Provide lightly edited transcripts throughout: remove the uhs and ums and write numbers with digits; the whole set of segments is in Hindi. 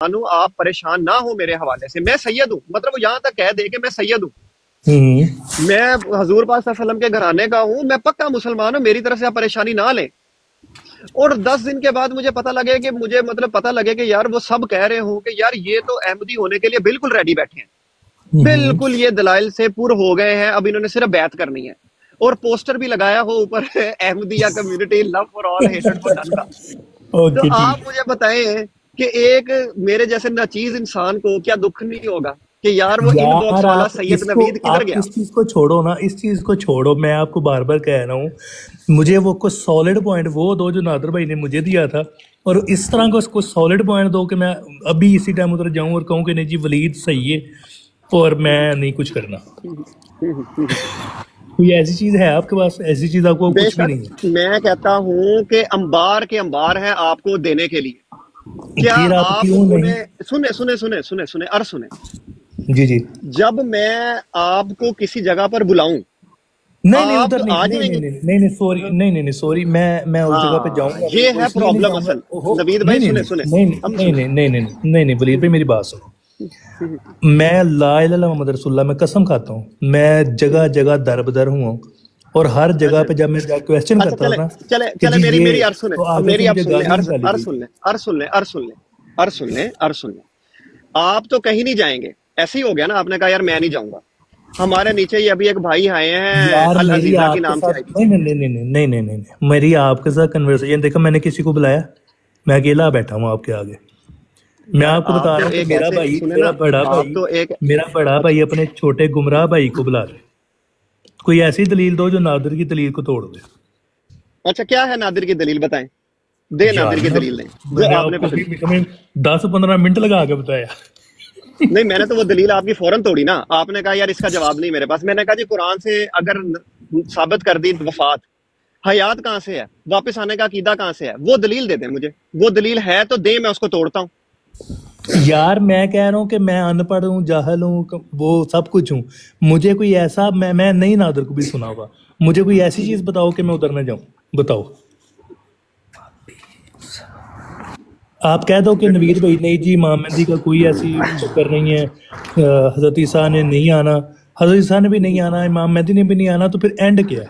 हूँ, आप परेशान ना हो मेरे हवाले से, मैं सैयद हूँ, मतलब वो यहाँ तक कह दे कि मैं सैयद हूँ, मैं हजूर पाक सल्लल्लाहु अलैहि वसल्लम के घराने का हूँ, मैं पक्का मुसलमान हूँ, मेरी तरफ से आप परेशानी ना लें। और 10 दिन के बाद मुझे मतलब पता लगे कि यार वो सब कह रहे हो कि यार ये तो अहमदी होने के लिए बिल्कुल रेडी बैठे हैं, बिल्कुल ये दलाइल से पूर हो गए हैं, अब इन्होंने सिर्फ बैत करनी है, और पोस्टर भी लगाया हो ऊपर Ahmadiyya community love for all hated for none का। तो ओके आप ठीक। मुझे बताएं कि एक मेरे जैसे नाचीज इंसान को क्या दुख नहीं होगा कि यार वो इनबॉक्स यार वाला आप सैयद इसको, नवीद किधर आप गया। इस चीज को छोड़ो ना, इस चीज को छोड़ो, मैं आपको बार बार कह रहा हूँ, मुझे वो कुछ सॉलिड पॉइंट वो दो जो नादर भाई ने मुझे दिया था, और इस तरह का कुछ सॉलिड पॉइंट दो कि मैं अभी इसी टाइम उधर जाऊं और कहूँ कि नहीं जी वलीद सही है और मैं नहीं कुछ करना। कोई ऐसी चीज है आपके पास? ऐसी चीज आपको कुछ भी बेशक, नहीं है? मैं कहता हूं कि अंबार के अंबार हैं आपको देने के लिए। क्या फिर आप आप क्यों नहीं? उन्हें सुने सुने सुने सुने सुने और सुने, जी जी। जब मैं आपको किसी जगह पर बुलाऊं, नहीं नहीं आप उधर नहीं, आ नहीं नहीं जाएंगे। नहीं नहीं नहीं सॉरी, नहीं नहीं नहीं सॉरी, मैं उस जगह पे हाँ, जाऊंगा नहीं, ये वो है इसलिए नहीं प्रॉब्लम जाऊंगा, असल। ओहो। नवीद नहीं भाई नहीं सुने नहीं सुने, नहीं अब नहीं सुने। नहीं नहीं नहीं नहीं नहीं वलीद भाई मेरी बात सुनो। मैं ला इलाहा इल्लल्लाह मुहम्मद रसूलुल्लाह मैं कसम खाता हूँ, मैं जगह जगह दर बदर हुआ हूँ, और हर जगह अच्छा पे जब मैं जाके क्वेश्चन अच्छा, करता था चले ना चले कि चले, जी मेरी ये, मेरी अर्ज सुने, तो अब आगे से मेरी आप मुझे सुन ले, गाली अर्ज निकाली अर्ज गई। सुन ले, अर्ज सुन ले, अर्ज सुन ले, अर्ज सुन ले, अर्ज सुन ले। आप तो कहीं नहीं जाएंगे, ऐसे ही हो गया ना, आपने कहा यार मैं नहीं जाऊंगा। हमारे नीचे ही अभी एक भाई आए हैं, यार अल मेरी अजीजा की आपके नाम से साथ आई थी। नहीं नहीं नहीं नहीं नहीं नहीं नहीं नहीं नहीं, मेरी आपके साथ कन्वर्सेशन देखो, मैंने किसी को बुलाया? मैं अकेला बैठा हूँ आपके आगे। मैं यार आपको आप बता रहा तो हूँ कि एक मेरा ऐसे भाई, सुने मेरा ना, बड़ा आप भाई, तो एक मेरा बड़ा भाई अच्छा, अपने छोटे गुमराह भाई को बुला रहे। कोई ऐसी दलील दो जो नादिर की दलील को तोड़ दे। अच्छा क्या है नादिर की दलील बताएं, दे यार नादिर की मैं दलील दें जो मैंने आपने आपको पकड़ी। अभी कम 10-15 मिनट लगा के बताया। नहीं, मैंने तो वो दलील आपकी फौरन तोड़ी ना, आपने कहा यार इसका जवाब नहीं मेरे पास। मैंने कहा जी कुरान से अगर साबित कर दी वफात, हयात कहाँ से है, वापस आने का अकीदा कहाँ से है, वो दलील दे दें मुझे, वो दलील है तो दे, मैं उसको तोड़ता हूँ। यार मैं कह रहा हूँ कि मैं अनपढ़ हूँ, जाहल हूँ, वो सब कुछ हूँ। मुझे कोई ऐसा, मैं नहीं नादर को भी सुना हुआ, मुझे कोई ऐसी चीज बताओ कि मैं उधर ना जाऊं, बताओ। आप कह दो कि नवीद भाई नहीं जी इमाम मेहंदी का कोई ऐसी चक्कर नहीं है, हजरत ईसा ने नहीं आना, हजरत ईसा ने भी नहीं आना, इमाम मेहंदी ने भी नहीं आना, तो फिर एंड क्या है?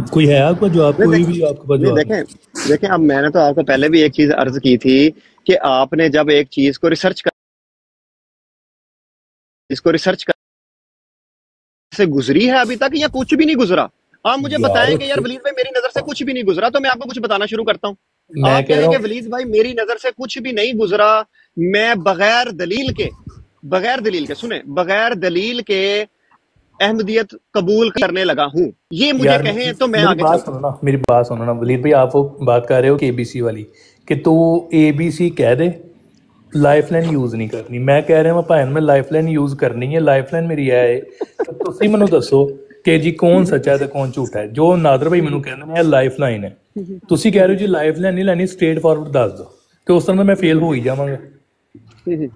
कोई है आपका जवाब? नहीं कोई देख, भी आपके पास नहीं जवाब नहीं? देखें, देखें अब मैंने तो आपको पहले भी एक चीज अर्ज की थी कि आपने जब एक चीज को रिसर्च कर, इसको रिसर्च कर से गुजरी है अभी तक या कुछ भी नहीं गुजरा। आप मुझे यार बताएं कि यार वलीद भाई मेरी नजर से कुछ भी नहीं गुजरा, तो मैं आपको कुछ बताना शुरू करता हूँ। मैं आप कह कह रहे रहा हैं कि हूँ, वलीद भाई मेरी नजर से कुछ भी नहीं गुजरा, मैं बगैर दलील के, बगैर दलील के सुने, बगैर दलील के अहमदियत कबूल करने लगा हूं, ये मुझे यार कहें तो मैं मेरी आगे बात चलता सुनो ना, मेरी बात सुनो ना वलीद भाई, आप वो बात कर रहे हो कि एबीसी वाली, कि तू एबीसी कह दे, लाइफलाइन यूज नहीं करनी। मैं कह रहा भाई मैं लाइफलाइन यूज करनी है, लाइफलाइन मेरी है तो ਤੁਸੀਂ ਮੈਨੂੰ ਦੱਸੋ ਕਿ ਜੀ ਕੌਣ ਸੱਚਾ ਤੇ ਕੌਣ ਝੂਠਾ ਹੈ। ਜੋ ਨਾਦਰ ਭਾਈ ਮੈਨੂੰ ਕਹਿੰਦੇ ਨੇ ਇਹ ਲਾਈਫਲਾइन ਹੈ, ਤੁਸੀਂ ਕਹਿ ਰਹੇ ਹੋ ਜੀ ਲਾਈਫਲਾइन नहीं ਲੈਣੀ, स्ट्रेट फॉरवर्ड ਦੱਸ दो, तो उस तरह मैं फेल हो ही जावांगा। हूं।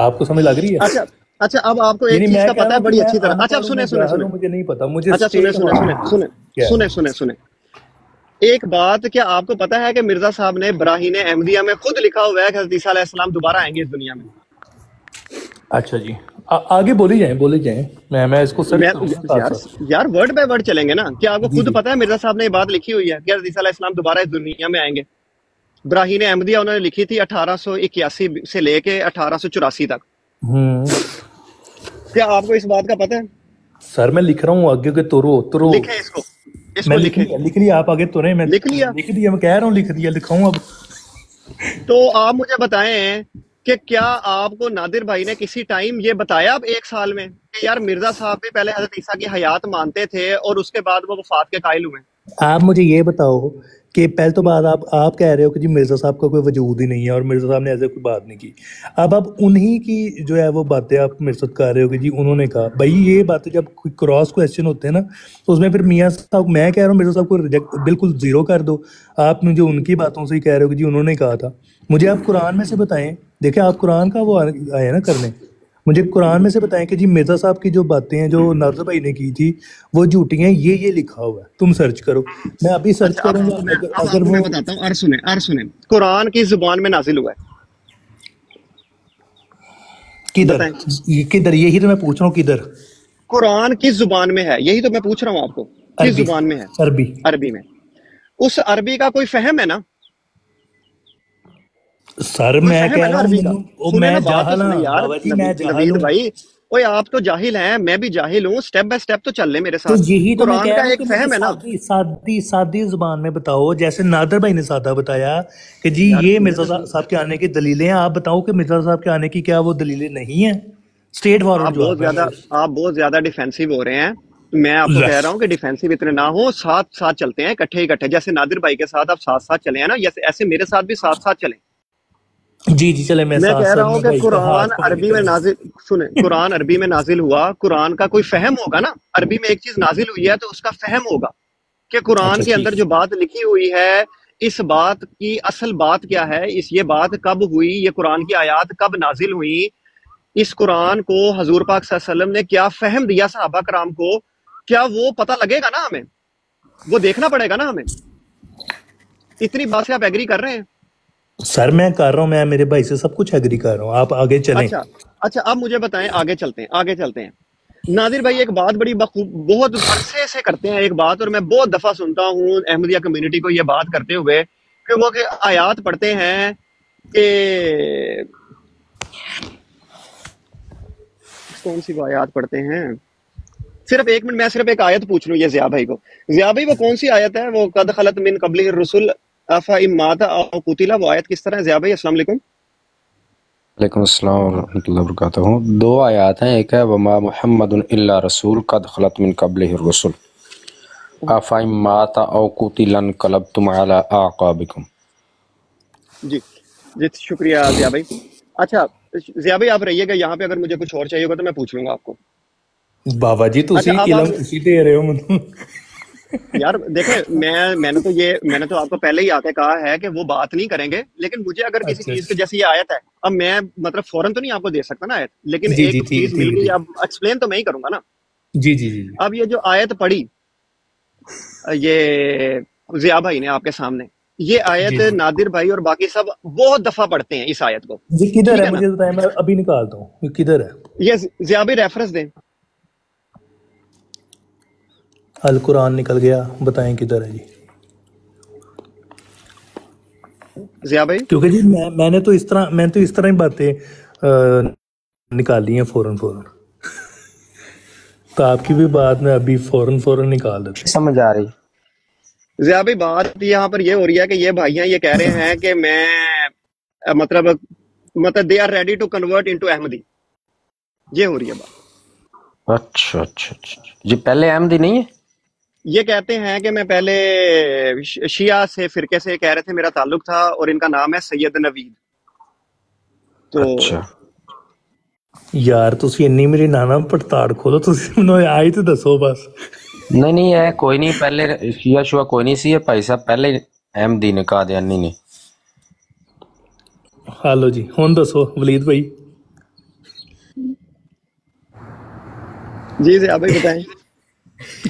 आपको समझ लग रही है? अच्छा अच्छा, अब आपको एक यानी चीज मैं का कह पता रहा है हूँ कि बड़ी मैं अच्छी तरह। अच्छा अब अनपढ़ हूँ, सुने मैं सुने जाहल सुने, हूँ, मुझे नहीं पता, मुझे अच्छा सुने स्ट्रेट सुने सुने सुने क्या है। सुने सुने सुने, एक बात, क्या आपको पता है कि मिर्जा साहब ने बराहीन अहमदिया में खुद लिखा हुआ है कि हज़रत ईसा अलैहिस्सलाम दोबारा आएंगे इस दुनिया में। अच्छा जी, आगे बोली जाए, बोली जाए, मैं इसको सर्च मैं करूंगा साथ यार, साथ। यार वर्ड बाय वर्ड चलेंगे ना। क्या आपको जी खुद जी। पता है मिर्जा साहब ने ये बात लिखी हुई है कि हज़रत ईसा अलैहिस्सलाम दोबारा इस दुनिया में आएंगे। बराहीन अहमदिया उन्होंने लिखी थी 1881 से लेके 1884 तक। हम्म। क्या आपको इस बात का पता है? सर मैं लिख रहा हूँ, आगे के तुरो तुरो। लिखें इसको, मैं इसको लिखें। लिख लिया, आप आगे तुरे, मैं लिख लिया। लिख दिया, मैं कह रहा हूँ लिख दिया, लिखाऊं अब? तो आप मुझे बताएं कि क्या आपको नादिर भाई ने किसी टाइम ये बताया अब 1 साल में कि यार मिर्जा साहब भी पहले हजरत ईसा की हयात मानते थे और उसके बाद वो वफात के कायल हुए? आप मुझे ये बताओ कि पहले तो बात, आप कह रहे हो कि जी मिर्जा साहब का कोई वजूद ही नहीं है और मिर्जा साहब ने ऐसे कोई बात नहीं की। अब आप उन्हीं की जो है वो बातें आप मेरे साथ कर रहे हो कि जी उन्होंने कहा, भाई ये बातें जब क्रॉस क्वेश्चन होते हैं ना, तो उसमें फिर मियाँ साहब, मैं कह रहा हूँ मिर्जा साहब को रिजेक्ट बिल्कुल जीरो कर दो। आप मुझे उनकी बातों से ही कह रहे हो कि जी उन्होंने कहा था। मुझे आप कुरान में से बताएं, देखें आप कुरान का वो आए ना करने, मुझे कुरान में से बताएं कि जी मिर्जा साहब की जो बातें हैं जो नाज़र भाई ने की थी वो झूठी हैं, ये लिखा हुआ है, तुम सर्च करो। मैं अभी सर्च अच्छा, करूंगा, अब अगर आपको वो मैं बताता हूँ, अर्ज सुने, कुरान किस जुबान में नाजिल हुआ है? किधर, बताएं। किधर, यही तो मैं पूछ रहा हूँ, किधर? कुरान किस जुबान में है, यही तो मैं पूछ रहा हूँ आपको, किस अरबी, जुबान में है? अरबी। अरबी में। उस अरबी का कोई फहम है ना? सर कोई मैं फहम कह है ना रहा हूँ, अरबी का? सुने ना, मैं बात तो जाहल सुने हाँ यार, बाबा जी, मैं जाहल नवीद हूँ। भाई। ओए आप तो जाहिल हैं, मैं भी जाहिल हूँ, स्टेप बाय स्टेप तो चल ले मेरे तो साथ। यही तो मैं कुरान कह का रहा हूँ एक कि मुझे फहम है ना सादी सादी सादी जुबान में बताओ, जैसे नादर भाई ने सादा बताया कि जी यार। ये मिर्जा साहब के आने की दलीलें हैं। आप बताओ कि मिर्जा साहब के आने की क्या वो दलीलें नहीं है? स्ट्रेट फॉरवर्ड जवाब है मेरे। आप बहुत ज्यादा डिफेंसिव हो रहे हैं। मैं आपको कह रहा हूँ कि डिफेंसिव इतने ना हो, साथ साथ चलते हैं, इकट्ठे इकट्ठे, जैसे नादिर भाई के साथ आप साथ साथ चले हैं ना, जैसे ऐसे मेरे साथ भी साथ साथ चलें। जी जी चले, मैं मैं साथ कह साथ रहा हूँ में कि भाई का कुरान हाथ पकड़ के अरबी में चलूंगा। नाजिल, सुने, कुरान अरबी में नाजिल हुआ, कुरान का कोई फहम होगा ना, अरबी में एक चीज नाजिल हुई है तो उसका फहम होगा कि कुरान अच्छा के ठीक अंदर जो बात लिखी हुई है, इस बात की असल बात क्या है, इस ये बात कब हुई, ये कुरान की आयत कब नाजिल हुई, इस कुरान को हजूर पाक सल्लल्लाहु अलैहि वसल्लम ने क्या फहम दिया सहाबा कराम को, क्या वो पता लगेगा ना हमें, वो देखना पड़ेगा ना हमें। इतनी बात से आप एग्री कर रहे हैं? सर मैं कर रहा हूँ, मैं मेरे भाई से सब कुछ एग्री कर रहा हूँ, आप आगे चलें। अच्छा, अच्छा, अब मुझे बताएं, आगे चलते हैं, आगे चलते हैं। नादिर भाई एक बात बड़ी बखूब बहुत अरसे से करते हैं एक बात, और मैं बहुत दफा सुनता हूँ अहमदिया कम्युनिटी को ये बात करते हुए कि वो कि आयात पढ़ते हैं कि कौन सी वो आयत पढ़ते हैं। सिर्फ एक मिनट, मैं सिर्फ एक आयत पूछ लूँ ये जिया भाई को। जिया भाई वो कौन सी आयत है, वो कद खलत मिन कबलिर रसुल अफा इम्माता औ कुतिला, वो आयत किस तरह है जिया भाई? अस्सलाम वालेकुम। वालेकुम अस्सलाम वरहमतुल्लाहि वबरकातुहू। दो आयत हैं, एक है वमा मुहम्मदुन इल्ला रसूल कद खलत मिन कबलिहि रसुल अफा इम्माता औ कुतिलन कलबतुम अला आक़ाबिकुम। जी जी, शुक्रिया जिया भाई। अच्छा जिया भाई आप रहिएगा यहाँ पे, अगर मुझे कुछ और चाहिए होगा तो मैं पूछ लूंगा आपको। बाबा जी अच्छा तुसी अब आप, इलम तुसी दे रहे हो मुझे। यार देखें, मैंने तो आपको पहले ही आके कहा है कि वो बात नहीं करेंगे, लेकिन मुझे अगर किसी अच्छा चीज के, जैसे ये आयत है, अब मैं मतलब फौरन तो नहीं आपको दे सकता ना आयत, लेकिन जी जी एक ठीक है चीज मिल ठीक है गई, ठीक अब एक्सप्लेन तो मैं ही करूंगा ना। है। जी जी जी जी। अब ये जो आयत पढ़ी ये जिया भाई ने आपके सामने, ये जी आयत जी नादिर भाई और बाकी सब बहुत दफा पढ़ते हैं इस आयत को, जी किधर ठीक है है ना? मुझे बताएं, मैं अभी निकालता हूँ, ये किधर है? ये जिया भाई रेफरेंस दें। अल कुरान निकल गया, बताएं किधर है जी? जिया भाई क्योंकि जी मैंने तो इस तरह ही बातें निकाली हैं फौरन फौरन, तो आपकी भी बात मैं अभी फौरन फौरन निकाल देता समझ आ रही? जिया भाई बात यहाँ पर ये हो रही है कि ये भाइयां ये कह रहे हैं कि मैं मतलब they are ready to convert into Ahmadi, ये हो रही है बात। अच्छा अच्छा अच्छा, जी पहले अहमदी नहीं है? ये कहते हैं कि मैं पहले शिया से फिरके से कह रहे थे मेरा ताल्लुक था, और इनका नाम है सैयद नवीद। तो अच्छा यार तुसी इन्नी मेरी नाना पड़ताड़ खोलो, तुसी मैनूं आई तो दसो बस। नहीं नहीं है, कोई नहीं, पहले शिया शुआ कोई नहीं सी है भाई साहब, पहले अहमदी ने कादियानी ने। हालो जी हुण दसो वलीद भाई। जी जी आप भाई बताएं।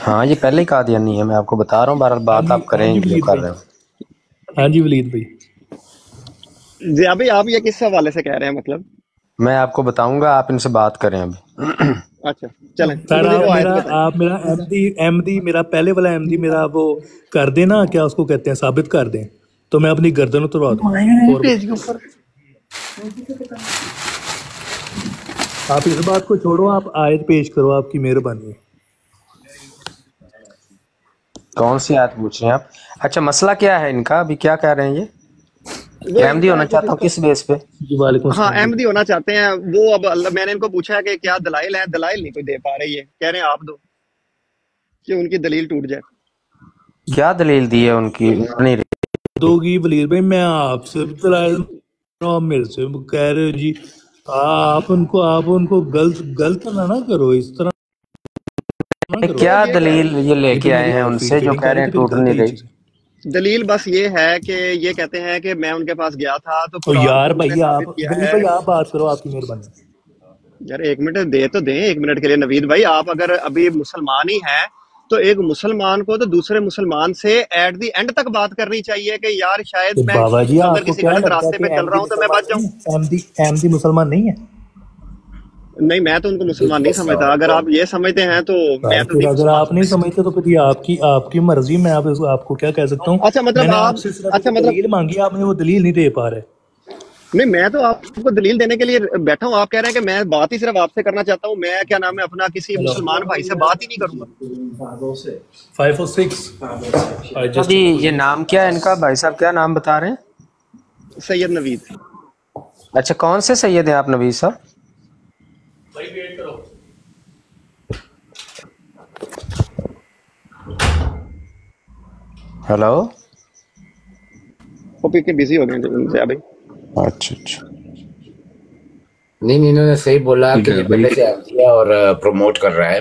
हाँ ये पहले ही कादियानी है, मैं आपको बता रहा हूँ, बहरहाल बात आप हाँ जी करें जो वलीद कर भाई, रहे हो। हाँ जी वलीद भाई। जी आप भाई, आप ये किस हवाले से कह रहे हैं मतलब? मैं आपको बताऊंगा, आप इनसे बात करें अभी। अच्छा चलें, तो सर मुझे वो आयत बताएं। आप मेरा एमडी एमडी मेरा पहले वाला एमडी मेरा वो कर देना, क्या उसको कहते हैं, साबित कर दें, तो मैं अपनी गर्दन उतरवा दूं। और पेज के ऊपर आप इस बात को छोड़ो, आप आयत पेश करो, आपकी मेहरबानी है। कौन सी आयत पूछ रहे हैं आप? अच्छा मसला क्या है इनका, अभी क्या कह रहे हैं ये? वो अहमदी इनका होना है कि चाहता हूँ किस बेस पे? जी वालेकुम हाँ अस्सलाम जी। अहमदी होना चाहते हैं वो। अब मैंने इनको पूछा है कि क्या दलाइल है, दलाइल नहीं कोई दे पा रही है, कह रहे हैं आप दो, कि उनकी दलील टूट जाए। क्या दलील दी है उनकी? नहीं दोगी वलीद भाई, मैं आपसे दलाइल, आप मेरे से कह रहे हो जी। आप उनको गलत गलत ना करो, इस तरह ना करो। क्या ये कह दलील ये ये लेके तो आए मेरी हैं उनसे जो फीडिंग कह कर रहे रही हैं थी, फिर टूट गलत नहीं है ये रही? चीजें। दलील बस ये है कि ये कहते हैं कि मैं उनके पास गया था तो ओ कुरान यार पर मैंने भाई, आप साबित किया वलीद है। भाई आप बात करो, आपकी मेहरबानी। यार 1 मिनट दे तो दें, 1 मिनट के लिए नवीद भाई। आप अगर अभी मुसलमान ही हैं तो एक मुसलमान को तो दूसरे मुसलमान से एट द एंड तक बात करनी चाहिए कि यार शायद तो मैं बाबा जी अगर आपको किसी क्या गलत लगता है रास्ते कि पे चल रहा अहमदी हूँ तो मैं मुसलमान बच नहीं जाऊं। है? अहमदी मुसलमान नहीं है? नहीं, मैं तो उनको मुसलमान नहीं समझता। अगर आप ये समझते हैं तो मैं सर तो फिर नहीं अगर मुसलमान आप नहीं समझता। समझते तो फिर ये आपकी आपकी मर्जी। मैं आप आपको क्या कह सकता हूँ? अच्छा मतलब मैंने आप, आपसे सिर्फ अच्छा एक मतलब, दलील मांगी, आप मुझे वो दलील नहीं दे पा रहे। नहीं मैं तो आपको दलील देने के लिए बैठा हूँ। आप कह रहे हैं कि मैं बात ही सिर्फ आपसे करना चाहता हूँ, मैं क्या नाम है अपना किसी हेलो, मुसलमान भाई से बात ही नहीं करूंगा। 5 और 6 आई जस्ट अभी ये नाम क्या है इनका भाई साहब, क्या नाम बता रहे हैं? सैयद नवीद। अच्छा, कौन से सैयद हैं आप नवीद साहब? भाई वेट करो। हेलो। वो पी के बिजी हो गए उनसे अभी। अच्छा अच्छा। नहीं नहीं, इन्होंने सही बोला कि ये पहले से किया और प्रमोट कर रहा है,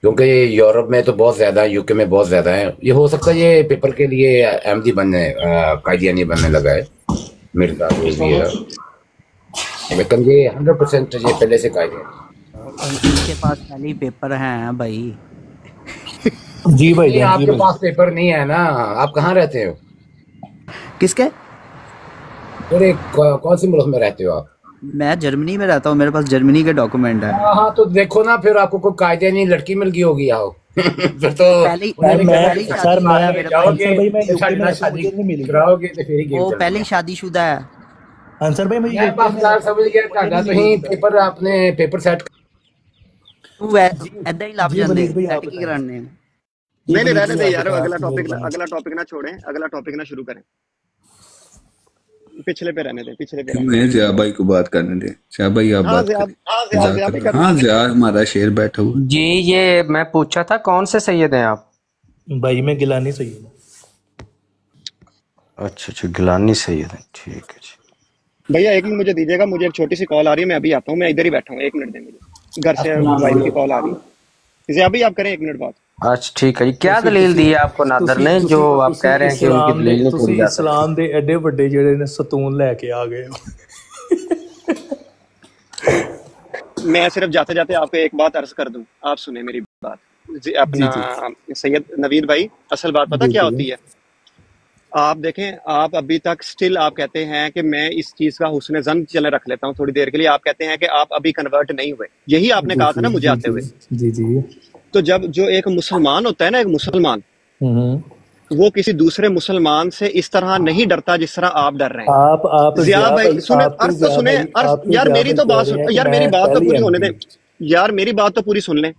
क्योंकि यूरोप में तो बहुत ज्यादा, यूके में बहुत ज्यादा है। ये हो सकता है ये पेपर के लिए अहमदी बनने, कादियानी बनने लगा है मिर्जा जो भी है, लेकिन ये 100% ये पहले से कादियानी। इनके पास पहले ही पेपर हैं भाई। जी भाई नहीं, जान, जी आपके भाई। पास पेपर नहीं है ना? आप कहाँ रहते हो? किसके? अरे कौन से मुल्क में रहते हो आप? मैं जर्मनी में रहता हूँ, मेरे पास जर्मनी के डॉक्यूमेंट है। हाँ तो देखो ना, फिर आपको कोई कायदेनी लड़की मिल गई होगी आओ। फिर तो पहले ही उन्हें भी मैं कहना कि सर मैं बाद में जाओगे, आंसर भाई मैं फिर यूके साढ़े में नाल रहता हूँ, शादी मुझे नहीं मिली। कराओगे तो फिर ही गेम वो चल पहले ही जाएगा। शादीशुदा है। आंसर भाई मैं मैं यूके बस में यार रहता हूँ, समझ गया मुझे ਤੁਹਾਡਾ, नहीं ਤੁਸੀਂ मिली। पेपर आपने पेपर सेट। तू ऐदा ही लभ जी जांदे, वलीद भाई आप सैट की बताएं। कराने। जी नहीं नहीं, वलीद रहने भाई दे आप यार, बताएं, अगला आपकी टॉपिक मेहरबानी। अगला टॉपिक ना छोड़ें, अगला टॉपिक ना शुरू करें। पिछले पे रहने दे, पिछले पे क्यों रहने है? दे। जिया भाई को बात करने दे। जिया भाई आप हाँ बात ज़िया, करें। हाँ ज़िया भी कर। हाँ जिया हमारा शेर बैठा हुआ है। जी, ये मैं पूछा था कौन से सैयद हैं आप? भाई मैं गिलानी सही हूँ। अच्छा अच्छा, गिलानी सैयद हैं, ठीक है जी। भैया 1 मिनट मुझे दीजिएगा, मुझे एक छोटी सी कॉल आ रही है, मैं अभी आता हूँ। मैं इधर ही बैठा हूँ, 1 मिनट दें मुझे, घर से वाइफ की कॉल आ रही है। ज़िया भी आप करें 1 मिनट बाद। अच्छा ठीक है जी। तो क्या फिर दलील दी है आपको नादर ने, जो आप कह रहे हैं कि उनकी दलील नहीं तोड़ी जा सकती? इस्लाम दे एडे ਵੱਡੇ ਜਿਹੜੇ ਨੇ ਸਤੂਨ ਲੈ ਕੇ ਆ ਗਏ ਹੋ। मैं सिर्फ जाते जाते आपको एक बात अर्ज कर दूं, आप सुने मेरी बात। जी अपना जी सैयद नवीद भाई, असल बात पता जी क्या जी होती है? आप देखें, आप अभी तक स्टिल आप कहते हैं कि मैं इस चीज का हुस्न जन चले रख लेता हूं थोड़ी देर के लिए। आप कहते हैं कि आप अभी कन्वर्ट नहीं हुए, यही आपने जी कहा था जी ना मुझे जी आते हुए। जी जी जी। तो जब जो एक मुसलमान होता है ना, एक मुसलमान, हम्म। वो किसी दूसरे मुसलमान से इस तरह नहीं डरता जिस तरह आप डर रहे हैं। आप जिया जिया भाई भाई, सुने, आप तो अर्ज तो जिया सुने, भाई, अर्ज आप तो यार जिया मेरी भाई तो कह बात रहे सुन, हैं कि यार मेरी मैं बात तो पहली पूरी होने एमडी। दे। यार मेरी बात तो पूरी सुन लें,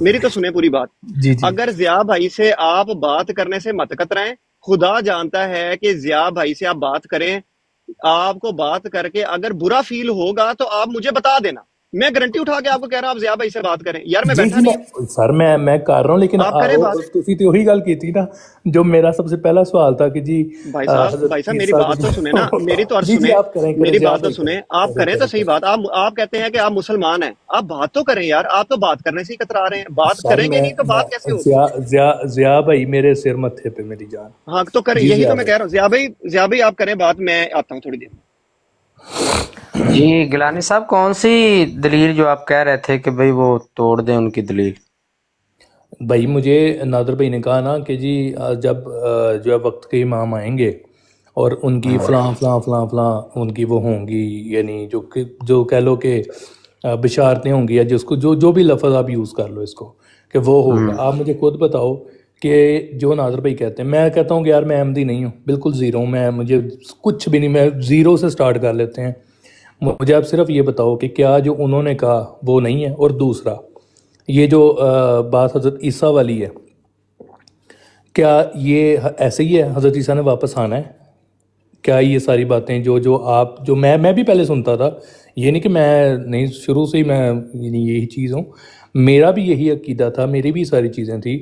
मेरी तो सुने पूरी बात। जी जी अगर जिया भाई से आप बात करने से मत कतराएं। खुदा जानता है कि जिया भाई से आप बात करें, आपको बात करके अगर बुरा फील होगा तो आप मुझे बता देना। मैं गारंटी उठा के आपको कह रहा हूं, आप जिया भाई से बात करें। यार मैं जी बैठा जी नहीं मैं हूं, सर मैं कर रहा हूँ, लेकिन आप करें बात। ਤੁਸੀਂ ਤੇ ਉਹੀ ਗੱਲ ਕੀਤੀ ना जो मेरा सबसे पहला सवाल था कि जी भाई हजरत साहब मेरी ईसा बात तो सुने ना, मेरी तो अर्ज जी जी सुने, आप करें मेरी जिया बात तो भाई सुने, आप करें करें तो सही बात। आप कहते हैं कि आप मुसलमान हैं, आप बात तो करें यार। आप तो बात करने से ही कतरा रहे हैं, बात सर करेंगे नहीं तो बात कैसे होगी? जिया जिया जिया भाई मेरे सिर मत्थे पे मेरी जान। हाँ तो करें, जी यही जिया तो मैं भाई। कह रहा हूँ। जिया भाई आप करें बात, मैं आता हूँ थोड़ी देर। जी गिलानी साहब, कौन सी दलील जो आप कह रहे थे कि भाई वो तोड़ दें उनकी दलील? भाई मुझे नादर भाई ने कहा ना कि जी जब जो है वक्त के इमाम आएंगे और उनकी फलां फलां फलां फलां उनकी वो होंगी, यानी जो कह लो कि बिशारतें होंगी, या जिसको जो जो भी लफ्ज़ आप यूज़ कर लो इसको, कि वो होगा। आप मुझे खुद बताओ कि जो नादर भाई कहते हैं, मैं कहता हूँ कि यार मैं अहमदी नहीं हूँ, बिल्कुल ज़ीरो हूँ मैं, मुझे कुछ भी नहीं, मैं ज़ीरो से स्टार्ट कर लेते हैं। मुझे आप सिर्फ ये बताओ कि क्या जो उन्होंने कहा वो नहीं है? और दूसरा, ये जो बात हज़रत ईसा वाली है, क्या ये ऐसे ही है? हज़रत ईसा ने वापस आना है? क्या ये सारी बातें जो मैं भी पहले सुनता था, ये नहीं कि मैं नहीं, शुरू से ही मैं यही चीज़ हूँ, मेरा भी यही अकीदा था, मेरी भी सारी चीज़ें थी।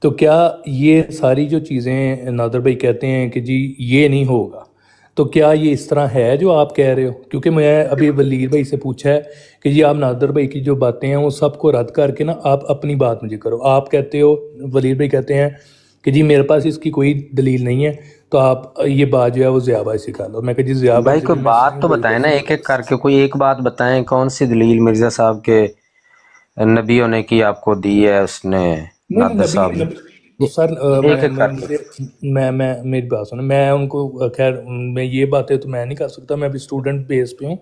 तो क्या ये सारी जो चीज़ें नादर भाई कहते हैं कि जी ये नहीं होगा, तो क्या ये इस तरह है जो आप कह रहे हो? क्योंकि मैं अभी वलीद भाई से पूछा है कि जी आप नादर भाई की जो बातें हैं वो सबको रद्द करके ना आप अपनी बात मुझे करो। आप कहते हो, वलीद भाई कहते हैं कि जी मेरे पास इसकी कोई दलील नहीं है, तो आप ये बात जो है वो ज़िया भाई से कर लो। मैं कहा जी ज़िया भाई कोई बात तो बताएं ना, एक एक करके कोई एक बात बताएं, कौन सी दलील मिर्जा साहब के नबियों ने की आपको दी है उसने नादर साहब ने? सर मैं मेरी बात सुनो, मैं उनको खैर मैं ये बातें तो मैं नहीं कर सकता, मैं अभी स्टूडेंट बेस पे हूँ।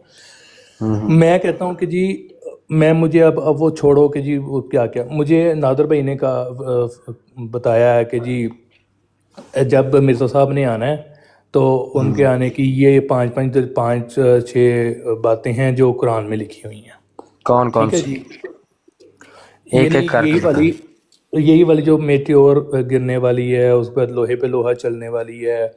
मैं कहता हूँ कि जी मुझे अब वो छोड़ो कि जी वो क्या क्या, मुझे नादर भाई ने बताया है कि जी जब मिर्ज़ा साहब ने आना है तो उनके आने की ये पाँच छः बातें हैं जो कुरान में लिखी हुई हैं। कौन कौन सी? एक एक करके यही वाली जो मेटेओर गिरने वाली है, उस पर लोहे पे लोहा चलने वाली है,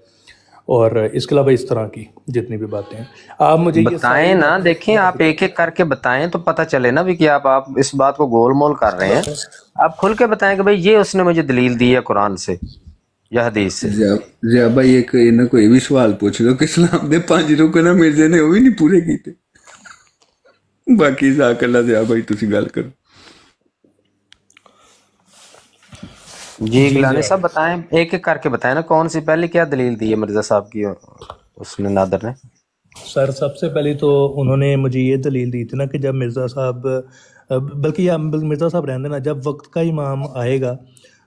और इसके अलावा इस तरह की जितनी भी बातें हैं आप मुझे बताएं ना। देखें आप एक एक करके बताएं तो पता चले ना भी कि आप इस बात को गोलमोल कर रहे हैं। आप खुल के बताएं कि भाई ये उसने मुझे दलील दी है कुरान से या हदीस से। जिया भाई एक इन्हें कोई भी सवाल पूछ लो कि इस्लाम दे 5 रुकन ना मिर्जे ने वो भी नहीं पूरे कीते, बाकी जाकल्ला जिया भाई तुसी गल करो जी। गिलानी सब बताएं, एक एक करके बताएं ना, कौन सी पहले क्या दलील दी है मिर्जा साहब की उसने नादर ने? सर सबसे पहले तो उन्होंने मुझे ये दलील दी थी ना कि जब मिर्ज़ा साहब, बल्कि मिर्ज़ा साहब रहने ना, जब वक्त का इमाम आएगा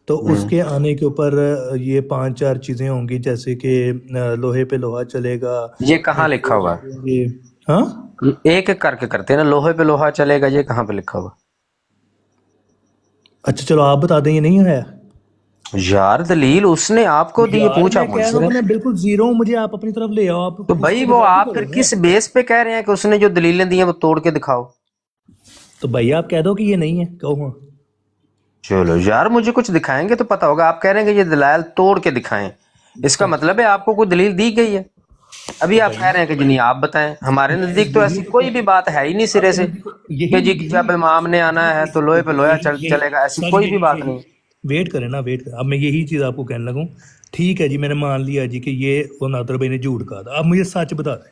तो उसके आने के ऊपर ये 5-4 चीज़ें होंगी, जैसे कि लोहे पे लोहा चलेगा। ये कहाँ लिखा हुआ है? ये हाँ एक एक करके करते हैं ना, लोहे पे लोहा चलेगा, ये कहाँ पे लिखा हुआ? अच्छा चलो आप बता दें, ये नहीं है यार दलील उसने आपको दी, पूछा मुझसे। मैं बिल्कुल जीरो हूँ, मुझे आप अपनी तरफ ले आओ। आप तो भाई वो आप फिर किस बेस पे कह रहे हैं कि उसने जो दलीलें दी हैं वो तोड़ के दिखाओ? तो भाई आप कह दो कि ये नहीं है, कहो। चलो यार मुझे कुछ दिखाएंगे तो पता होगा। आप कह रहे हैं कि ये दलाल तोड़ के दिखाएं, इसका मतलब है आपको कोई दलील दी गई है। अभी आप कह रहे हैं कि जी नहीं आप बताएं। हमारे नजदीक तो ऐसी कोई भी बात है ही नहीं सिरे से कि जी जब इमाम ने आना है तो लोहे पे लोहा चलेगा, ऐसी कोई भी बात नहीं। वेट करें ना, वेट करें। अब मैं यही चीज आपको कहने लगूं, ठीक है जी मैंने मान लिया जी कि ये वो नादर भाई ने झूठ कहा था, अब मुझे सच बता दें।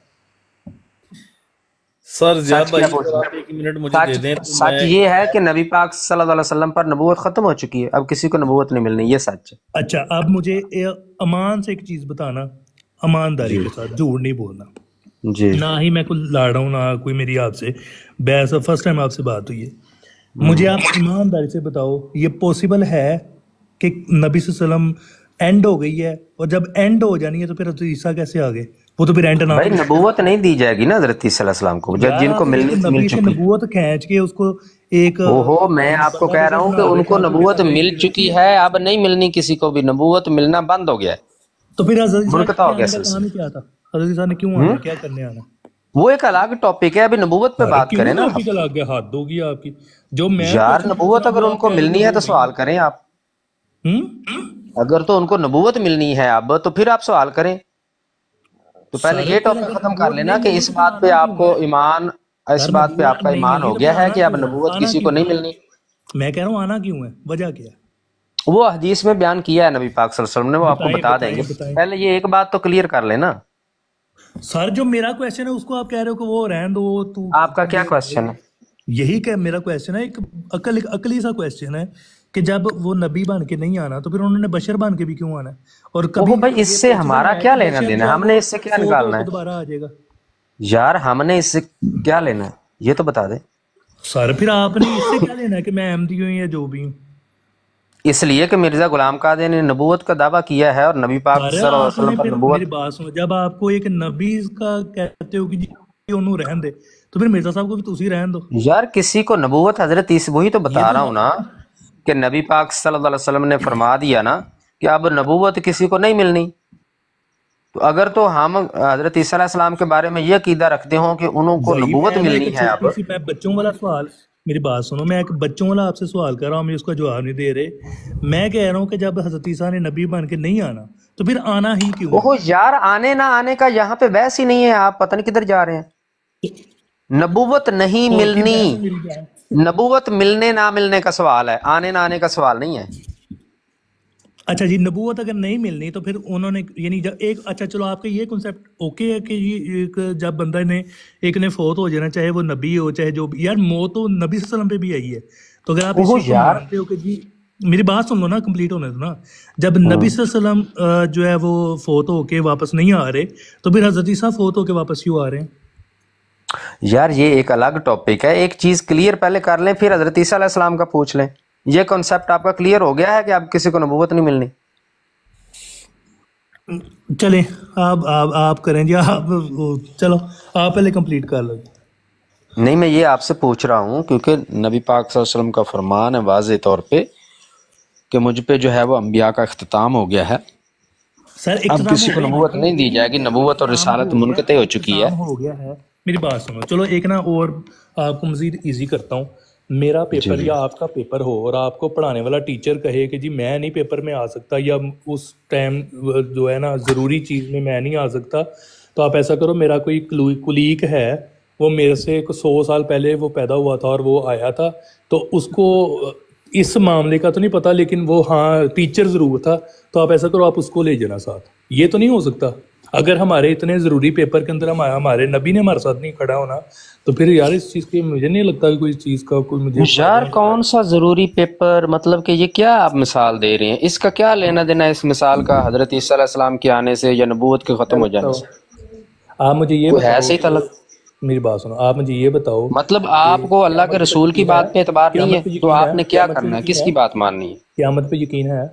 सर एक मिनट मुझे दे दें। सच ये है कि नबी पाक सल्लल्लाहु अलैहि वसल्लम पर नबूवत खत्म हो चुकी है, अब किसी को नबूवत नहीं मिलनी, ये सच है। अच्छा अब मुझे अमान से एक चीज बताना, ईमानदारी के साथ, झूठ नहीं बोलना जी। ना ही मैं कोई लाड़ रहा हूँ, ना कोई मेरी आपसे बहस, फर्स्ट टाइम आपसे बात हुई है। मुझे आप ईमानदारी से बताओ, ये पॉसिबल है कि नबी सल्लल्लाहु अलैहि वसल्लम एंड हो गई है, और जब एंड हो जानी है तो फिर हज़रत ईसा कैसे आ गए? वो तो फिर एंड ना, भाई नबूवत नहीं दी जाएगी ना हज़रत ईसा अलैहिस्सलाम को, जब जिनको मिलनी मिल चुकी। नबूवत खींच के उसको एक, ओहो मैं आपको कह रहा हूँ कि उनको नबूवत मिल चुकी है, अब नहीं मिलनी किसी को भी, नबूवत मिलना बंद हो गया है। तो फिर हज़रत ईसा क्या था? हज़रत ईसा ने क्यों आना, क्या करने आना? वो एक अलग टॉपिक है, अभी नबूवत पे बात करें ना। टॉपिक अलग है, हाथ होगी आपकी जो मैं यार नबूवत अगर उनको मिलनी है तो सवाल करें आप। अगर तो उनको नबूवत मिलनी है अब तो फिर आप सवाल करें। तो पहले ये टॉपिक खत्म कर लेना कि इस बात पे आपको ईमान, इस बात पे आपका ईमान हो गया है कि अब नबूवत किसी को नहीं मिलनी। मैं कह रहा हूँ आना क्यों है, वजह क्या है? वो हदीस में बयान किया है नबी पाक सल्लल्लाहु अलैहि वसल्लम ने, वो आपको बता देंगे। पहले ये एक बात तो क्लियर कर लेना। सर जो मेरा क्वेश्चन है उसको आप कह रहे हो कि वो रहने दो। तू आपका क्या क्वेश्चन है? यही क्या मेरा क्वेश्चन है, एक अकली सा क्वेश्चन है कि जब वो नबी बन के नहीं आना तो फिर उन्होंने बशर बन के भी क्यों आना है? और कभी भाई इससे हमारा क्या लेना देना, हमने इससे क्या निकालना है? दोबारा आ जाएगा यार, हमने इससे क्या लेना है ये तो बता दे। सर फिर आपने इससे क्या लेना है कि मैं अहमदी हूँ या जो भी हूँ? इसलिए कि मिर्जा गुलाम कादिर ने नबूवत का दावा किया है और नबी पाक सल्लल्लाहु अलैहि वसल्लम पर नबूवत। मेरी बात सुनो, जब आपको एक नबी का कहते हो कि जी उन्होंने रहन दे, तो फिर मिर्जा साहब को भी तुसी रहन दो। यार किसी को नबूवत हजरत ईसा, वही तो बता रहा हूँ ना कि नबी पाक सल्लल्लाहु अलैहि वसल्लम ने फरमा दिया ना कि अब नबूवत किसी को नहीं मिलनी। तो अगर तो हम हजरत ईसा अलैहिस्सलाम के बारे में ये अकीदा रखते हो कि उनको नबूवत मिलनी है, अब बच्चों वाला सवाल, मेरी बात सुनो, मैं एक बच्चों वाला आपसे सवाल कर रहा हूँ, मुझे उसका जवाब नहीं दे रहे। मैं कह रहा हूँ कि जब हज़रत ईसा ने नबी बन के नहीं आना तो फिर आना ही क्यों? ओहो यार, आने ना आने का यहाँ पे बहस ही नहीं है, आप पता नहीं किधर जा रहे हैं। नबूवत नहीं मिलनी, नबूवत मिलने ना मिलने का सवाल है, आने ना आने का सवाल नहीं है। अच्छा जी, नबूवत अगर नहीं मिलनी तो फिर उन्होंने यानी जब एक, अच्छा चलो आपका ये कॉन्सेप्ट ओके है कि ये एक जब बंदा ने एक ने फौत हो जाना, चाहे वो नबी हो चाहे जो, यार मौत तो नबी सल्लल्लाहु अलैहि वसल्लम पे भी आई है। तो अगर आप इसको मानते हो कि जी मेरी बात सुन लो ना, कंप्लीट होने दो ना। जब नबी सल्लल्लाहु अलैहि वसल्लम जो है वो फोत होके वापस नहीं आ रहे, तो फिर हजरत ईसा फोत होके वापस क्यों आ रहे हैं? यार ये एक अलग टॉपिक है, एक चीज क्लियर पहले कर लें, फिर हजरत ईसा अलैहिस्सलाम का पूछ लें। ये कॉन्सेप्ट आपका क्लियर हो गया है कि आप किसी को नबूवत नहीं मिलनी? चलें, आप करें जी, चलो आप पहले कंप्लीट कर लो। नहीं, मैं ये आपसे पूछ रहा हूँ क्योंकि नबी पाक सल्लल्लाहु अलैहि वसल्लम का फरमान है वाज़ेह तौर पे कि मुझ पे जो है वो अंबिया का इख्तिताम हो गया है। सर अब किसी को नबूवत नहीं दी जाएगी, नबूवत और रिसालत मुनक़ते हो चुकी है। हो गया है। मेरी बात सुनो, चलो एक ना और आपको मजीद इजी करता हूँ। मेरा पेपर या आपका पेपर हो और आपको पढ़ाने वाला टीचर कहे कि जी मैं नहीं पेपर में आ सकता, या उस टाइम जो है ना ज़रूरी चीज़ में मैं नहीं आ सकता, तो आप ऐसा करो, मेरा कोई कुलीग है, वो मेरे से 100 साल पहले वो पैदा हुआ था और वो आया था, तो उसको इस मामले का तो नहीं पता, लेकिन वो हाँ टीचर ज़रूर था, तो आप ऐसा करो, आप उसको ले जाना साथ। ये तो नहीं हो सकता? अगर हमारे इतने ज़रूरी पेपर के अंदर हमारे नबी ने हमारे साथ नहीं खड़ा होना, तो फिर यार इस चीज़ की मुझे नहीं लगता कि कोई चीज़ का कोई मुझे यार कौन सा ज़रूरी पेपर, मतलब कि ये क्या आप मिसाल दे रहे हैं? इसका क्या लेना देना है इस मिसाल का हज़रत ईसा अलैहिस्सलाम के आने से या नबूवत के ख़त्म हो जाने से? आप मुझे ये है सही तलक। मेरी बात सुनो, आप मुझे ये बताओ, मतलब आपको अल्लाह के रसूल की बात पे एतबार नहीं है, तो आपने क्या करना है? किसकी बात माननी है? क़यामत पे यकीन है?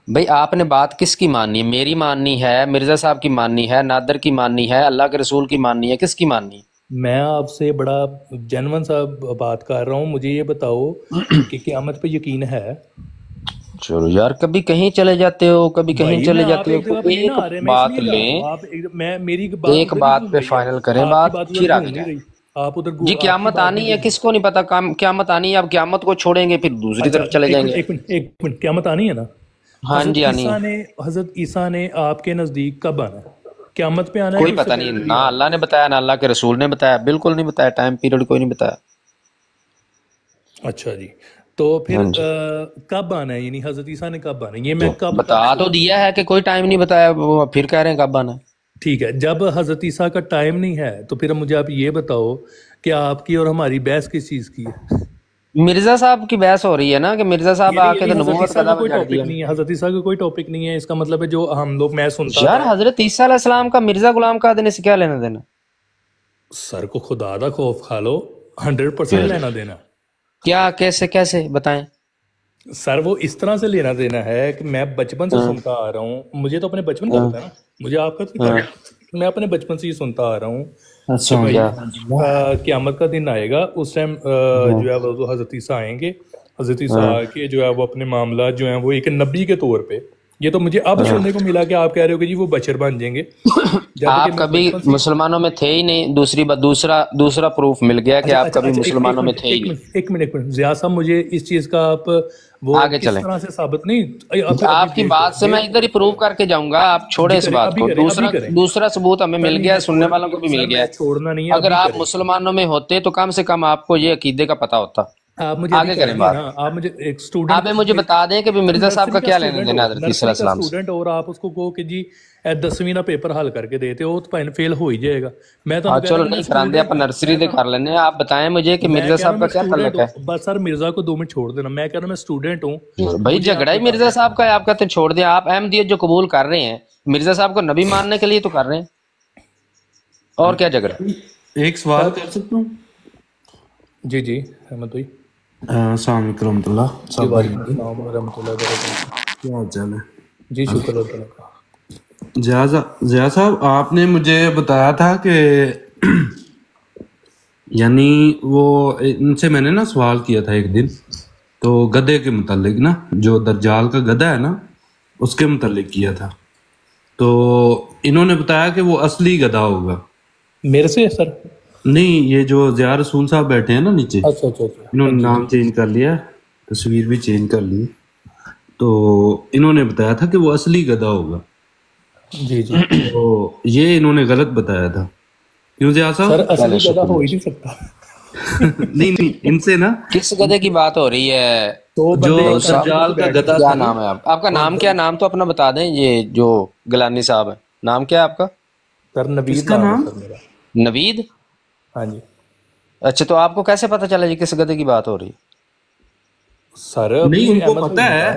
भाई आपने बात किसकी माननी है? मेरी माननी है, मिर्जा साहब की माननी है, नादर की माननी है, अल्लाह के रसूल की माननी है, किसकी माननी है? मैं आपसे बड़ा जेन्युइन सा बात कर रहा हूँ, मुझे ये बताओ कि क़यामत पे यकीन है? चलो यार, कभी कहीं चले जाते हो, कभी कहीं चले जाते हो, तो एक बात लें, एक बात पे फाइनल करें बात, फिर आगे जाए। आप उधर जी क़यामत आनी है, किसको नहीं पता क़यामत आनी है? आप क़यामत को छोड़ेंगे फिर दूसरी तरफ चले जाएंगे। एक मिनट, क़यामत आनी है ना? हाँ जी आनी है। हज़रत ईसा ने आपके नज़दीक कब आना है? क़यामत पे आना है? कोई पता नहीं, ना अल्लाह ने बताया ना अल्लाह के रसूल ने बताया, बिल्कुल नहीं बताया, टाइम पीरियड कोई नहीं बताया। अच्छा जी, तो फिर कब आना है, यानी हज़रत ईसा ने कब आना है? ये मैं कब बता तो दिया है कि कोई टाइम नहीं बताया, वो फिर कह रहे हैं कब आना है। ठीक है, जब हज़रत ईसा का टाइम नहीं है, तो फिर मुझे आप ये बताओ कि आपकी और हमारी बहस किस चीज़ की है? मिर्जा साहब की बहस हो रही है ना, कि मिर्जा साहब आके तो नबूवत का दावा कर दिया। नहीं है, हज़रत ईसा का कोई टॉपिक नहीं है। इसका मतलब है जो हम लोग, मैं सुनता यार हज़रत ईसा अलैहिस्सलाम का मिर्जा गुलाम का देने से क्या लेना देना? सर को खुदा दा खौफ खा लो, 100% लेना देना। क्या, कैसे कैसे बताएं सर? वो इस तरह से लेना देना है कि मैं बचपन से सुनता आ रहा हूँ, मुझे तो अपने बचपन का पता है ना, मुझे आपका तो मैं अपने बचपन से ही सुनता आ रहा हूँ। क़यामत का दिन आएगा, उस टाइम जो है वो हज़रत ईसा आएंगे, हज़रत ईसा आके जो है वो अपने मामला जो है वो एक नबी के तौर पे, ये तो मुझे अब सुनने को मिला कि आप कह रहे हो कि जी वो बशर बन जाएंगे। आप कभी मुसलमानों में थे ही नहीं, दूसरा प्रूफ मिल गया कि आप कभी मुसलमानों में थे ही नहीं। एक मिनट ज़िया साहब, मुझे इस चीज का आप वो आगे चलें, तरह से साबित नहीं, आपकी बात से मैं इधर ही प्रूव करके जाऊंगा, आप छोड़े इस बात को। दूसरा सबूत हमें मिल गया, सुनने वालों को भी मिल गया। छोड़ना नहीं है, अगर आप मुसलमानों में होते तो कम से कम आपको ये अकीदे का पता होता। आप मुझे आगे करें बात। आप मुझे एक स्टूडेंट, आप मुझे बता दें कि मिर्जा साहब का क्या लेना देना हज़रत ईसा अलैहिस्सलाम से। स्टूडेंट और आप उसको कहो कि जी 10वीं ना पेपर हल करके देते हो तो भाई फेल हो ही जाएगा। मैं तो चलो नहीं करांदे, आप नर्सरी दे कर लेने। आप बताएं मुझे कि मिर्जा साहब का क्या तल्लुक है? बस सर मिर्जा को 2 मिनट छोड़ देना, मैं कह रहा हूँ मैं स्टूडेंट हूँ। भाई झगड़ा ही मिर्जा साहब का है, आप कहते छोड़ दें। आप अहमदियत जो कबूल कर रहे हैं, मिर्जा साहब को नबी मानने के लिए तो कर रहे हैं, और क्या झगड़ा? एक सवाल कर सकता हूँ? जी जी अहमद भाई। अस्सलाम वालेकुम रहमतुल्लाह। क्या हाल चाल है? जी शुक्र अल्लाह का। ज़िया साहब, आपने मुझे बताया था कि यानी वो इनसे मैंने ना सवाल किया था एक दिन, तो गधे के मुतालिक ना, जो दज्जाल का गधा है ना, उसके मुतालिक किया था। तो इन्होंने बताया कि वो असली गधा होगा। मेरे से सर? नहीं, ये जो ज़िया रसूल साहब बैठे हैं ना नीचे, अच्छा, इन्होंने नाम चेंज कर लिया, तस्वीर भी चेंज कर ली, तो इन्होंने बताया था कि वो असली गधा होगा। जी जी। तो ये इन्होंने गलत बताया था, क्यों ज़िया साहब? सर असली गधा हो ही नहीं सकता। नहीं, इनसे ना किस गधे की बात हो रही है? तो जो दज्जाल का गधा, क्या नाम है आपका? नाम क्या? नाम तो अपना बता दें। ये जो गिलानी साहब है, नाम क्या है आपका? सर नवीद का नाम? नवीद? हाँ जी। अच्छा, तो आपको कैसे पता चला जी किस गधे की बात हो रही है? सर नहीं, उनको पता है,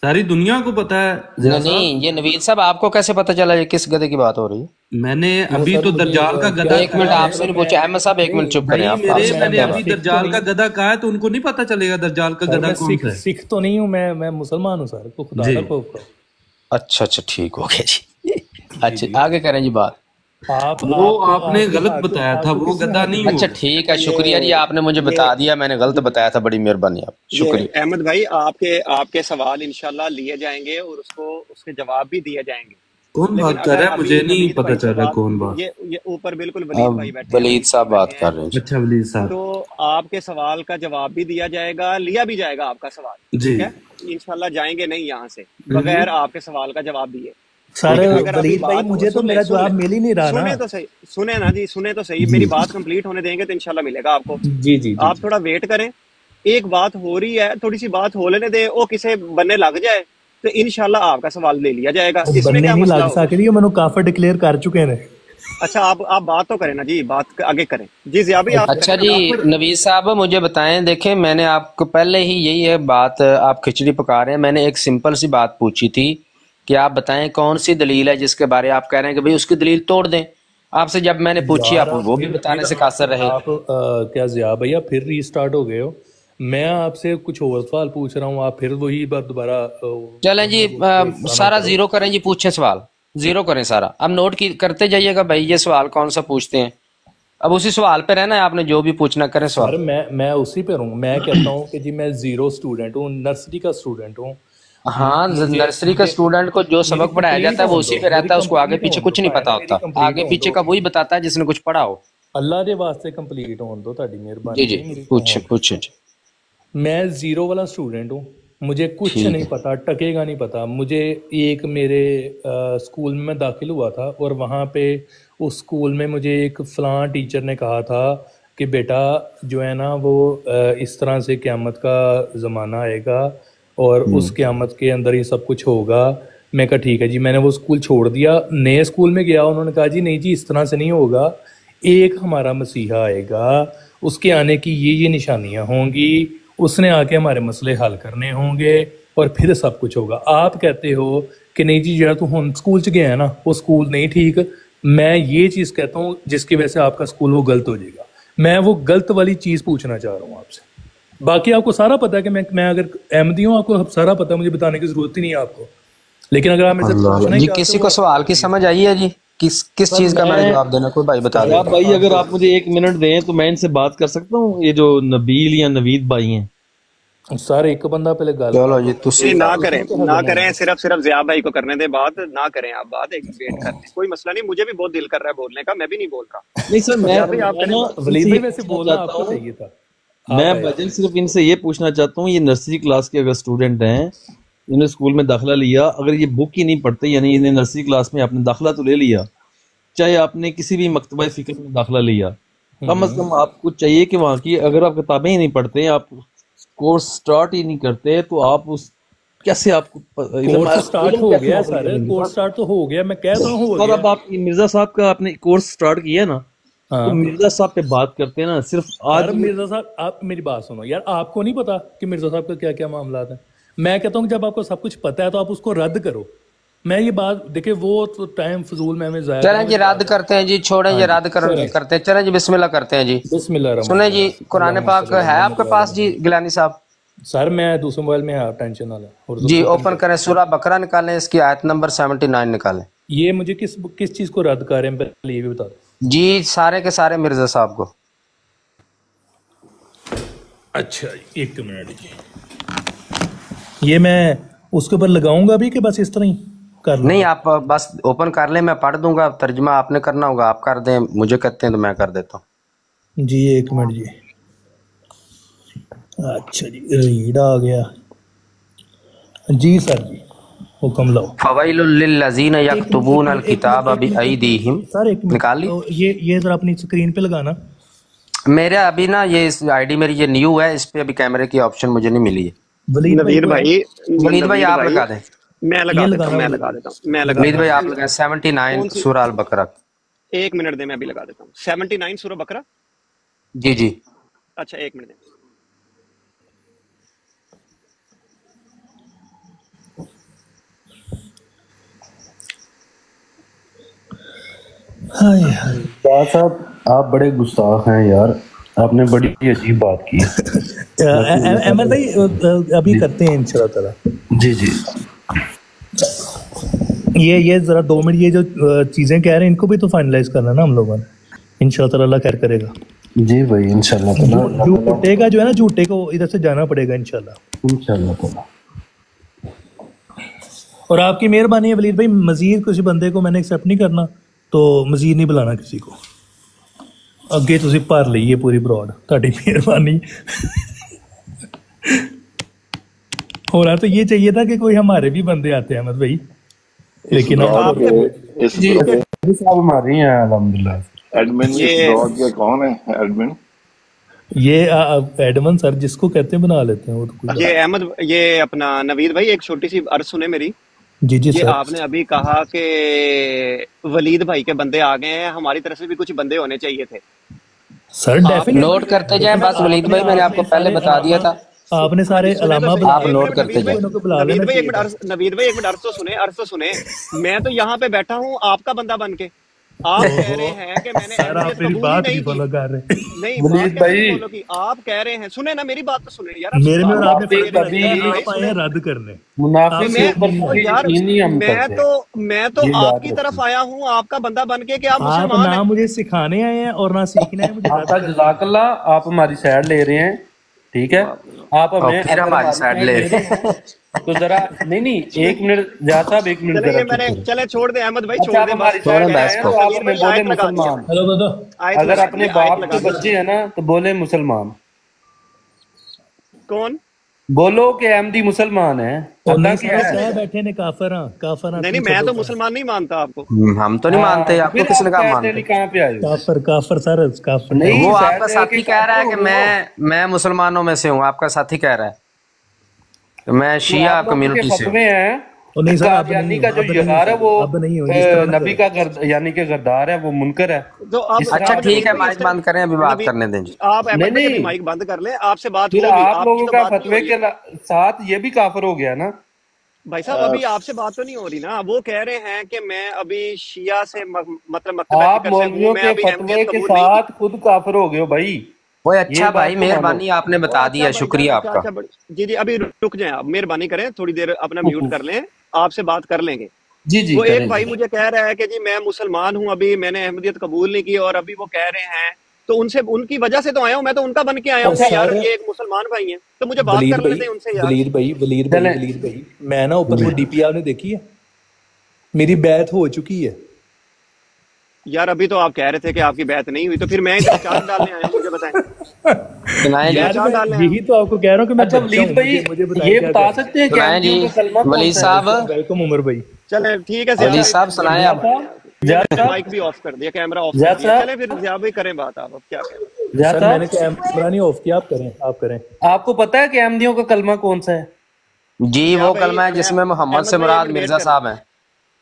सारी दुनिया को पता है। नहीं, ये नवीद साहब आपको कैसे पता चला ये किस गधे की बात हो रही है? मैंने अभी तो दज्जाल का गधा, एक मिनट आपसे नहीं पूछा। अहमद साहब एक मिनट चुप करें आप। मैंने अभी दज्जाल का गधा कहा है, तो उनको नहीं पता चलेगा दज्जाल का गधा कौन सा है? सिख तो नहीं हूँ मैं मुसलमान हूँ सर, तो खुदा का खौफ करो। अच्छा ठीक हो गया जी। अच्छा आगे करें जी बात। वो आपने गलत बताया था, वो गधा नहीं। अच्छा ठीक है, शुक्रिया जी, आपने मुझे बता दिया, मैंने गलत बताया था, बड़ी मेहरबानी आप, शुक्रिया। अहमद भाई आपके सवाल इंशाल्लाह लिए जाएंगे और उसके जवाब भी दिए जाएंगे। कौन बात कर रहा है? मुझे नहीं पता चल रहा कौन बात। ये ऊपर बिल्कुल वलीद भाई बैठे, वलीद साहब बात कर रहे हैं। अच्छा वलीद साहब, तो आपके सवाल का जवाब भी दिया जाएगा, लिया भी जाएगा आपका सवाल, ठीक है? इंशाल्लाह जाएंगे नहीं यहाँ से बगैर आपके सवाल का जवाब दिए। सर वलीद भाई मुझे तो मेरा जवाब मिल ही नहीं रहा ना। सुने तो सही, सुने ना जी, सुने तो सही, मेरी बात कंप्लीट होने देंगे तो इंशाल्लाह मिलेगा आपको। जी आप थोड़ा वेट करें, एक बात हो रही है, थोड़ी सी बात हो लेने दे, वो किसे बनने लग जाए तो इंशाल्लाह आपका सवाल ले लिया जाएगा। इसमें क्या मसला है? मैंने काफर डिक्लेयर कर चुके हैं। अच्छा आप बात तो करें ना जी, बात आगे करें जी। जिया भाई आप अच्छा जी नवीद साहब मुझे बताएं, देखें मैंने आपको पहले ही यही है बात, आप खिचड़ी पका रहे हैं। मैंने एक सिंपल सी बात पूछी थी कि आप बताएं कौन सी दलील है जिसके बारे आप कह रहे हैं कि भाई उसकी दलील तोड़ दें। आपसे जब मैंने पूछी आप वो भी बताने से कासर रहे। आप क्या जिया भैया फिर रीस्टार्ट हो गए हो? मैं आपसे कुछ और सवाल पूछ रहा हूँ, आप फिर वही बात दोबारा। चलें जी सारा जीरो करें जी, पूछें सवाल जीरो करें सारा। अब नोट की करते जाइएगा भाई ये सवाल कौन सा पूछते हैं, अब उसी सवाल पे रहना है आपने, जो भी पूछना करें सवाल। मैं उसी पे रहूँ। मैं कहता हूँ कि जी मैं जीरो स्टूडेंट हूँ, नर्सरी का स्टूडेंट हूँ। हाँ नर्सरी का स्टूडेंट को जो सबक पढ़ाया जाता है वो उसी पे रहता है, उसको आगे पीछे कुछ नहीं पता होता, आगे पीछे का वही बताता है जिसने कुछ पढ़ा हो। अल्लाह के वास्ते कंप्लीट होने दो, ताड़ी मेहरबानी। जी पूछे जी। मैं जीरो वाला स्टूडेंट हूँ, मुझे कुछ नहीं पता, टकेगा नहीं पता मुझे। एक मेरे स्कूल में मैं दाखिल हुआ था और वहाँ पे उस स्कूल में मुझे एक फलां टीचर ने कहा था कि बेटा जो है ना वो इस तरह से क़यामत का ज़माना आएगा और उस क़यामत के अंदर ये सब कुछ होगा। मैं कहा ठीक है जी, मैंने वो स्कूल छोड़ दिया, नए स्कूल में गया। उन्होंने कहा जी नहीं जी इस तरह से नहीं होगा, एक हमारा मसीहा आएगा, उसके आने की ये निशानियाँ होंगी, उसने आके हमारे मसले हल करने होंगे और फिर सब कुछ होगा। आप कहते हो कि नहीं जी जरा तू हम स्कूल च गया है ना वो स्कूल नहीं ठीक। मैं ये चीज़ कहता हूँ जिसकी वजह से आपका स्कूल वो गलत हो जाएगा। मैं वो गलत वाली चीज़ पूछना चाह रहा हूँ आपसे। बाकी आपको सारा पता है कि मैं अगर अहमदी हूँ, आपको सारा पता है, मुझे बताने की जरूरत ही नहीं है आपको। लेकिन अगर आप मेरे से पूछना जी किसी को सवाल की समझ आई है जी, किस चीज का मैं जवाब देना, कोई भाई बता दे। भाई अगर आप मुझे 1 मिनट दें तो मैं इनसे बात कर सकता हूँ, ये जो नबील या नवीद भाई हैं। सर एक बंदा पहले गाल चलो जी तुसी ना करें सिर्फ जिया भाई को करने दे बात, ना करें आप बात, एक वेट कर लें, कोई मसला नहीं। मुझे भी बहुत दिल कर रहा है बोलने का, मैं भी नहीं बोल रहा। नहीं सर मैं वलीद भाई वैसे बोलना आपको चाहिए था। मैं भजन सिर्फ इनसे ये पूछना चाहता हूँ, ये नर्सरी क्लास के अगर स्टूडेंट हैं, इन्होंने स्कूल में दाखिला लिया, अगर ये बुक ही नहीं पढ़ते, यानी इन्हें नर्सरी क्लास में आपने दाखिला तो ले लिया, चाहे आपने किसी भी मकतबा फिक्र में दाखिला लिया, कम अज कम आपको चाहिए कि वहाँ की अगर आप किताबें ही नहीं पढ़ते, आप कोर्स स्टार्ट ही नहीं करते, तो आप उस कैसे आपको कोर्स स्टार्ट हो गया सर, कोर्स स्टार्ट तो हो गया, मैं कह रहा हूँ। और अब आप मिर्जा साहब का आपने कोर्स स्टार्ट किया ना, तो मिर्जा साहब पे बात करते हैं ना सिर्फ। आज मिर्जा साहब आप मेरी बात सुनो यार, आपको नहीं पता कि मिर्जा साहब का क्या क्या मामला है। मैं कहता हूँ जब आपको सब कुछ पता है तो आप उसको रद्द करो। मैं ये बात देखिए वो तो टाइम फजूल में जाया। चलें जी रद्द करते हैं जी, छोड़ें जी रद्द करते हैं। चलें जी बिस्मिल्लाह करते हैं जी, बिस्मिल्लाह। सुने जी कुरान पाक है आपके पास जी गिलानी साहब? सर मैं दूसरे मोबाइल में है, टेंशन ना लें जी। ओपन करें सूरा बकरा निकालें, इसकी आयत नंबर 79 निकालें। ये मुझे किस चीज को रद्द कर रहे हैं पहले ये भी बता दो जी, सारे के सारे मिर्जा साहब को। अच्छा एक मिनट जी, ये मैं उसके ऊपर लगाऊंगा भी कि बस इस तरह ही कर नहीं, आप बस ओपन कर लें, मैं पढ़ दूंगा, तर्जुमा आपने करना होगा, आप कर दें, मुझे कहते हैं तो मैं कर देता हूँ जी। एक मिनट जी। अच्छा जी रीड आ गया जी सर जी, हुक्म लो। फवाइलुल लिल्लज़ीन यक्तुबूनल किताब बिअयदीहिम। सर एक मिनट निकाल ली। तो ये जरा अपनी स्क्रीन पे लगाना। मेरा अभी ना ये इस आईडी मेरी ये न्यू है, इस पे अभी कैमरे की ऑप्शन मुझे नहीं मिली है। वलीद भाई आप लगा दें। मैं लगा देता हूँ। वलीद भाई आप लगाएं 79 सूरा अल बकरा। 1 मिनट दे, मैं अभी लगा देता हूँ 79 सूरा बकरा। जी जी। अच्छा 1 मिनट दे। हाय हाय शाह साहब आप बड़े गुस्ताख हैं यार, आपने बड़ी अजीब बात की। अहमद भाई अभी करते हैं इंशाल्लाह ताला। जी जी ये जरा 2 मिनट, ये जो चीजें कह रहे हैं इनको भी तो फाइनलाइज करना ना हम लोगों ने। इंशाल्लाह ताला अल्लाह खैर करेगा। जी भाई इंशाल्लाह ताला। झूठे का जो है ना, झूठे को इधर से जाना पड़ेगा इंशाल्लाह ताला। और आपकी मेहरबानी है वलीद भाई, मजीद किसी बंदे को मैंने एक्सेप्ट नहीं करना तो मजीद नहीं बुलाना किसी को। अगे तुसी भर लीए पूरी ब्रॉड, ताड़ी मेहरबानी। हो रहा तो ये चाहिए था कि कोई हमारे भी बंदे आते हैं अहमद भाई, लेकिन साहब हमारे हैं अल्हम्दुलिल्लाह। एडमिन ये कौन है एडमिन? ये एडमन सर जिसको कहते हैं बना लेते हैं वो तो। ये अहमद, ये अपना नवीद भाई एक छोटी सी अर्ज सुने मेरी। जी जी ये सर। आपने अभी कहा कि वलीद भाई के बंदे आ गए हैं, हमारी तरफ से भी कुछ बंदे होने चाहिए थे सर। डेफिनेटली नोट करते जाएं बस वलीद भाई, मैंने आपको पहले बता दिया था। आपने सारे अलामा आप नोट करते जाएं। नवीद भाई एक मिनट अर्ज तो सुने। मैं तो यहाँ पे बैठा हूँ आपका बंदा बन के, आप कह रहे हैं कि मैंने सर आप मेरी बात नहीं फॉलो कर रहे। नहीं वलीद भाई आप कह रहे हैं, सुने ना मेरी बात तो सुने यार। मेरे में और आपने मुनाफिक आए हैं रद्द करने। मुनाफिक से ऊपर यार यकीन नहीं हम करते। मैं तो आपकी तरफ आया हूँ आपका बंदा बन के कि आप आप मुसलमान ना हैं। मुझे सिखाने आए हैं और ना सीखने आए मुझे। आपका जज़ाकल्लाह, आप हमारी साइड ले रहे हैं, ठीक है। आप हमें फिर हमारी साइड ले रहे हैं तो जरा नहीं 1 मिनट जा साहब, 1 मिनट चले जरा मैंने चले छोड़ दे अहमद भाई, अच्छा, छोड़ आप दे हमारी साइड में आए हैं तो आप हमें बोले मुसलमान। हेलो दादा, अगर अपने बाप के बच्चे हैं ना तो बोले मुसलमान। कौन बोलो कि अहमदी मुसलमान है। अल्लाह क्या है? बैठे ने काफरा काफरा। नहीं मैं तो मुसलमान नहीं मानता आपको। हम तो नहीं मानते, आपको किसने कहा मानते? कहाँ पे आए? काफर काफर सर काफर नहीं, वो शायद आपका साथी कह रहा है कि मैं मुसलमानों में से हूँ, आपका साथी कह रहा है कि मैं शिया कम्युनिटी से हूँ। और नहीं सर, अब कादियानी नहीं का जो अब नहीं यगार है वो अब नहीं हो, जिस तरह नबी का यानी कि गद्दार है, वो मुनकर है। तो आप अच्छा ठीक है, माइक बंद करें, अभी बात करने दें जी। आप अहमद भाई नहीं। अपनी माइक बंद कर लें, आपसे बात फिर होगी। आप लोगों तो का बात नहीं फतवे हो रही के साथ ये भी काफिर हो गया ना भाई साहब। अभी आपसे बात तो नहीं हो रही ना। वो कह रहे हैं कि मैं अभी शिया से मतलब मकतबा आप फिक्र से हूं, मौलवियों मैं के अभी फतवे अहमियत के कबूल नहीं की। साथ खुद काफिर हो गए हो भाई। वो ये अच्छा बात भाई, तो मेहरबानी आपने बता दिया, शुक्रिया आपका। जी जी अभी रुक जाएं आप, मेहरबानी करें थोड़ी देर अपना म्यूट कर लें, आपसे बात कर लेंगे। जी जी वो करें एक भाई जी। मुझे कह रहा है कि जी मैं मुसलमान हूँ, अभी मैंने अहमदियत कबूल नहीं की और अभी वो कह रहे हैं, तो उनसे उनकी वजह से तो आया हूँ, मैं तो उनका बन के आया हूँ कि यार ये एक मुसलमान भाई हैं, तो मुझे बात कर लेते हैं उनसे यार। वलीद भाई मैं ना ऊपर वो डीपी आपने देखी है, मेरी बैत हो चुकी है यार। अभी तो आप कह रहे थे कि आपकी बैत नहीं हुई, तो फिर मैं इधर चार्ज डालने आया हूँ, मुझे बताएं। यही तो आपको कह रहा हूँ कि मैं अच्छा वलीद भाई ये बता सकते हैं क्या जी वलीद साहब? वेलकम उमर भाई। चले ठीक है वलीद साहब सुनाए आप। माइक भी ऑफ कर दिया, कैमरा ऑफ कर दिया। चले फिर ज़िया भाई करें बात, आप अब क्या करें। सर मैंने कैमरा नहीं ऑफ किया, आप करें। आपको पता है कि अहमदियों का कलमा कौन सा है? जी वो कलमा है जिसमें मोहम्मद से मुराद मिर्जा साहब हैं।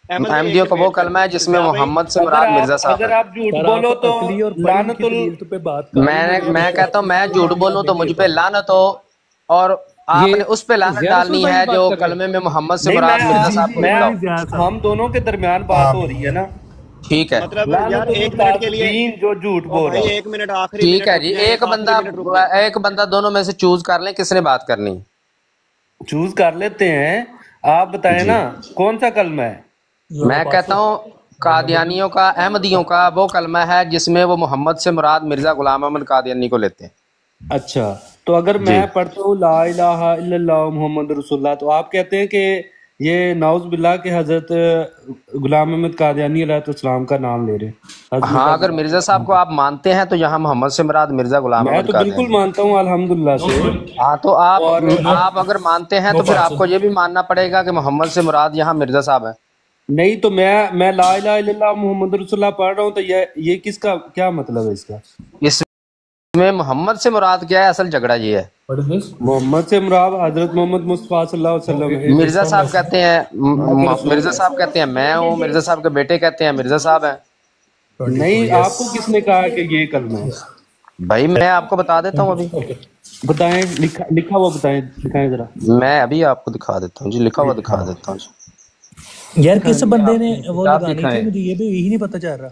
अहमदियों का वो कलमा है जिसमें मोहम्मद से मुराद मिर्जा साहब अगर हैं। आप झूठ बोलो तो लानतुल पे बात मैं कहता हूँ मैं झूठ बोलूं तो मुझ पे लानत हो, और आपने उस पे लानत डालनी है जो कलमे में मोहम्मद से मुराद मिर्जा साहब को लिखा हो। हम दोनों के दरमियान बात हो रही है ना, ठीक है मतलब यार 1 मिनट के लिए जो झूठ बोल रहा है। 1 मिनट आखिरी ठीक है जी, एक बंदा दोनों में से चूज कर लें, किसने बात करनी? चूज कर लेते हैं, आप बताएं ना कौन सा कलमा है। मैं कहता हूँ कादियानियों का, अहमदियों का वो कलमा है जिसमें वो मोहम्मद से मुराद मिर्जा गुलाम अहमद कादियानी को लेते हैं। अच्छा तो अगर मैं पढ़ता हूँ ला इलाहा इल्लल्लाह मुहम्मद रसूलुल्लाह, तो आप कहते हैं कि ये नाउज बिल्लाह के हजरत गुलाम अहमद कादियानी अलैहिस्सलाम का नाम ले रहे हैं। हाँ, अगर मिर्जा साहब को आप मानते हैं तो यहाँ मोहम्मद से मुराद मिर्जा गुलाम मैं अहमद तो बिल्कुल मानता हूँ अल्हम्दुलिल्लाह से। हाँ तो आप अगर मानते हैं तो फिर आपको ये भी मानना पड़ेगा कि मोहम्मद से मुराद यहाँ मिर्जा साहब है। नहीं तो मैं ला इलाहा इल्लल्लाह मुहम्मद रसूलुल्लाह पढ़ रहा हूँ, तो ये किसका क्या मतलब है इसका? इसमें मोहम्मद से मुराद क्या है? असल झगड़ा ये है, मोहम्मद से मुराद हजरत मोहम्मद मुस्तफा सल्लल्लाहु अलैहि वसल्लम है। मिर्जा साहब कहते हैं मैं हूँ, मिर्जा साहब के बेटे कहते हैं मिर्जा साहब हैं। नहीं, आपको किसने कहा कि ये कलमा है? भाई मैं आपको बता देता हूँ, अभी बताएं, लिखा हुआ दिखाएं जरा। मैं अभी आपको दिखा देता हूँ जी, लिखा हुआ दिखा देता हूँ। यार किस बंदे ने वो लगानी थी मुझे ये भी यही नहीं पता चल रहा।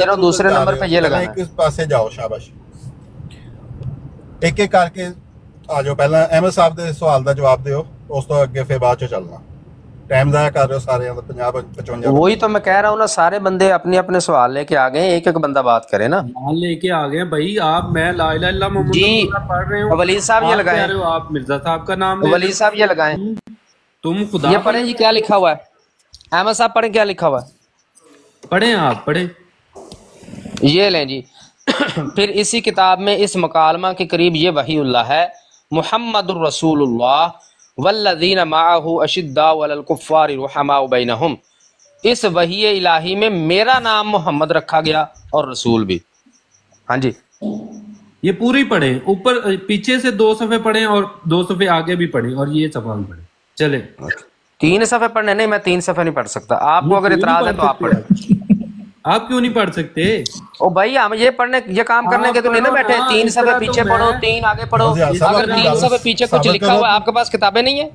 भेज रहा हूँ, दूसरे नंबर पे ये लगाना है। किस पास से जाओ, शाबाश। एक एक करके आ जाओ। पहला अहमद साहब के सवाल का जवाब दियो, उस तो अगे फिर बाद चो चलना। टाइम जाया कर रहे हो सारे 50-55। वही तो मैं कह रहा हूँ ना, सारे बंदे अपने अपने सवाल लेके आ गए, एक एक बंदा बात करे ना। सवाल लेके आ गए भाई। आप मैं ला इलाहा इल्लल्लाह मुहम्मद जी रसूलुल्लाह पढ़ रहे हो, वलीद साहब ये लगाए, आप मिर्जा साहब का नाम ले वलीद साहब ये लगाए, तुम खुदा ये पढ़े जी क्या लिखा हुआ है। अहमद साहब पढ़े क्या लिखा हुआ है, पढ़े आप पढ़े। ये लें जी। फिर इसी किताब में इस मुकालमा के करीब ये वहीउल्लाह है, मुहम्मदुर रसूलुल्लाह वल्लज़ीना माअहु अशिद्दाउ अलल कुफ़्फ़ारि रुहमाउ बैनहुम। इस वही इलाही में मेरा नाम मोहम्मद रखा गया और रसूल भी। हाँ जी, ये पूरी पढ़े, ऊपर पीछे से 2 सफ़े पढ़े और 2 सफ़े आगे भी पढ़े और ये सवाल पढ़े। चले 3 सफ़े पढ़ने नहीं, मैं 3 सफ़े नहीं पढ़ सकता। आपको अगर इतराज है तो आप पढ़े। आप क्यों नहीं पढ़ सकते? ओ भाई हम ये पढ़ने ये काम करने के तो नहीं ना बैठे। 3 सफ़े पीछे पढ़ो, 3 आगे पढ़ो। अगर 3 सफ़े पीछे कुछ लिखा हुआ है, आपके पास किताबें नहीं है?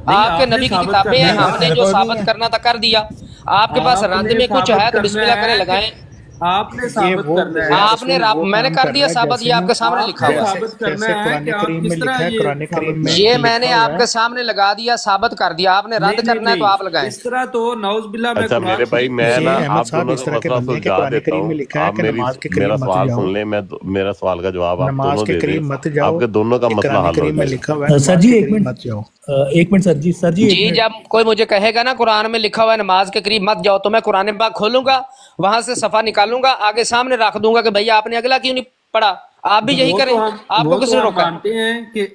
आपके नबी की किताबें हैं, हमने जो साबित करना था कर दिया। आपके पास रद्द में कुछ है तो बिस्मिल्लाह करें लगाएं। आपने साबित करना है, आपने मैंने कर दिया साबित, ये आपके सामने लिखा हुआ है। ये मैंने आपके सामने लगा दिया, साबित कर दिया। आपने रद्द करना है तो आप लगाएं। इस तरह तो नौज़ुबिल्लाह में। अच्छा मेरे भाई, मैं ना आप दोनों को मसला सुलझा देता हूँ। आप मेरा सवाल सुन ले, मैं मेरा सवाल का जवाब आप दोनों दे दें, आपके दोनों का मसला हल हो जाएगा। सर जी एक मिनट सर जी जब कोई मुझे कहेगा ना कुरान में लिखा हुआ है नमाज के करीब मत जाओ, तो मैं कुरान पाक खोलूंगा, वहां से सफा निकालूंगा, आगे सामने रख दूंगा कि भैया आपने अगला क्यों नहीं पढ़ा। आप भी यही करें, आपको किसने रोका? मानते हैं कि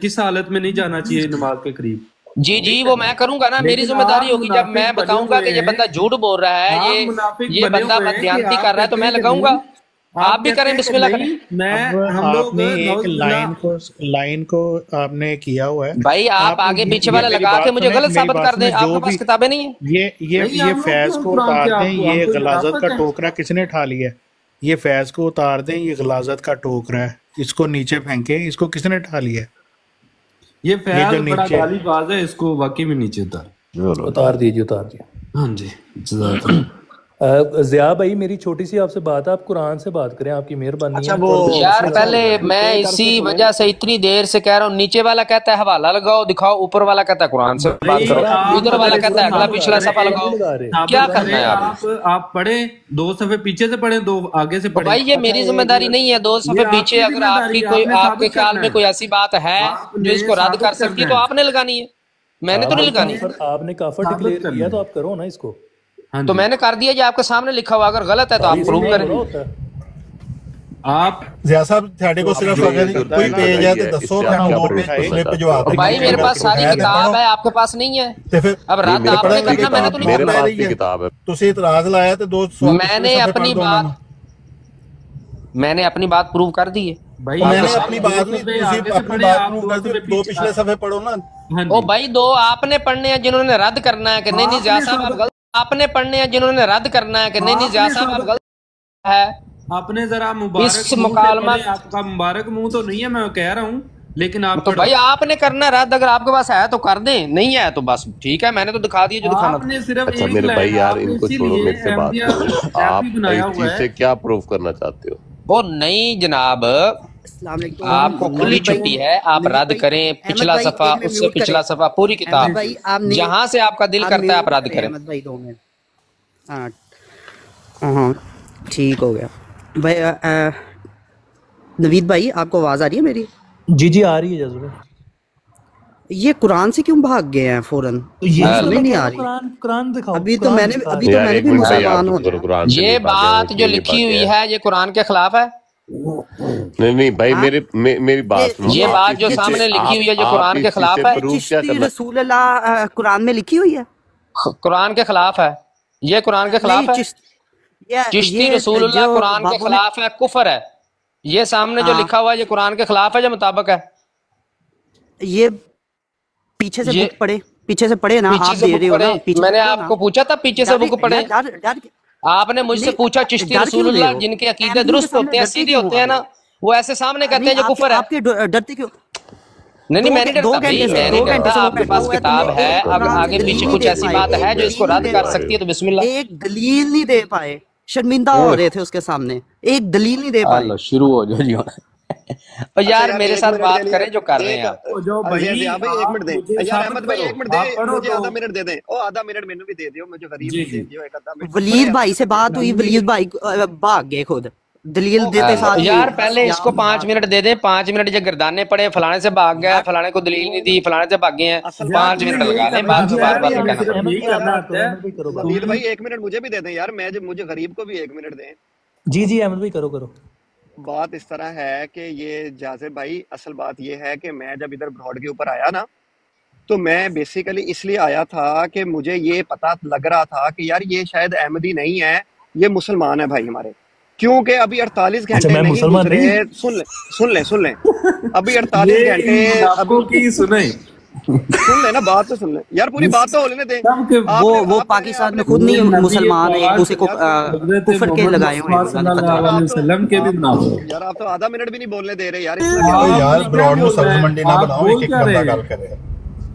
किस हालत में नहीं जाना चाहिए नमाज के करीब। जी वो मैं करूंगा ना, मेरी जिम्मेदारी होगी। जब मैं बताऊंगा कि ये बंदा झूठ बोल रहा है, ये बंदा बददियानती कर रहा है, तो मैं लगाऊंगा। आप भी करें, बिस्मिल्लाह करें। हम लोग ने एक लाइन को आपने किया हुआ है भाई। आप आगे पीछे वाला लगा के मुझे गलत साबित कर दें। आपके पास किताबें नहीं है। ये फैज को उतार दें। ये गलाजत का टोकरा किसने उठा लिया? ये फैज को उतार दें, ये गलाजत का टोकरा है, इसको नीचे फेंके। इसको किसने उठा लिया? ये फैज बड़ा गालीबाज है, इसको वाकई में नीचे उतार दीजिए। हाँ जी। ज़िया भाई मेरी छोटी सी आपसे बात है, आप कुरान से बात करें, आपकी मेहरबानी। अच्छा वो यार पहले मैं इसी वजह से इतनी देर से कह रहा हूँ, नीचे वाला कहता है हवाला लगाओ दिखाओ, ऊपर वाला कहता है कुरान से बात करो, इधर वाला कहता है अगला पिछला सफा लगाओ। क्या करना है आप पढ़े 2 सफ़े पीछे से पढ़े, 2 आगे से पढ़े। भाई ये मेरी जिम्मेदारी नहीं है 2 सफ़े पीछे। अगर आपकी कोई आपके ख्याल में कोई ऐसी बात है जो इसको रद्द कर सकती है तो आपने लगानी है, मैंने तो नहीं लगानी। आपने काफर डिक्लेयर किया तो आप करो ना इसको। तो मैंने कर दिया जी, आपके सामने लिखा हुआ। अगर गलत है तो आप प्रूव करें। आप ज़िया साहब थाड़े को सिर्फ अगर कोई पेज है तो दसो, मैं 2 पेज पे जो आप। भाई मेरे पास सारी किताब है, आपके पास नहीं है। अब रद्द आपने करना, मैंने तो नहीं मेरे करना। पास भी किताब है। तुसी इतराज लाया तो 2 मैंने अपनी बात प्रूव कर दी है भाई। मैंने अपनी बात नहीं, तुसी अपनी बात प्रूव कर दी। 2 पिछले सफ़े पढ़ो ना। ओ भाई 2 आपने पढ़ने हैं जिन्होंने रद्द करना है कि नहीं ज़िया साहब आप गलत। आपने पढ़ने हैं जिन्होंने रद्द करना है कि नहीं ज़िया साहब आप गलत है। आपने जरा मुबारक इस मुकालमा, आपका मुबारक मुंह तो नहीं है, मैं कह रहा हूँ, लेकिन आप तो भाई आपने करना रद्द। अगर आपके पास है तो कर दें, नहीं है तो बस ठीक है, मैंने तो दिखा दिया जो दिखाना था। अच्छा मेरे भाई यार इनको छोड़ो, मेरे से बात करो। आप इस चीज से क्या प्रूव करना चाहते हो? वो नहीं जनाब, आपको खुली छुट्टी है, आप रद्द करें पिछला सफा, उससे पिछला सफा, पूरी किताब जहां से आपका दिल करता है आप रद्द करें। हाँ ठीक हो गया भाई। नवीद भाई आपको आवाज आ रही है मेरी? जी आ रही है जज़्बा। ये कुरान से क्यों भाग गए हैं फौरन? ये समझ नहीं आ रही। कुरान दिखाओ। अभी तो मैंने भी मुसलमान हूँ। ये बात जो लिखी हुई है ये कुरान के खिलाफ है। नहीं भाई मेरी बात सुनो। ये बात जो सामने लिखी हुई है जो कुरान के खिलाफ है। चिश्ती रसूलुल्लाह कुरान में लिखी हुई है, कुरान के खिलाफ है। ये कुरान के खिलाफ है। चिश्ती रसूलुल्लाह कुरान के खिलाफ है, कुफर है। ये सामने जो लिखा हुआ है ये कुरान के खिलाफ है, जो मुताबिक है। ये पीछे से बुक पढ़े, पीछे से पढ़े ना, आप दे रहे हो ना। मैंने आपको पूछा था पीछे से बुक पढ़े, आपने मुझसे पूछा चिश्ती रसूलुल्लाह जिनके अकीदे दुरुस्त होते हैं, सीधे होते हैं ना, वो ऐसे सामने कहते हैं जो कुफर है। आपके डरते क्यों? नहीं मैं नहीं डरता भाई, मैं नहीं डरता। आपके पास किताब है, अब आगे पीछे कुछ ऐसी बात है जो इसको रद्द कर सकती है तो बिस्मिल्लाह। एक दलील नहीं दे पाए, शर्मिंदा हो रहे थे उसके सामने, एक दलील नहीं दे पाए। शुरू हो जाओ जी। और यार मेरे साथ बात करें जो कर रहे हैं आप। जो भाई एक मिनट दे यार, अहमद भाई एक मिनट दे, मुझे आधा मिनट दे दें। ओ आधा मिनट मैंने भी दे दियो, मुझे गरीब दे दियो एक आधा मिनट। वलीद भाई से बात हुई, वलीद भाई भाग गए खुद, दलील देते साथ। यार पहले इसको 5 मिनट दे दे, 5 मिनट जो गर्दाने पड़े, फलाने से भाग गया, फलाने को दलील नहीं दी, फलाने से भागे हैं, 5 मिनट लगा दें, बात बार बार वलीद भाई 1 मिनट मुझे भी दे दें यार, मैं मुझे गरीब को भी 1 मिनट दें। जी अहमद भाई करो करो। बात इस तरह है कि ये जाजिर भाई, असल बात ये है कि मैं जब इधर ब्रॉड के ऊपर आया ना, तो मैं बेसिकली इसलिए आया था कि मुझे ये पता लग रहा था कि यार ये शायद अहमदी नहीं है, ये मुसलमान है भाई हमारे, क्योंकि अभी 48 घंटे नहीं गुजरे। सुन ले अभी 48 घंटे आपको की सुने सुन ले ना, बात तो सुन ले यार, पूरी बात तो होने दे। वो पाकिस्तान में खुद नहीं मुसलमान है, एक दूसरे को कुफर के लगाए हुए हैं के भी बनाओ यार। आप तो आधा मिनट भी नहीं बोलने दे रहे यार। यार ब्रॉड में सब्जी मंडी ना बनाओ, एक एक बंदा गल करे।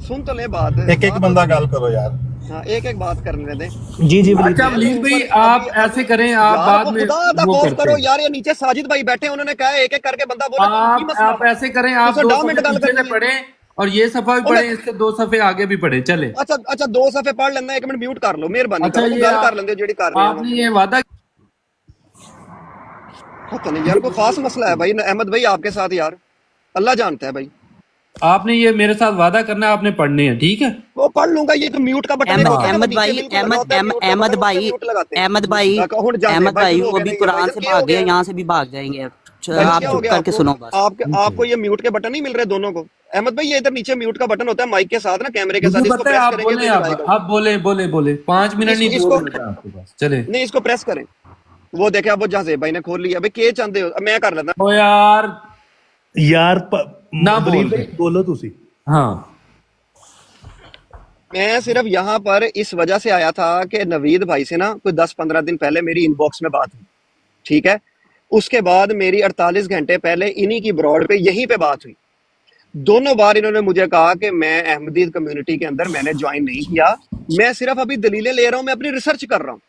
सुन तो ले बात, एक एक बंदा गल करो यार। हाँ एक एक बात करने दे। जी अच्छा वलीद भाई आप ऐसे करें, आप बाद में वो करो यार। ये नीचे साजिद भाई बैठे, उन्होंने कहा एक एक करके बंदा बोले। आप ऐसे करें, आप 2 मिनट पढ़े और ये सफा भी पढ़े, इससे 2 सफे आगे भी पढ़े चले। अच्छा 2 सफे पढ़ लेना, 1 मिनट म्यूट कर लो, मेहरबानी कर लेंगे जेडी कर रहे हैं। आपने ये वादा पता नहीं यार, कोई खास मसला है भाई अहमद भाई आपके साथ यार, अल्लाह जानता है भाई। आपने ये मेरे साथ वादा करना है, आपने पढ़ने हैं, ठीक है? वो पढ़ लूंगा। ये तो म्यूट का बटन है। अहमद भाई वो भी कुरान से भाग गए, यहाँ से भी भाग जाएंगे। आप चुप करके सुनो बस। आपको ये म्यूट के बटन नहीं मिल रहे दोनों को? अहमद भाई ये इधर नीचे म्यूट का बटन होता है माइक के साथ ना, कैमरे के साथ। इसको प्रेस करेंगे आप बोले 5 मिनट नहीं आपके पास, चले नहीं इसको प्रेस करें। वो देखे अब वो जहां भाई ने खोल लिया। भाई के चाहते हो मैं कर लेता हूं यार ना बोलो तुसी। हाँ मैं सिर्फ यहाँ पर इस वजह से आया था कि नवीद भाई से ना कोई 10-15 दिन पहले मेरी इनबॉक्स में बात हुई, ठीक है। उसके बाद मेरी 48 घंटे पहले इन्हीं की ब्रॉड पे यहीं पे बात हुई। दोनों बार इन्होंने मुझे कहा कि मैं अहमदी कम्युनिटी के अंदर मैंने ज्वाइन नहीं किया, मैं सिर्फ अभी दलीलें ले रहा हूँ, मैं अपनी रिसर्च कर रहा हूँ।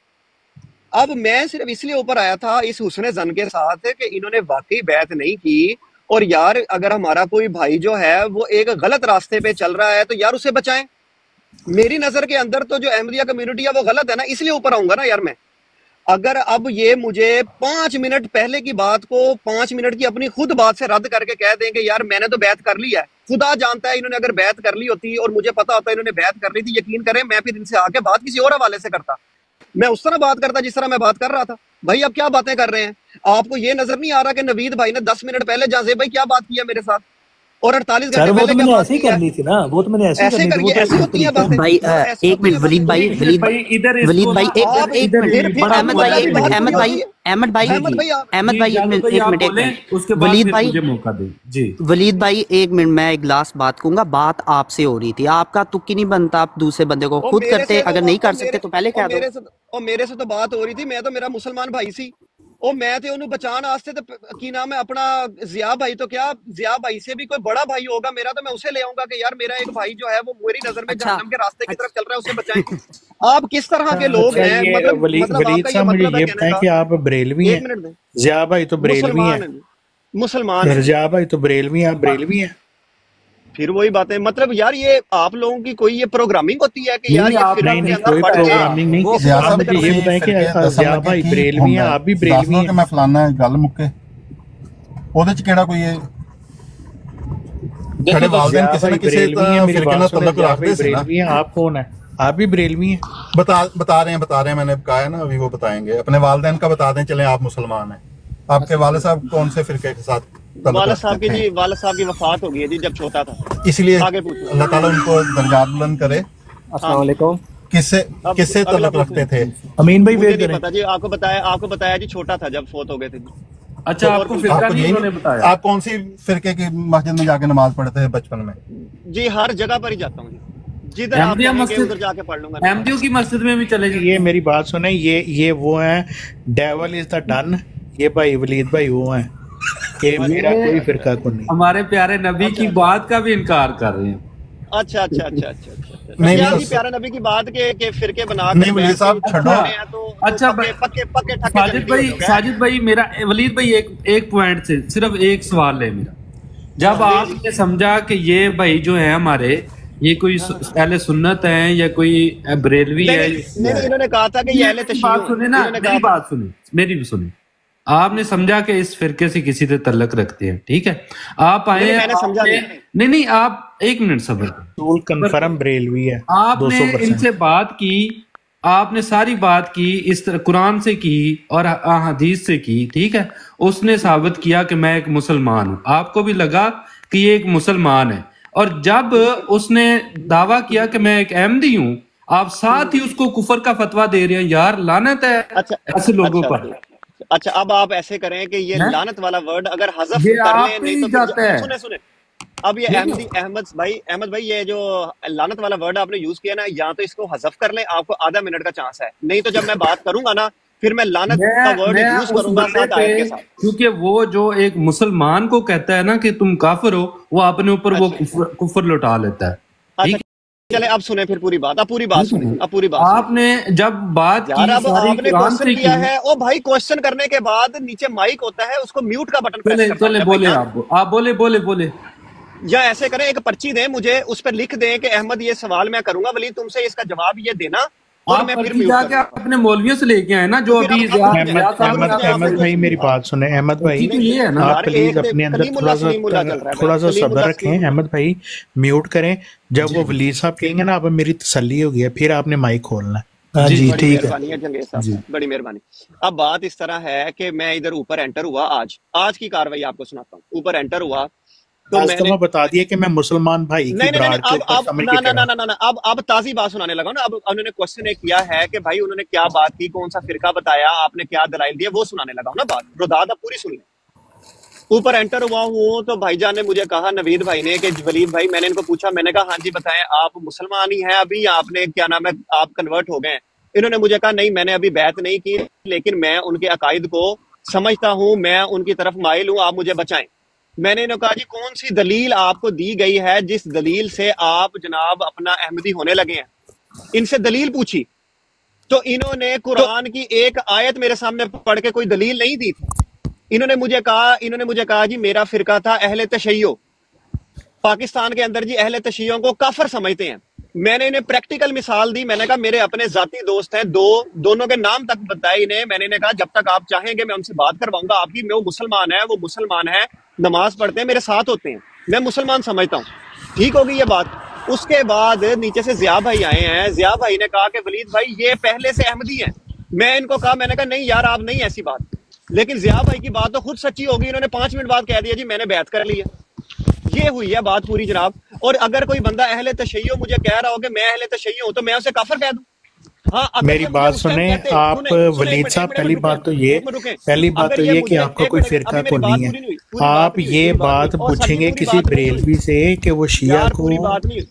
अब मैं सिर्फ इसलिए ऊपर आया था इस हुस्न जन के साथ कि इन्होंने वाकई बैत नहीं की। और यार अगर हमारा कोई भाई जो है वो एक गलत रास्ते पे चल रहा है तो यार उसे बचाएं। मेरी नजर के अंदर तो जो अहमदिया कम्युनिटी है वो गलत है ना, इसलिए ऊपर आऊंगा ना यार मैं। अगर अब ये मुझे 5 मिनट पहले की बात को 5 मिनट की अपनी खुद बात से रद्द करके कह देंगे यार मैंने तो बैत कर ली है, खुदा जानता है इन्होंने अगर बैत कर ली होती और मुझे पता होता इन्होंने बैत कर ली थी, यकीन करें मैं फिर इनसे आके बात किसी और हवाले से करता, मैं उस तरह बात करता जिस तरह मैं बात कर रहा था। भाई अब क्या बातें कर रहे हैं? आपको ये नजर नहीं आ रहा कि नवीद भाई ने 10 मिनट पहले जहां से भाई क्या बात किया मेरे साथ, और 48 घंटे पहले क्या बात की करनी थी ना, वो तो मैंने ऐसे करनी थी। ऐसी होती है बातें भाई। एक मिनट वलीद भाई इधर वलीद भाई एक मिनट अहमद भाई एक मिनट अहमद भाई वलीद भाई मौका दे जी। वलीद भाई 1 मिनट, मैं एक लास्ट बात कहूंगा। बात आपसे हो रही थी, आपका तुक्की नहीं बनता, आप दूसरे बंदे को खुद करते, अगर नहीं कर सकते तो पहले क्या दो। मेरे से तो बात हो रही थी, मैं तो मेरा मुसलमान भाई सी ਉਹ ਮੈਂ ਤੇ ਉਹਨੂੰ ਬਚਾਉਣ ਵਾਸਤੇ ਤੇ ਕੀ ਨਾਮ है अपना जिया भाई, तो क्या जिया भाई से भी कोई बड़ा भाई होगा मेरा तो मैं उसे ले आऊंगा कि यार मेरा एक भाई जो है वो मेरी नजर में जहन्नम के रास्ते की तरफ चल रहा है, उसे बचाएं। आप किस तरह के लोग हैं? मतलब वलीद साहब मुझे ये बताएं कि आप बरेलवी हैं? जिया भाई तो बरेलवी हैं, मुसलमान। जिया भाई तो बरेलवी हैं, आप बरेलवी हैं। फिर वही बात है, मतलब यार ये आप लोगों की कोई ये प्रोग्रामिंग होती है कि यार नहीं कोई प्रोग्रामिंग नहीं। ये बताएं कि जिया भाई बरेलवी हैं, आप भी बरेलवी हैं। मैं फलाना गल मुक्के ਉਹਦੇ ਚ ਕਿਹੜਾ ਕੋਈ ਸਾਡੇ ਵਾਲਿदैन ਕਿਸੇ ਨਾ ਕਿਸੇ ਫਿਰਕੇ ਨਾਲ ਤਲਕ ਰੱਖਦੇ ਸੀ ना। आप कौन है? आप भी बरेलवी हैं? बता रहे हैं मैंने कहा ना अभी वो बताएंगे। अपने वालिदैन का बता दें, चले आप मुसलमान हैं। आपके वाले साहब कौन से फिरके के साथ? वालिद साहब की वफात हो गई है जी जब छोटा था, इसलिए अल्लाह ताला उनको दर्जात बुलंद करे। अस्सलाम वालेकुम। किससे तल्लुक रखते थे? अमीन भाई वेट करें। पता जी आपको बताया जी छोटा था जब फोत हो गए थे जी। अच्छा आपको फिरका नहीं उन्होंने बताया? आप कौन सी फिरके की मस्जिद में जाके नमाज पढ़ते थे बचपन में? जी हर जगह पर ही जाता हूँ जी, जिधर आप कहेंगे उधर जाके पढ़ लूंगा। अहमदियों की मस्जिद में भी चले जाइए। ये मेरी बात सुने, ये वो है डेविल इज द डन। ये भाई वलीद भाई वो हैं कि मेरा कोई फिरका को नहीं। हमारे प्यारे नबी की बात का भी इनकार कर रहे हैं। अच्छा। नहीं प्यारे नबी की बात के फिरके बना नहीं वलीद साहब छोड़ो। अच्छा साजिद भाई मेरा वलीद भाई एक पॉइंट से सिर्फ एक सवाल है मेरा। जब आपने समझा कि ये भाई जो है हमारे ये कोई अहले सुन्नत है या कोई बरेलवी है, इन्होंने कहा था कि ये अहले तशय्युअ, बात सुने ना, मेरी बात सुने, मेरी भी सुने। आपने समझा कि इस फिरके से किसी से तल्लक रखते हैं, ठीक है, आप आए, नहीं आप एक मिनट सब्र करो, कंफर्म बरेलवी है, आपने इनसे बात की, आपने सारी बात की इस तरह कुरान से की और हदीस से की, ठीक है, उसने साबित किया कि मैं एक मुसलमान हूं, आपको भी लगा कि ये एक मुसलमान है, और जब उसने दावा किया कि मैं एक अहमदी हूं, आप साथ ही उसको कुफर का फतवा दे रहे हैं। यार लानत है ऐसे लोगों पर। अच्छा अब आप ऐसे करें कि ये लानत वाला वर्ड अगर हज़फ कर लें, नहीं तो सुने अब ये अहमद भाई ये जो लानत वाला वर्ड आपने यूज किया ना, या तो इसको हज़फ कर लें, आपको आधा मिनट का चांस है, नहीं तो जब मैं बात करूंगा ना फिर मैं लानत का वर्ड यूज करूंगा साथ आयत के साथ। क्योंकि वो जो एक मुसलमान को कहता है ना कि तुम काफिर हो, वो अपने ऊपर वो कुफर लौटा लेता है। चले अब सुने फिर पूरी बात, अब पूरी बात सुने, अब पूरी बात आपने जब बात यार अब आपने क्वेश्चन किया है, ओ भाई क्वेश्चन करने के बाद नीचे माइक होता है, उसको म्यूट का बटन प्रेस करना है। बोले आप बोले या ऐसे करें, एक पर्ची दें मुझे, उस पर लिख दें कि अहमद ये सवाल मैं करूंगा, वली तुमसे इसका जवाब ये देना, और मैं फिर जाके अपने मौलवियों से लेके आए ना जो अभी अहमद भाई मेरी बात सुने, अहमद भाई आप प्लीज अपने अंदर थोड़ा सा सब्र रखें। अहमद भाई म्यूट करें, जब वो वलीद साहब कहेंगे ना अब मेरी तसल्ली हो गई, फिर आपने माइक खोलना है। जी ठीक है, बड़ी मेहरबानी। अब बात इस तरह है कि मैं इधर ऊपर एंटर हुआ, आज की कार्रवाई आपको सुनाता हूँ। ऊपर एंटर हुआ तो मैंने बता दिया कि मैं मुसलमान भाई की ब्राड के ऊपर अब ताजी बात सुनाने लगा ना। अब उन्होंने क्वेश्चन एक किया है कि भाई उन्होंने क्या बात की, कौन सा फिरका बताया, आपने क्या दलाइल दिया, वो सुनाने लगा ना बात। रुदाद अब पूरी सुन लें। ऊपर एंटर हुआ हूँ तो भाईजान ने मुझे कहा, नवीद भाई ने, कि वलीद भाई, मैंने इनको पूछा, मैंने कहा हाँ जी बताएं आप मुसलमान ही हैं अभी, आपने क्या नाम है आप कन्वर्ट हो गए? इन्होंने मुझे कहा नहीं मैंने अभी बैत नहीं की, लेकिन मैं उनके अकायद को समझता हूँ, मैं उनकी तरफ माइल हूँ, आप मुझे बचाएं। मैंने इन्होंने कहा जी कौन सी दलील आपको दी गई है जिस दलील से आप जनाब अपना अहमदी होने लगे हैं? इनसे दलील पूछी तो इन्होंने कुरान की एक आयत मेरे सामने पढ़ के कोई दलील नहीं दी थी। इन्होंने मुझे कहा जी मेरा फिरका था अहले तशय्यो, पाकिस्तान के अंदर जी अहले तशय्यो को काफिर समझते हैं। मैंने इन्हें प्रैक्टिकल मिसाल दी, मैंने कहा मेरे अपने जाती दोस्त हैं दोनों के नाम तक बताए इन्हें। मैंने इन्हें कहा जब तक आप चाहेंगे मैं उनसे बात करवाऊंगा आपकी, वो मुसलमान है, नमाज पढ़ते हैं, मेरे साथ होते हैं, मैं मुसलमान समझता हूँ। ठीक होगी ये बात। उसके बाद नीचे से जिया भाई आए हैं, जिया भाई ने कहा कि वलीद भाई ये पहले से अहमदी हैं। मैं इनको कहा, मैंने कहा नहीं यार आप नहीं ऐसी बात, लेकिन जिया भाई की बात तो खुद सच्ची होगी। इन्होंने 5 मिनट बाद कह दिया जी मैंने बैत कर ली है। ये हुई है बात पूरी जनाब। और अगर कोई बंदा अहले तशय्यो मुझे कह रहा हो कि मैं अहले तशय्यो हूं तो मैं उसे काफिर कह दूं? हाँ, मेरी बात सुने आप वलीद साहब, पहली बात तो ये कि आपका कोई फिरका को नहीं है। आप ये बात पूछेंगे किसी बरेलवी से कि वो शिया को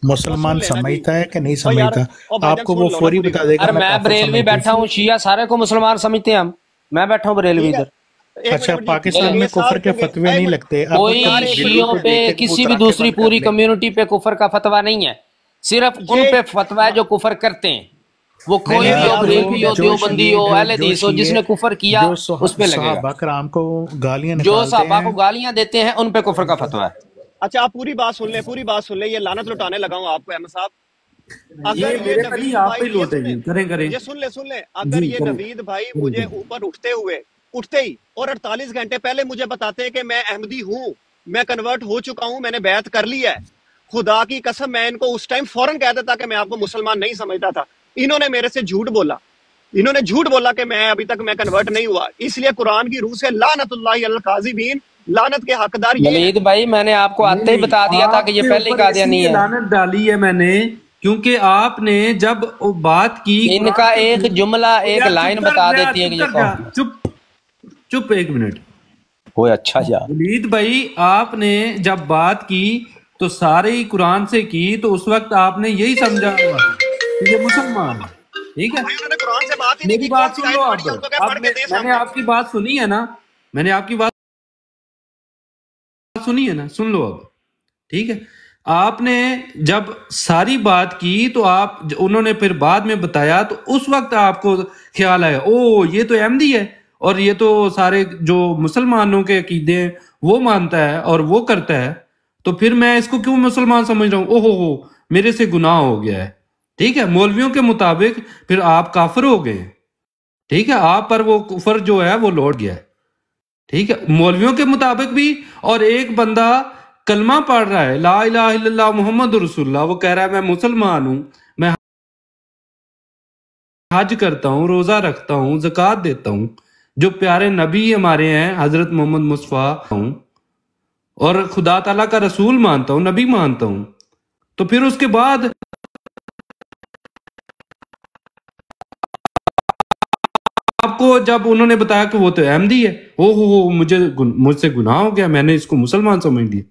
मुसलमान समझता है कि नहीं समझता, आपको वो फौरी बता देगा। मैं बरेलवी बैठा हूँ, शिया सारे को मुसलमान समझते हैं, हम मैं बैठा हूँ बरेलवी इधर। अच्छा, पाकिस्तान में कुफर के फतवे नहीं लगते? कोई शियों पे किसी भी दूसरी पूरी कम्युनिटी पे कुफर का फतवा नहीं है, सिर्फ उन पे फतवा है जो कुफर करते हैं। वो कोई भी हो, बरेलवी हो, देवबंदी हो, अहले हदीस हो, जिसने कुफर किया उस पे लगेगा। जो सहाबा को गालियां देते हैं उन पे कुफर का फतवा है। अच्छा आप पूरी बात सुन ले, ये लानत लुटाने लगा हूं आपको अहमद साहब। अगर ये सुन ले, अगर ये नवीद भाई मुझे ऊपर उठते ही और 48 घंटे पहले मुझे बताते कि मैं अहमदी हूँ, मैं कन्वर्ट हो चुका हूँ, मैंने बैत कर लिया है, खुदा की कसम मैं इनको उस टाइम फौरन कह देता कि मैं आपको मुसलमान नहीं समझता था। इन्होंने मेरे से झूठ बोला, कि मैं अभी तक मैं कन्वर्ट नहीं हुआ। इसलिए कुरान की रूह से लानतुल्लाहि अलल काज़िबीन, लानत के हकदार ये। वलीद भाई मैंने आपको आते ही बता दिया था कि ये पहले कादियानी है। लानत डाली है मैंने क्योंकि आपने जब बात की, इनका एक जुमला एक लाइन बता देती है कि ये कौन। चुप 1 मिनट। वो अच्छा जा वलीद भाई, आपने जब बात की तो सारे ही कुरान से की, तो उस वक्त आपने यही समझा कि ये मुसलमान है, ठीक है? मेरी बात सुन लो। अब मैंने आपकी बात सुनी है ना, सुन लो अब, ठीक है? आपने जब सारी बात की तो आप उन्होंने फिर बाद में बताया तो उस वक्त आपको ख्याल आया ओ ये तो अहमदी है और ये तो सारे जो मुसलमानों के अकीदे हैं वो मानता है और वो करता है, तो फिर मैं इसको क्यों मुसलमान समझ रहा हूँ? ओहो मेरे से गुनाह हो गया है। ठीक है, मौलवियों के मुताबिक फिर आप काफिर हो गए। ठीक है, आप पर वो कुफर जो है वो लौट गया है। ठीक है, मौलवियों के मुताबिक भी। और एक बंदा कलमा पढ़ रहा है, ला इलाहा इल्लल्लाह मुहम्मद रसूलुल्लाह, वो कह रहा है मैं मुसलमान हूं, मैं हज करता हूं, रोजा रखता हूं, ज़कात देता हूं, जो प्यारे नबी हमारे हैं हजरत मोहम्मद मुस्तफा हूं, और खुदा ताला का रसूल मानता हूं, नबी मानता हूं। तो फिर उसके बाद आपको जब उन्होंने बताया कि वो तो अहमदी है, हो मुझसे गुनाह हो गया, मैंने इसको मुसलमान समझ लिया।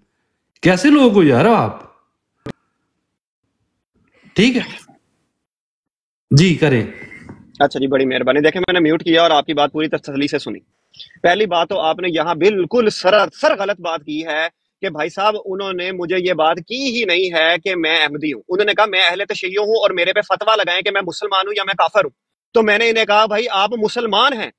कैसे लोग हो यार आप? ठीक है जी, करें। अच्छा जी, बड़ी मेहरबानी। देखें, मैंने म्यूट किया और आपकी बात पूरी तसल्ली से सुनी। पहली बात तो आपने यहाँ बिल्कुल सर गलत बात की है कि भाई साहब उन्होंने मुझे ये बात की ही नहीं है कि मैं अहमदी हूँ। उन्होंने कहा मैं अहले तशय्युअ हूँ और मेरे पे फतवा लगाएं कि मैं मुसलमान हूँ या मैं काफिर हूँ। तो मैंने इन्हें कहा भाई आप मुसलमान हैं,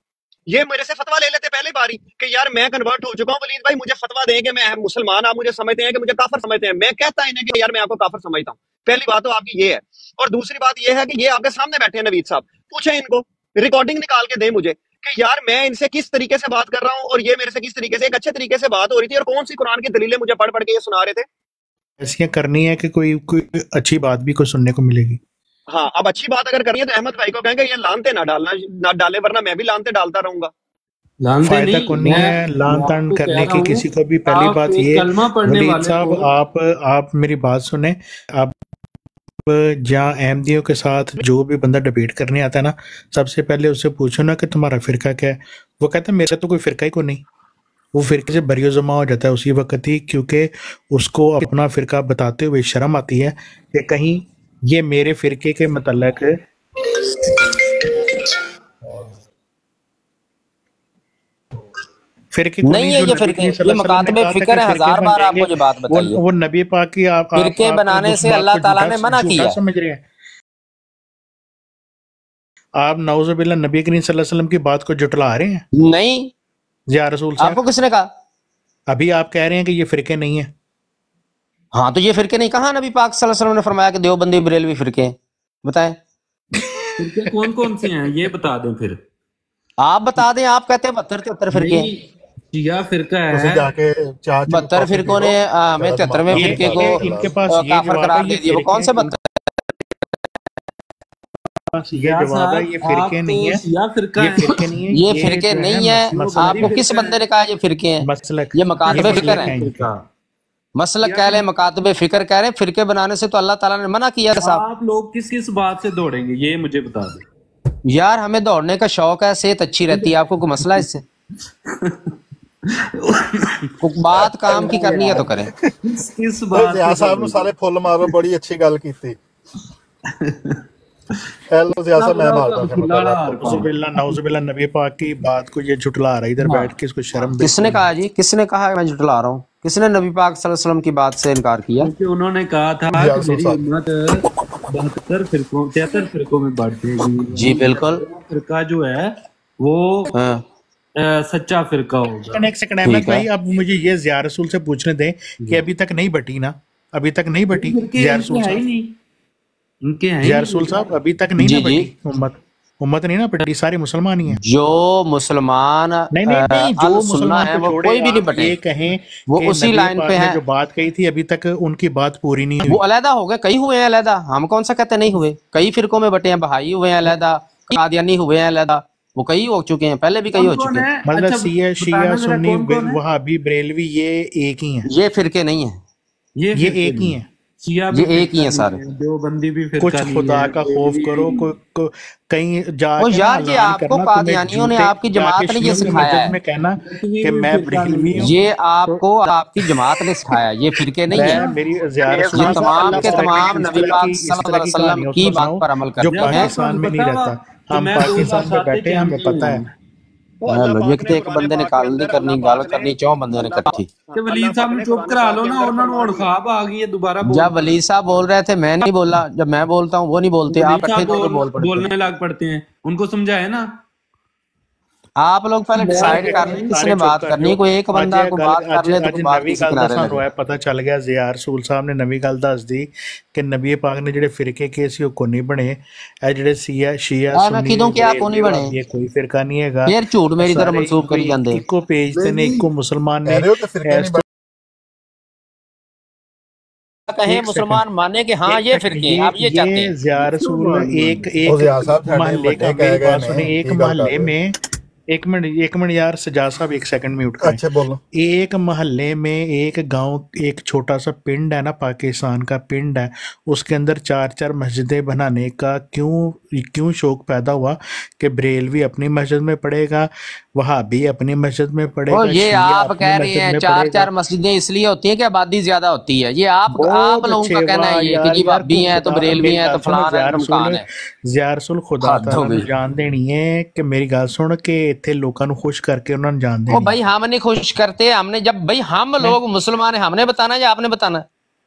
ये मेरे से फतवा ले लेते पहली बारी कि यार मैं कन्वर्ट हो चुका हूँ, वलीद भाई मुझे फतवा दें कि मैं मुसलमान, आप मुझे समझते हैं कि मुझे काफिर समझते हैं। मैं कहता इन्हें कि यार मैं आपको काफिर समझता हूँ। पहली बात तो आपकी ये है। और दूसरी बात ये है कि ये आपके सामने बैठे हैं नवीद साहब, पूछे इनको, रिकॉर्डिंग निकाल के दें मुझे कि यार मैं इनसे किस तरीके से बात कर रहा हूँ और ये मेरे से किस तरीके से एक अच्छे तरीके से बात हो रही थी और कौन सी कुरान की दलीलें मुझे पढ़ पढ़ के ये सुना रहे थे। ऐसी करनी है कि कोई अच्छी बात भी को सुनने को मिलेगी। हाँ, अब अच्छी बात अगर करनी है तो अहमद भाई को कहेंगे ये लानते ना डाले, वरना मैं भी लानते डालता रहूंगा। फायदा को नहीं है लान तान करने की किसी को भी। पहली बात ये, वलीद साहब आप मेरी बात सुने। आप जहाँ अहमदियों के साथ जो भी बंदा डिबेट करने आता है ना, सबसे पहले उससे पूछो ना कि तुम्हारा फिरका क्या है। वो कहता है मेरा तो कोई फिरका ही को नहीं। वो फिरके से बरियो जमा हो जाता है उसी वक्त ही, क्योंकि उसको अपना फिरका बताते हुए शर्म आती है कि कहीं ये मेरे फिरके के मतलब फिरके को नहीं है। ये फिरके, ये मकातबे फिक्र है। 1000 बार आपको जो बात बताइए, वो नबी पाक की आप फिरके बनाने से अल्लाह ताला ने मना किया। समझ रहे हैं आप? नौजुबिल्लाह नबी करीम सल्लल्लाहु अलैहि वसल्लम की बात को जुटला रहे हैं। नहीं या रसूल साहब, आपको किसने कहा? अभी आप कह रहे हैं कि ये फिरके नहीं है। हाँ तो ये फिरके नहीं कहा? नबी पाक सल्लल्लाहु अलैहि वसल्लम ने फरमाया कि देवबंदी बरेलवी फिरके। बताएं फिरके कौन कौन से हैं ये बता दें। फिर आप बता दें। आप कहते हैं 72-73 फिरके शिया फिरका है। 72 फिरकों ने हमें 73वें फिरके को इनके पास काफिर करार दे दिया। वो कौन से 72? ये जवाब है, ये फिरके नहीं है। शिया फिरका है, ये फिरके नहीं है। ये फिरके नहीं है। आपको किस बंदे ने कहा ये फिरके हैं? ये मकातबे फिक्र है। मसलक कह रहे हैं, मकातबे फिक्र कह रहे हैं। फिरके बनाने से तो अल्लाह ताला ने मना किया साहब। आप लोग किस किस बात से दौड़ेंगे ये मुझे बता दें। यार हमें दौड़ने का शौक है, सेहत अच्छी रहती है। आपको कोई मसला इससे? बात काम की करनी है तो करें। किस बात साहब ने सारे फुल मारो, बड़ी अच्छी गल की थी। नबी पाक की बात को ये झुटला रहा है इधर बैठ के। इसको शर्म किसने कहा जी? किसने कहा मैं झुटला रहा हूँ? किसने नबी पाक सल्लल्लाहु अलैहि वसल्लम की बात से इनकार किया? क्योंकि उन्होंने कहा था कि मेरी उम्मत 73 फिरकों में बढ़ जाएगी। जी बिल्कुल। फिरका जो है वो सच्चा फिरका होगा। नेक्स्ट सेकंड अहमद भाई, अब मुझे ये ज़िया रसूल से पूछने दें कि अभी तक नहीं बटी ना? अभी तक नहीं बटी ज़िया रसूल साहब? ज़िया रसूल साहब अभी तक नहीं ना बटी उम्मत नहीं ना बटी, सारे मुसलमान ही हैं। जो मुसलमान नहीं जो मुसलमान है वो कोई भी नहीं बटे। ये कहें वो उसी लाइन पे है। जो बात कही थी अभी तक उनकी बात पूरी नहीं हुई। वो अलहदा हो गए, कई हुए हैं अलहदा। हम कौन सा कहते नहीं हुए? कई फिरकों में बटे हैं। बहाई हुए हैं अलहदा, कादियानी हुए हैं अलहदा, वो कई हो चुके हैं, पहले भी कई हो चुके हैं। मतलब शिया सुन्नी वहाबी बरेलवी ये एक ही है। ये फिरके नहीं है, ये एक ही है। ये एक ही है सारे। देवबंदी भी फिरका कुछ खुदा का खौफ करो, कहीं जाके यार ये आपको कादियानियों ने आपकी जमात ने ये सिखाया है में कहना कि मैं बरेलवी हूं। ये आपको आपकी जमात ने सिखाया, ये फिरके नहीं है। मेरी ये तमाम के तमाम नबी पाक सल्लल्लाहु अलैहि वसल्लम की बात पर अमल करते हैं। जो पाकिस्तान में नहीं रहता, हम पाकिस्तान में बैठे हैं, हमें पता है। ਜੇ ਕਿਤੇ ਇੱਕ ਬੰਦੇ ਨੇ ਗੱਲ ਨਹੀਂ ਕਰਨੀ, ਗੱਲ ਕਰਨੀ 4 ਬੰਦਿਆਂ ने इकट्ठी। ਤੇ ਵਲੀਦ ਸਾਹਿਬ ਨੂੰ ਚੁੱਪ ਕਰਾ लो ना, ਉਹਨਾਂ ਨੂੰ ਹੁਣ ख्वाब आ गई है दोबारा। जब वलीद साहब बोल रहे थे मैं नहीं बोला, जब मैं बोलता हूँ वो नहीं बोलते, आप इकट्ठे बोलने लग पड़ते हैं। उनको समझाए ना, आप लोग पहले डिसाइड कर लें किसने बात करनी है। कोई एक बंदा को बात कर ले तो कोई बात किसी किनारे लगे। ਸਾਨੂੰ ਪਤਾ ਚੱਲ ਗਿਆ, ਜ਼ਿਆ ਰਸੂਲ ਸਾਹਿਬ ਨੇ ਨਵੀਂ ਗੱਲ ਦੱਸਦੀ ਕਿ ਨਬੀ ਪਾਕ ਨੇ ਜਿਹੜੇ ਫਿਰਕੇ ਕੇ ਸੀ ਉਹ ਕੋਨੀ ਬਣੇ। ਇਹ ਜਿਹੜੇ ਸ਼ੀਆ ਸੁन्नी ਕਿਦੋਂ ਕਿਹਾ ਕੋਨੀ ਬਣੇ? ਇਹ ਕੋਈ ਫਿਰਕਾ ਨਹੀਂ ਹੈਗਾ, ਯਾਰ ਝੂਠ ਮੇਰੀ ਤਰ੍ਹਾਂ ਮਨਸੂਬ ਕਰੀ ਜਾਂਦੇ। ਇੱਕੋ ਪੇਜ ਤੇ ਨੇ, ਇੱਕੋ ਮੁਸਲਮਾਨ ਨੇ कहे मुसलमान माने कि हाँ ये फिरके हैं, आप ये चाहते हैं। ज़िया रसूल एक महल्ले का, मेरी बात सुनिए, एक महल्ले में एक मिनट यार सजाद साहब, एक सेकंड म्यूट करें। अच्छा बोलो। एक मोहल्ले में, एक गांव, एक छोटा सा पिंड है ना, पाकिस्तान का पिंड है, उसके अंदर 4 मस्जिदें बनाने का क्यों शौक पैदा हुआ कि बरेलवी अपनी मस्जिद में पढ़ेगा, वहाबी अपनी मस्जिद में पढ़ेगा। ये आप कह रहे हैं 4 मस्जिदें इसलिए होती है कि आबादी ज्यादा होती है। ये आप लोगों का कहना है ये कि वहाबी हैं तो बरेलवी हैं तो फलाना है ढमकान है। ज़िया रसूल खुदा ताला जान देनी है कि मेरी गल सुन के इत्थे लोगों को खुश करके उन्होंने जान देनी। भाई हम नहीं खुश करते, हमने जब भाई हम लोग मुसलमान है, हमने बताना है या आपने बताना है?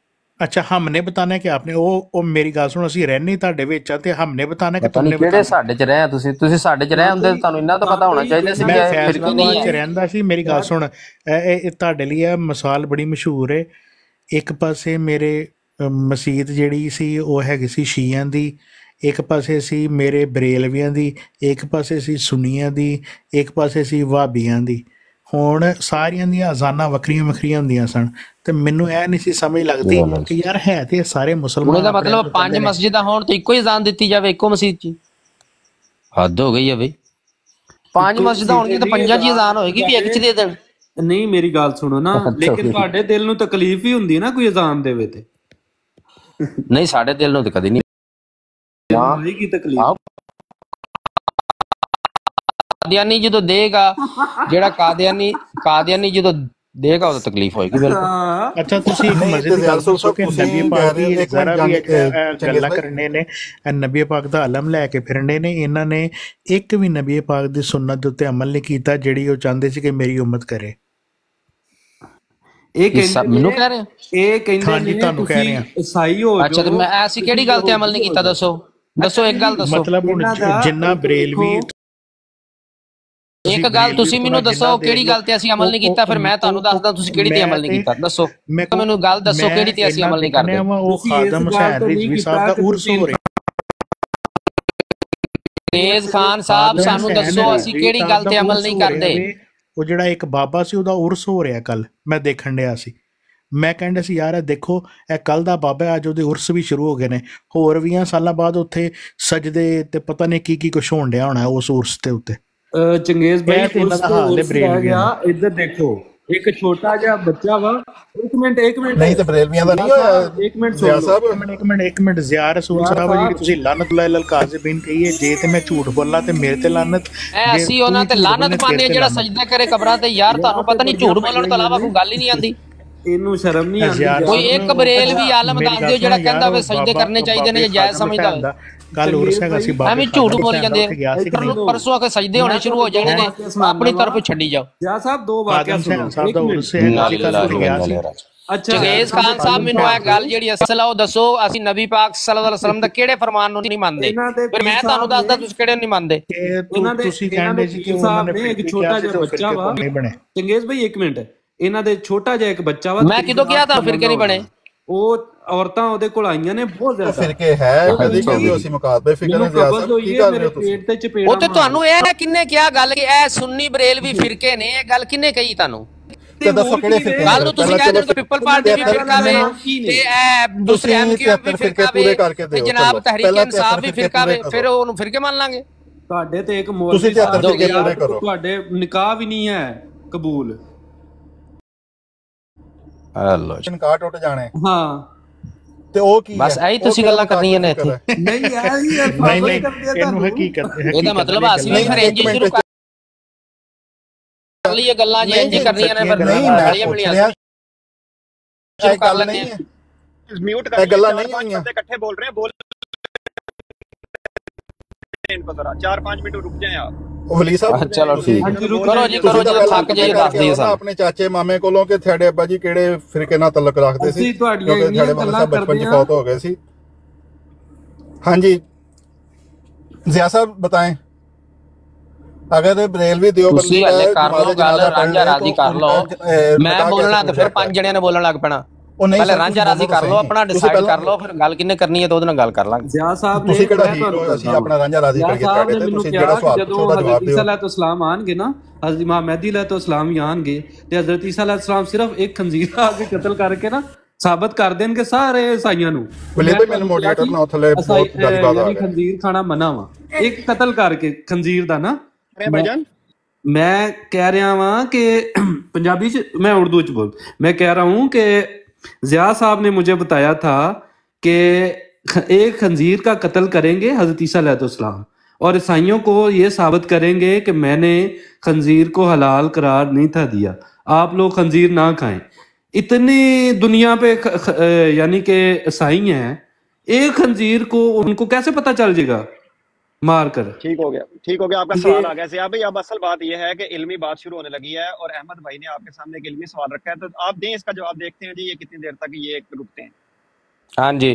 अच्छा हमने बताना है कि आपने ਉਹ ਮੇਰੀ ਗੱਲ ਸੁਣੋ, ਅਸੀਂ ਰਹਿਣੇ ਤੁਹਾਡੇ ਵਿੱਚ ਆ ਤੇ हमने बताना कि तुमने ਕਿਹੜੇ ਸਾਡੇ ਚ ਰਹੇ ਤੁਸੀਂ ਸਾਡੇ ਚ ਰਹੇ ਹੁੰਦੇ ਤੁਹਾਨੂੰ ਇੰਨਾ ਤਾਂ ਪਤਾ ਹੋਣਾ ਚਾਹੀਦਾ ਸੀ। ਮੈਂ ਫੈਸਲਾਬਾਦ ਚ ਰਹਿੰਦਾ ਸੀ। ਮੇਰੀ ਗੱਲ ਸੁਣ, ਇਹ ਤੁਹਾਡੇ ਲਈ ਇਹ ਮਿਸਾਲ ਬੜੀ ਮਸ਼ਹੂਰ ਹੈ। ਇੱਕ ਪਾਸੇ ਮੇਰੇ ਮਸਜਿਦ ਜਿਹੜੀ ਸੀ ਉਹ ਹੈਗੀ ਸੀ ਸ਼ੀਆਂ ਦੀ, ਇੱਕ ਪਾਸੇ ਸੀ ਮੇਰੇ ਬਰੇਲਵੀਆਂ ਦੀ, ਇੱਕ ਪਾਸੇ ਸੀ ਸੁਨੀਆਂ ਦੀ, ਇੱਕ ਪਾਸੇ ਸੀ ਵਹਾਬੀਆਂ ਦੀ। ਹੁਣ ਸਾਰਿਆਂ ਦੀਆਂ ਅਜ਼ਾਨਾਂ ਵੱਖਰੀਆਂ ਹੁੰਦੀਆਂ ਸਨ ਤੇ ਮੈਨੂੰ ਇਹ ਨਹੀਂ ਸੀ ਸਮਝ ਲੱਗਦੀ ਕਿ ਯਾਰ ਹੈ ਤੇ ਸਾਰੇ ਮੁਸਲਮਾਨ। ਉਹਦਾ ਮਤਲਬ 5 ਮਸਜਿਦਾਂ ਹੋਣ ਤੇ ਇੱਕੋ ਹੀ ਅਜ਼ਾਨ ਦਿੱਤੀ ਜਾਵੇ ਇੱਕੋ ਮਸਜਿਦ 'ਚ? ਹੱਦ ਹੋ ਗਈ ਹੈ ਬਈ। 5 ਮਸਜਿਦਾਂ ਹੋਣਗੀਆਂ ਤਾਂ 5 'ਚ ਅਜ਼ਾਨ ਹੋਏਗੀ ਵੀ ਇੱਕ 'ਚ ਦੇ ਦੇਣ। ਨਹੀਂ ਮੇਰੀ ਗੱਲ ਸੁਣੋ ਨਾ, ਲੇਕਿਨ ਤੁਹਾਡੇ ਦਿਲ ਨੂੰ ਤਕਲੀਫ ਹੀ ਹੁੰਦੀ ਹੈ ਨਾ ਕੋਈ ਅਜ਼ਾਨ ਦੇਵੇ ਤੇ। ਨਹੀਂ ਸਾਡੇ ਦਿਲ ਨੂੰ ਤਾਂ ਕਦੀ ਨਹੀਂ ਹੋਏਗੀ ਤਕਲੀਫ। ਕਾਦੀਆਨੀ ਜਦੋਂ ਦੇਗਾ, ਜਿਹੜਾ ਕਾਦੀਆਨੀ ਜਦੋਂ ਦੇਗਾ ਉਹਦਾ ਤਕਲੀਫ ਹੋਏਗੀ ਬਿਲਕੁਲ। ਅੱਛਾ ਤੁਸੀਂ ਇੱਕ ਮਸਜਿਦ ਦੀ ਗੱਲ ਸੁਣੋ ਕਿ ਨਬੀ ਪਾਕ ਦੀ ਜ਼ਰਾ ਵੀ ਗੱਲਾਂ ਕਰਨੇ ਨੇ, ਨਬੀ ਪਾਕ ਦਾ ਅਲਮ ਲੈ ਕੇ ਫਿਰਨੇ ਨੇ। ਇਹਨਾਂ ਨੇ ਇੱਕ ਵੀ ਨਬੀ ਪਾਕ ਦੀ ਸੁਨਨਤ ਦੇ ਉੱਤੇ ਅਮਲ ਨਹੀਂ ਕੀਤਾ ਜਿਹੜੀ ਉਹ ਚਾਹੁੰਦੇ ਸੀ ਕਿ ਮੇਰੀ ਉਮਤ ਕਰੇ। ਮੈਨੂੰ ਕਹਿ ਰਹੇ, ਇਹ ਕਹਿੰਦੇ ਨੇ ਤੁਹਾਨੂੰ ਕਹਿ ਰਹੇ ਆ ਈਸਾਈ ਹੋ। ਅੱਛਾ ਤੇ ਮੈਂ ਐਸੀ ਕਿਹੜੀ ਗੱਲ ਤੇ ਅਮਲ ਨਹੀਂ ਕੀਤਾ? ਦੱਸੋ ਇੱਕ ਗੱਲ ਦੱਸੋ। ਮਤਲਬ ਜਿੰਨਾ ਬਰੇਲਵੀ ਇੱਕ ਗੱਲ ਤੁਸੀਂ ਮੈਨੂੰ ਦੱਸੋ ਕਿਹੜੀ ਗੱਲ ਤੇ ਅਸੀਂ ਅਮਲ ਨਹੀਂ ਕੀਤਾ, ਫਿਰ ਮੈਂ ਤੁਹਾਨੂੰ ਦੱਸਦਾ ਤੁਸੀਂ ਕਿਹੜੀ ਤੇ ਅਮਲ ਨਹੀਂ ਕੀਤਾ। ਦੱਸੋ ਮੈਨੂੰ ਗੱਲ ਦੱਸੋ ਕਿਹੜੀ ਤੇ ਅਸੀਂ ਅਮਲ ਨਹੀਂ ਕਰਦੇ। ਉਹ ਖਾਦਮ ਹੁਸੈਨ ਰਿਜ਼ਵੀ ਸਾਹਿਬ ਦਾ ਉਰਸ ਹੋ ਰਿਹਾ। ਅੰਗਰੇਜ਼ ਖਾਨ ਸਾਹਿਬ ਸਾਨੂੰ ਦੱਸੋ ਅਸੀਂ ਕਿਹੜੀ ਗੱਲ ਤੇ ਅਮਲ ਨਹੀਂ ਕਰਦੇ। ਉਹ ਜਿਹੜਾ ਇੱਕ ਬਾਬਾ ਸੀ ਉਹਦਾ ਉਰਸ ਹੋ ਰਿਹਾ ਕੱਲ, ਮੈਂ ਦੇਖਣ ਡਿਆ ਸੀ। ਮੈਂ ਕਹਿੰਦਾ ਸੀ ਯਾਰ ਦੇਖੋ ਇਹ ਕੱਲ ਦਾ ਬਾਬਾ, ਅੱਜ ਉਹਦੇ ਉਰਸ ਵੀ ਸ਼ੁਰੂ ਹੋ ਗਏ ਨੇ। ਹੋਰ 20 ਸਾਲਾਂ ਬਾਅਦ ਉੱਥੇ ਸਜਦੇ ਤੇ ਪਤਾ ਨਹੀਂ ਕੀ ਕੁਛ ਹੋਣ ਡਿਆ ਹੋਣਾ ਉਸ ਉਰਸ ਦੇ ਉੱਤੇ। ਚੰਗੇਜ਼ ਭਾਈ ਇੱਧਰ ਦੇਖੋ, ਇੱਕ ਛੋਟਾ ਜਿਹਾ ਬੱਚਾ ਵਾ। ਇੱਕ ਮਿੰਟ ਨਹੀਂ ਤੇ ਬਰੇਲਵੀਆਂ ਦਾ ਨਹੀਂ ਹੋਇਆ। ਇੱਕ ਮਿੰਟ ज़िया रसूल ਸਾਹਿਬ ਜਿਹੜੀ ਤੁਸੀਂ ਲਾਨਤੁल्लाह अल काज़िबीन ਕਹੀਏ, ਜੇ ਤੇ ਮੈਂ ਝੂਠ ਬੋਲਾਂ ਤੇ ਮੇਰੇ ਤੇ ਲਾਨਤ। ਅਸੀਂ ਉਹਨਾਂ ਤੇ ਲਾਨਤ ਪਾਣੇ ਜਿਹੜਾ ਸਜਦਾ ਕਰੇ ਕਬਰਾਂ ਤੇ। ਯਾਰ ਤੁਹਾਨੂੰ ਪਤਾ ਨਹੀਂ ਝੂਠ ਬੋਲਣ ਤੋਂ ਇਲਾਵਾ ਕੋਈ ਗੱਲ ਹੀ ਨਹੀਂ ਆਉਂਦੀ। ਇਹਨੂੰ ਸ਼ਰਮ ਨਹੀਂ ਆਉਂਦੀ? ਕੋਈ ਇੱਕ ਬਰੇਲਵੀ ਆਲਮ ਦੱਸ ਦਿਓ ਜਿਹੜਾ ਕਹਿੰਦਾ ਵੇ ਸਜਦੇ ਕਰਨੇ ਚਾਹੀਦੇ ਨੇ, ਜਾਇਜ਼ ਸਮਝਦਾ ਹੋਵੇ। ਕੱਲ ਉਰਸ ਹੈਗਾ ਸੀ ਬਾਬਾ, ਐਵੇਂ ਝੂਠ ਬੋਲ ਜਾਂਦੇ। ਪਰਸੋਂ ਆ ਕੇ ਸਜਦੇ ਹੋਣੇ ਸ਼ੁਰੂ ਹੋ ਜਾਣੇ ਨੇ, ਆਪਣੀ ਤਰਫ ਛੱਡੀ ਜਾਓ। ਜਾ ਸਾਹਿਬ ਦੋ ਵਾਕਿਆ ਸੁਣੋ। ਅੱਛਾ ਚੰਗੇਜ਼ ਖਾਨ ਸਾਹਿਬ ਮੈਨੂੰ ਇਹ ਗੱਲ ਜਿਹੜੀ ਅਸਲ ਆ ਉਹ ਦੱਸੋ। ਅਸੀਂ ਨਬੀ ਪਾਕ ਸੱਲੱਲਾਹੁ ਅਲੈਹਿ ਵਸੱਲਮ ਦਾ ਕਿਹੜੇ ਫਰਮਾਨ ਨੂੰ ਨਹੀਂ ਮੰਨਦੇ? ਫਿਰ ਮੈਂ ਤੁਹਾਨੂੰ ਦੱਸਦਾ ਤੁਸੀਂ ਕਿਹੜੇ ਨਹੀਂ ਮੰਨਦੇ। ਤੁਸੀਂ ਕਹਿੰਦੇ ਸੀ ਕਿ ਉਹਨਾਂ ਨੇ ਇੱਕ ਛੋਟਾ ਜਿਹਾ ਬੱਚਾ ਵਾ। ਚੰਗੇਜ਼ ਭਾਈ ਇੱਕ ਮਿੰਟ, ਇਹਨਾਂ ਦੇ ਛੋਟਾ ਜਿਹਾ ਇੱਕ ਬੱਚਾ ਵਾ। ਮੈਂ ਕਿਦੋਂ ਕਿਹਾ ਤਾਂ ਫਿਰਕੇ ਨਹੀਂ ਬਣੇ? ਉਹ ਔਰਤਾਂ ਉਹਦੇ ਕੋਲ ਆਈਆਂ ਨੇ ਬਹੁਤ ਜ਼ਿਆਦਾ। ਫਿਰਕੇ ਹੈ ਕਦੀ ਕਹਿੰਦੇ ਅਸੀਂ ਮੁਕਾਬਲੇ ਫਿਕਰ ਨਹੀਂ ਜ਼ਿਆਦਾ ਕੀ ਕਰ ਰਹੇ ਹੋ ਤੁਸੀਂ? ਪੇਟ ਤੇ ਚਪੇੜਾ। ਉਹ ਤੇ ਤੁਹਾਨੂੰ ਇਹ ਕਿੰਨੇ ਕਿਹਾ ਗੱਲ ਕਿ ਇਹ ਸੁੰਨੀ ਬਰੇਲਵੀ ਫਿਰਕੇ ਨੇ? ਇਹ ਗੱਲ ਕਿੰਨੇ ਕਹੀ ਤੁਹਾਨੂੰ? ਤੇ ਦੱਸੋ ਕਿਹੜੇ ਫਿਰਕੇ? ਕੱਲ ਨੂੰ ਤੁਸੀਂ ਕਹਿੰਦੇ ਹੋ ਪੀਪਲ ਪਾਰਟੀ ਵੀ ਫਿਰਕਾ ਵੇ ਤੇ ਇਹ ਦੂਸਰੇ ਐਮਕਿਊ ਵੀ ਫਿਰਕਾ ਵੇ ਤੇ ਜਨਾਬ ਤਹਿਰੀਕ ਇਨਸਾਫ ਵੀ ਫਿਰਕਾ ਵੇ, ਫਿਰ ਉਹਨੂੰ ਫਿਰਕੇ ਮੰਨ ਲਾਂਗੇ? ਤੁਹਾਡੇ ਤੇ ਇੱਕ ਮੌਲਵੀ ਤੁਹਾਡੇ ਨਿਕਾਹ ਵੀ ਨਹੀਂ ਹੈ ਕਬੂਲ। ਨਿਕਾਹ ਟੁੱਟ ਜਾਣੇ। ਹਾਂ ਤੇ ਉਹ ਕੀ ਬਸ ਐਹੀ ਤੁਸੀਂ ਗੱਲਾਂ ਕਰਨੀਆਂ ਨੇ ਇੱਥੇ। ਨਹੀਂ ਇਹਨੂੰ ਹਕੀਕਤ ਇਹਦਾ ਮਤਲਬ ਅਸੀਂ ਵੀ ਫਿਰ ਇੰਜ ਸ਼ੁਰੂ ਕਰ ਲਈਏ ਗੱਲਾਂ ਜੇ ਇੰਜ ਕਰਨੀਆਂ ਨੇ। ਫਿਰ ਗਾਲੀਆਂ ਮਿਲੀਆਂ ਸ਼ੁਰੂ ਕਰ ਲੈਂਦੇ ਆ। ਮਿਊਟ ਕਰ ਗੱਲਾਂ ਨਹੀਂ ਹੋਈਆਂ, ਇਕੱਠੇ बोल रहे हैं। बोल इनको जरा 4-5 मिनट रुक जाएं आप। ਵਲੀ ਸਾਹਿਬ ਚਲੋ ਠੀਕ ਹੈ, ਕਰੋ ਜੀ ਥੱਕ ਜਾਈਏ, ਦੱਸ ਦਈਏ ਸਾਨੂੰ ਆਪਣੇ ਚਾਚੇ ਮਾਮੇ ਕੋਲੋਂ ਕਿ ਤੁਹਾਡੇ ਅੱਬਾ ਜੀ ਕਿਹੜੇ ਫਿਰਕੇ ਨਾਲ ਤਾਲੁਕ ਰੱਖਦੇ ਸੀ, ਕਿਉਂਕਿ ਤੁਹਾਡੇ ਮਾਮਾ ਸਾਹਿਬ ਬਚਪਨ ਚ ਫੌਤ ਹੋ गए ਸੀ। हाँ जी जिया साहब बताएं, अगर बरेलवी ਤੁਸੀਂ ਹਲੇ ਕਰ ਲਓ ਗੱਲ, ਰਾਂਝਾ ਰਾਜ਼ੀ ਕਰ ਲਓ। ਮੈਂ ਬੋਲਣਾ ਤੇ ਫਿਰ 5 ਜਣਿਆਂ ਨੇ ਬੋਲਣ ਲੱਗ ਪੈਣਾ। ਪਹਿਲੇ ਰਾਂਝਾ ਰਾਜ਼ੀ ਕਰ ਲਓ, ਆਪਣਾ ਡਿਸਾਈਡ ਕਰ ਲਓ, ਫਿਰ ਗੱਲ ਕਿੰਨੇ ਕਰਨੀ ਹੈ ਤੇ ਉਹਦੇ ਨਾਲ ਗੱਲ ਕਰ ਲਾਂਗੇ। ਜ਼ਿਆ ਸਾਹਿਬ ਤੁਸੀਂ ਕਿਹੜਾ ਹੀਰੋ, ਅਸੀਂ ਆਪਣਾ ਰਾਂਝਾ ਰਾਜ਼ੀ ਕਰਕੇ ਤੁਹਾਡੇ ਤੇ ਤੁਸੀਂ ਜਿਹੜਾ ਸਵਾਲ ਪੁੱਛੋ ਉਹਦਾ ਜਵਾਬ ਦਿਓ। ਈਸਾ अलैहिस्सलाम ਆਣਗੇ ਨਾ, ਹਜ਼ਰਤ ਇਮਾਮ ਮਹਿਦੀ अलैहिस्सलाम ਹੀ ਆਣਗੇ ਤੇ ਹਜ਼ਰਤ ਈਸਾ अलैहिस्सलाम ਸਿਰਫ ਇੱਕ ਖੰਜ਼ੀਰ ਆ ਕੇ ਕਤਲ ਕਰਕੇ ਨਾ ਸਾਬਤ ਕਰ ਦੇਣਗੇ ਸਾਰੇ ਈਸਾਈਆਂ ਨੂੰ। ਮੈਨੂੰ ਮੋਡਰੇਟਰ ਨਾ ਥੱਲੇ ਬਹੁਤ ਗੱਲ ਬਾਤ ਆ ਖੰਜ਼ੀਰ ਖਾਣਾ ਮਨਾ ਵਾ, ਇੱਕ ਕਤਲ ਕਰਕੇ ਖੰਜ਼ੀਰ ਦਾ ਨਾ। मैं कह रहा हूँ कि पंजाबी च मैं उर्दू च बोल, मैं कह रहा हूँ कि ज़िया साहब ने मुझे बताया था कि एक खंजीर का कत्ल करेंगे हज़रत ईसा अलैहिस्सलाम और ईसाइयों को ये साबित करेंगे कि मैंने खंजीर को हलाल करार नहीं था दिया, आप लोग खंजीर ना खाएं। इतनी दुनिया पे यानी कि ईसाई हैं, एक खंजीर को उनको कैसे पता चल जाएगा मार कर। ठीक हो गया आपका सवाल आ गया ज़िया भाई। अब असल बात यह है कि इल्मी बात शुरू होने लगी है और अहमद भाई ने आपके सामने एक इल्मी सवाल रखा है, तो आप दें इसका जवाब। देखते हैं जी ये कितनी देर तक ये रुकते हैं। हाँ जी,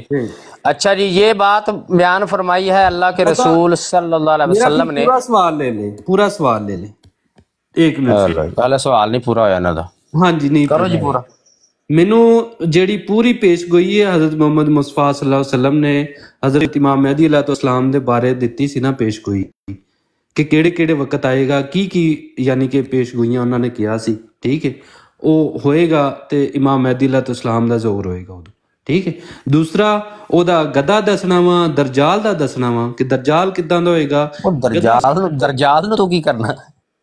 अच्छा जी, ये बात बयान फरमाई है अल्लाह के रसूल सल्लल्लाहु अलैहि वसल्लम ने। पूरा सवाल ले ले, पूरा सवाल ले ले, एक मिनट पहले सवाल नहीं पूरा होया ना दा। हाँ जी, नहीं करो जी पूरा। मैनू जेड़ी पूरी पेश गोई है हजरत मोहम्मद मुस्तफा सल्लल्लाहु अलैहि वसल्लम ने हजरत इमाम महदी अलैहिस्सलाम दे बारे दिती सी ना पेश गोई कि केड़े केड़े वक्त आएगा, की यानी कि पेश गोइयां उन्होंने किया सी। ठीक है, वो होएगा ते इमाम महदी अलैहिस्सलाम दा ज़ोर होएगा उदों। ठीक है, दूसरा ओदा गदा दसना वा, दरजाल दा दसना वा कि दरजाल किदां दा होएगा। दरजाल नूं तू की करना?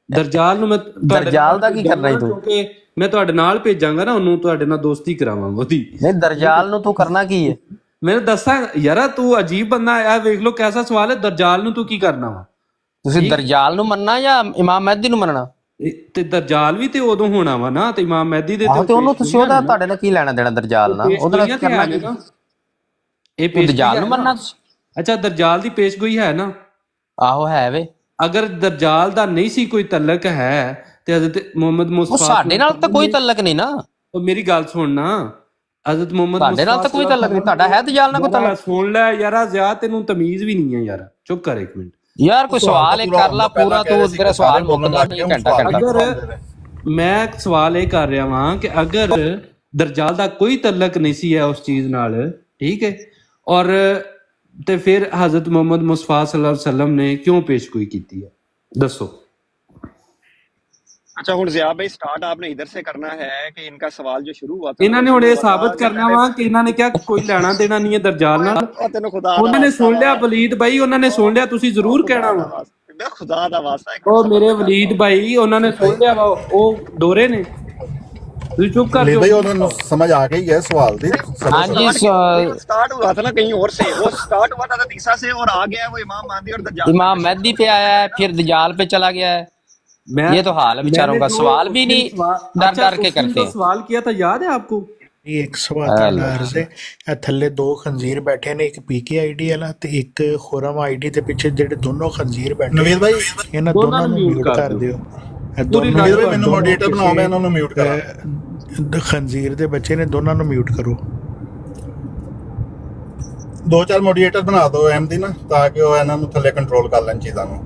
दरजाल नूं मैं दरजाल दा की करना है तू? क्योंकि मैं तुहाडे नाल भेजांगा ना, ਉਹਨੂੰ ਤੁਹਾਡੇ ਨਾਲ ਦੋਸਤੀ ਕਰਾਵਾਂਗਾ ਉਹਦੀ। ਨਹੀਂ ਦਰਜਾਲ ਨੂੰ ਤੂੰ ਕਰਨਾ ਕੀ ਹੈ? ਮੈਨੂੰ ਦੱਸਾਂ ਯਾਰਾ, ਤੂੰ ਅਜੀਬ ਬੰਦਾ ਆ। ਵੇਖ ਲੋ ਕੈਸਾ ਸਵਾਲ ਹੈ, ਦਰਜਾਲ ਨੂੰ ਤੂੰ ਕੀ ਕਰਨਾ ਵਾ? ਤੁਸੀਂ ਦਰਜਾਲ ਨੂੰ ਮੰਨਣਾ ਜਾਂ ਇਮਾਮ ਮਹਿਦੀ ਨੂੰ ਮੰਨਣਾ? ਤੇ ਦਰਜਾਲ ਵੀ ਤੇ ਉਦੋਂ ਹੋਣਾ ਵਾ ਨਾ, ਤੇ ਇਮਾਮ ਮਹਿਦੀ ਦੇ ਤੇ ਉਹਨੂੰ ਤੁਸੀਂ ਉਹਦਾ ਤੁਹਾਡੇ ਨਾਲ ਕੀ ਲੈਣਾ ਦੇਣਾ ਦਰਜਾਲ ਨਾਲ? ਉਹਦੇ ਨਾਲ ਕਰਨਾ ਕੀ? ਇਹ ਦਰਜਾਲ ਨੂੰ ਮੰਨਣਾ ਤੁਸੀਂ? ਅੱਛਾ, ਦਰਜਾਲ ਦੀ ਪੇਸ਼ਗੋਈ ਹੈ ਨਾ? ਆਹੋ ਹੈ ਵੇ। ਅਗਰ ਦਰਜਾਲ ਦਾ ਨਹੀਂ ਸੀ ਕੋਈ ਤਲਕ ਹੈ ਤੇ ਹਜ਼ਰਤ ਮੁਹੰਮਦ ਮੁਸਤਫਾ ਸਾਡੇ ਨਾਲ ਤਾਂ ਕੋਈ ਤਲਕ ਨਹੀਂ ਨਾ। ਉਹ ਮੇਰੀ ਗੱਲ ਸੁਣ ਨਾ, ਹਜ਼ਰਤ ਮੁਹੰਮਦ ਸਾਡੇ ਨਾਲ ਤਾਂ ਕੋਈ ਤਲਕ ਨਹੀਂ। ਤੁਹਾਡਾ ਹੈ ਦਰਜਾਲ ਨਾਲ ਕੋਈ ਤਲਕ? ਸੁਣ ਲੈ ਯਾਰਾ, ਜ਼ਿਆ ਤੈਨੂੰ ਤਮੀਜ਼ ਵੀ ਨਹੀਂ ਹੈ ਯਾਰ, ਚੁੱਪ ਕਰ ਇੱਕ ਮਿੰਟ ਯਾਰ। ਕੋਈ ਸਵਾਲ ਇੱਕ ਕਰ ਲਾ ਪੂਰਾ, ਤੂੰ ਤੇਰਾ ਸਵਾਲ ਮੁੱਕਦਾ ਨਹੀਂ ਘੰਟਾ। ਅਗਰ ਮੈਂ ਸਵਾਲ ਇਹ ਕਰ ਰਿਹਾ ਵਾਂ ਕਿ ਅਗਰ ਦਰਜਾਲ ਦਾ ਕੋਈ ਤਲਕ ਨਹੀਂ ਸੀ ਹੈ ਉਸ ਚੀਜ਼ ਨਾਲ, ਠੀਕ ਹੈ, ਔਰ ਤੇ ਫਿਰ हजरत मोहम्मद मुस्तफा सल्लल्लाहु अलैहि वसल्लम ने क्यों पेशगोई की है, दसो। अच्छा हुन ज़िया भाई, स्टार्ट आपने इधर से करना है कि इनका सवाल जो शुरू हुआ था इन्होंने हुणे साबित करना वा कि इन्होंने क्या कोई लेना देना नहीं है दरजाल नाल। उन्होंने सुन लिया वलीद भाई, उन्होंने सुन लिया, तुसी जरूर कहना वा खुदा दा वास्ता। ओ मेरे वलीद भाई, उन्होंने सुन लिया वा, ओ डोरे ने चुप कर भाई, उन्होंने समझ आ गई है सवाल दी। हां जी, स्टार्ट हुआ था ना कहीं और से, वो स्टार्ट हुआ था तीसरा से और आ गया है वो इमाम महदी और दज्जाल। इमाम महदी पे आया है, फिर दज्जाल पे चला गया है। ये तो हाल है बेचारों का। सवाल भी नहीं डर डर के करते हैं। सवाल किया था, याद है आपको? एक सवाल है, थल्ले दो खंजीर बैठे ने, एक पीके आईडी वाला ते एक खुरम आईडी दे पीछे जेडे दोनों खंजीर बैठे। नवीद भाई, इन्हां दोनों ਨੂੰ म्यूट कर दियो। नवीद भाई ਮੈਨੂੰ ਮੋਡਰੇਟਰ ਬਣਾਓ, ਮੈਂ ਇਹਨਾਂ ਨੂੰ ਮਿਊਟ ਕਰਾਂ। ਖੰਜ਼ੀਰ ਦੇ ਬੱਚੇ ਨੇ, ਦੋਨਾਂ ਨੂੰ ਮਿਊਟ ਕਰੋ। 2-4 ਮੋਡਰੇਟਰ ਬਣਾ ਦਿਓ ਅਹਿਮਦੀ ਨਾ, ਤਾਂ ਕਿ ਉਹ ਇਹਨਾਂ ਨੂੰ ਥੱਲੇ ਕੰਟਰੋਲ ਕਰ ਲੈਣ ਚੀਜ਼ਾਂ ਨੂੰ।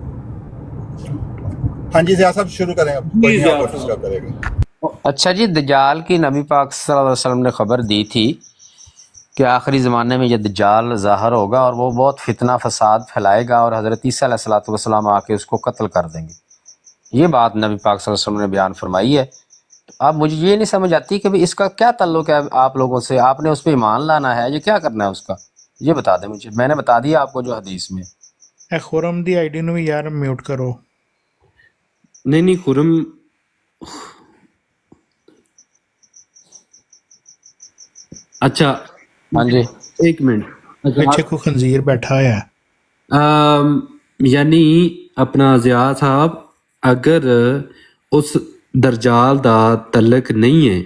ਹਾਂਜੀ ज़िया साहब शुरू करें, अब कोई नहीं आपको डिस्टर्ब करेगा। अच्छा जी, दज्जाल की नबी पाक सल्लल्लाहु अलैहि वसल्लम ने खबर दी थी कि आखिरी ज़माने में ये दज्जाल ज़ाहिर होगा और वो बहुत फितना फसाद फैलाएगा और हज़रत ईसा अलैहिस्सलातु वस्सलाम आके उसको कत्ल कर देंगे। ये बात नबी पाक सल्लल्लाहु अलैहि वसल्लम ने बयान फरमाई है। तो अब मुझे ये नहीं समझ आती कि भाई इसका क्या ताल्लुक है आप लोगों से, आपने उस पर ईमान लाना है, ये क्या करना है उसका, ये बता दें मुझे। मैंने बता दिया आपको जो हदीस में। खुरम दी आईडी ਨੂੰ ਵੀ ਯਾਰ ਮਿਊਟ ਕਰੋ। नहीं खुरम, अच्छा हाँ जी, एक मिनट, पीछे को खंजीर बैठा है। यानी अपना ज़िया साहब, अगर उस दरजाल दा तलक नहीं है,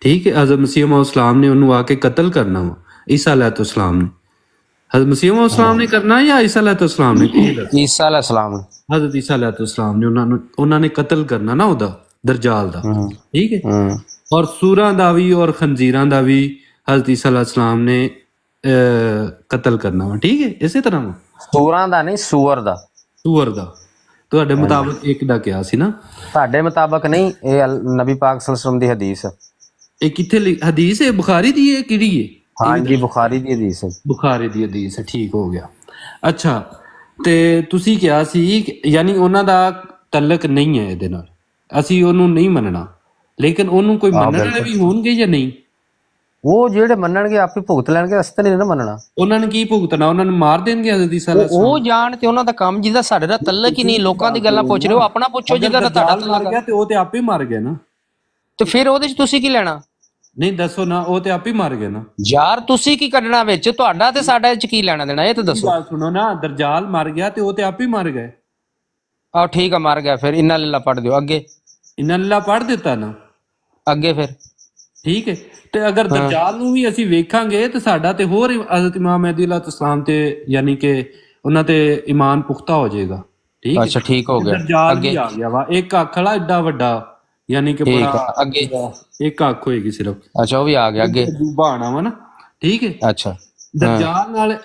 ठीक है, हज़रत मसीह मौद इस्लाम ने उन्होंने आके कत्ल करना वा ईसा अलैहिस्सलाम ने। हज़रत मसीह अलैहिस्सलाम ने करना या ईसा अलैहिस्सलाम ने? ईसा अलैहिस्सलाम ने। हज़रत ईसा अलैहिस्सलाम ने उन्होंने कत्ल करना ना उदा दरजाल दा, ठीक है। और सूरां दा भी और खंजीरां दा भी हज़रत ईसा अलैहिस्सलाम ने कत्ल करना वा, ठीक है। इसे तरह सूरां दा नहीं, सूअर दा। सूअर दा ਤੁਹਾਡੇ ਮੁਤਾਬਕ ਇੱਕ ਦਾ ਕਿਹਾ ਸੀ ਨਾ? ਤੁਹਾਡੇ ਮੁਤਾਬਕ ਨਹੀਂ, ਇਹ ਨਬੀ ਪਾਕ ਸੱਲੱਲਾਹੁ ਅਲੈਹਿ ਵਸੱਲਮ ਦੀ ਹਦੀਸ ਹੈ। ਇਹ ਕਿੱਥੇ ਹਦੀਸ ਹੈ? ਬੁਖਾਰੀ ਦੀ ਹੈ ਕਿਹੜੀ ਹੈ? ਹਾਂਜੀ ਬੁਖਾਰੀ ਦੀ ਹਦੀਸ ਹੈ। ਬੁਖਾਰੀ ਦੀ ਹਦੀਸ ਹੈ, ਠੀਕ ਹੋ ਗਿਆ। ਅੱਛਾ, ਤੇ ਤੁਸੀਂ ਕਿਹਾ ਸੀ ਯਾਨੀ ਉਹਨਾਂ ਦਾ ਤਲਕ ਨਹੀਂ ਹੈ ਇਹਦੇ ਨਾਲ, ਅਸੀਂ ਉਹਨੂੰ ਨਹੀਂ ਮੰਨਣਾ, ਲੇਕਿਨ ਉਹਨੂੰ ਕੋਈ ਮੰਨਣ ਵਾਲੇ ਵੀ ਹੋਣਗੇ ਜਾਂ ਨਹੀਂ? ਉਹ ਜਿਹੜੇ ਮੰਨਣਗੇ ਆਪੇ ਭੁਗਤ ਲੈਣਗੇ, ਅਸੀਂ ਤਾਂ ਨਹੀਂ ਨਾ ਮੰਨਣਾ। ਉਹਨਾਂ ਨੇ ਕੀ ਭੁਗਤਣਾ? ਉਹਨਾਂ ਨੂੰ ਮਾਰ ਦੇਣਗੇ ਹਜ਼ਰਤ ਈਸਾ ਅਲੈਹਿਸਸਲਾਮ। ਉਹ ਜਾਣ ਤੇ ਉਹਨਾਂ ਦਾ ਕੰਮ, ਜਿਹਦਾ ਸਾਡੇ ਨਾਲ ਤਲਕ ਹੀ ਨਹੀਂ। ਲੋਕਾਂ ਦੀ ਗੱਲਾਂ ਪੁੱਛ ਰਹੇ ਹੋ, ਆਪਣਾ ਪੁੱਛੋ। ਜਿਹਦਾ ਤੁਹਾਡਾ ਮਰ ਗਿਆ ਤੇ ਉਹ ਤੇ ਆਪੇ ਮਰ ਗਿਆ ਨਾ, ਤੇ ਫਿਰ ਉਹਦੇ ਚ ਤੁਸੀਂ ਕੀ ਲੈਣਾ? ਨਹੀਂ ਦੱਸੋ ਨਾ, ਉਹ ਤੇ ਆਪੇ ਮਰ ਗਿਆ ਨਾ ਯਾਰ। ਤੁਸੀਂ ਕੀ ਕੱਢਣਾ ਵਿੱਚ? ਤੁਹਾਡਾ ਤੇ ਸਾਡਾ ਚ ਕੀ ਲੈਣਾ ਦੇਣਾ, ਇਹ ਤਾਂ ਦੱਸੋ। ਗੱਲ ਸੁਣੋ ਨਾ, ਦਰਜਾਲ ਮਰ ਗਿਆ ਤੇ ਉਹ ਤੇ ਆਪੇ ਮਰ ਗਏ। ਆਹ ਠੀਕ ਆ, ਮਰ ਗਿਆ। ਫਿਰ ਇਨਾ ਲੱਲਾ ਪੜ ਦਿਓ ਅੱਗੇ। ਇਨਾ ਲੱਲਾ ਪੜ ਦਿੱਤਾ ਨਾ ਅੱਗੇ ਫਿਰ, ਠੀਕ ਹੈ। ਤੇ ਅਗਰ ਦਰਜਾਲ ਨੂੰ ਵੀ ਅਸੀਂ ਵੇਖਾਂਗੇ ਤੇ ਸਾਡਾ ਤੇ ਹੋਰ ਹਜ਼ਰਤ ਇਮਾਮ ਮਹਿਦੀ अलैहिस्सलाम ਤੇ ਯਾਨੀ ਕਿ ਉਹਨਾਂ ਤੇ ਈਮਾਨ ਪੁਖਤਾ ਹੋ ਜਾਏਗਾ, ਠੀਕ ਹੈ। ਅੱਛਾ ਠੀਕ ਹੋ ਗਿਆ। ਦਰਜਾਲ ਵੀ ਆ ਗਿਆ ਵਾ, ਇੱਕ ਅੱਖ ਵਾਲਾ ਏਡਾ ਵੱਡਾ, ਯਾਨੀ ਕਿ ਬੜਾ ਅੱਗੇ ਇੱਕ ਅੱਖ ਹੋਏਗੀ ਸਿਰਫ। ਅੱਛਾ ਉਹ ਵੀ ਆ ਗਿਆ ਅੱਗੇ, ਅਜੂਬਾ ਆਣਾ ਵਾ ਨਾ, ਠੀਕ ਹੈ। ਅੱਛਾ ਦਰਜਾਲ ਨਾਲ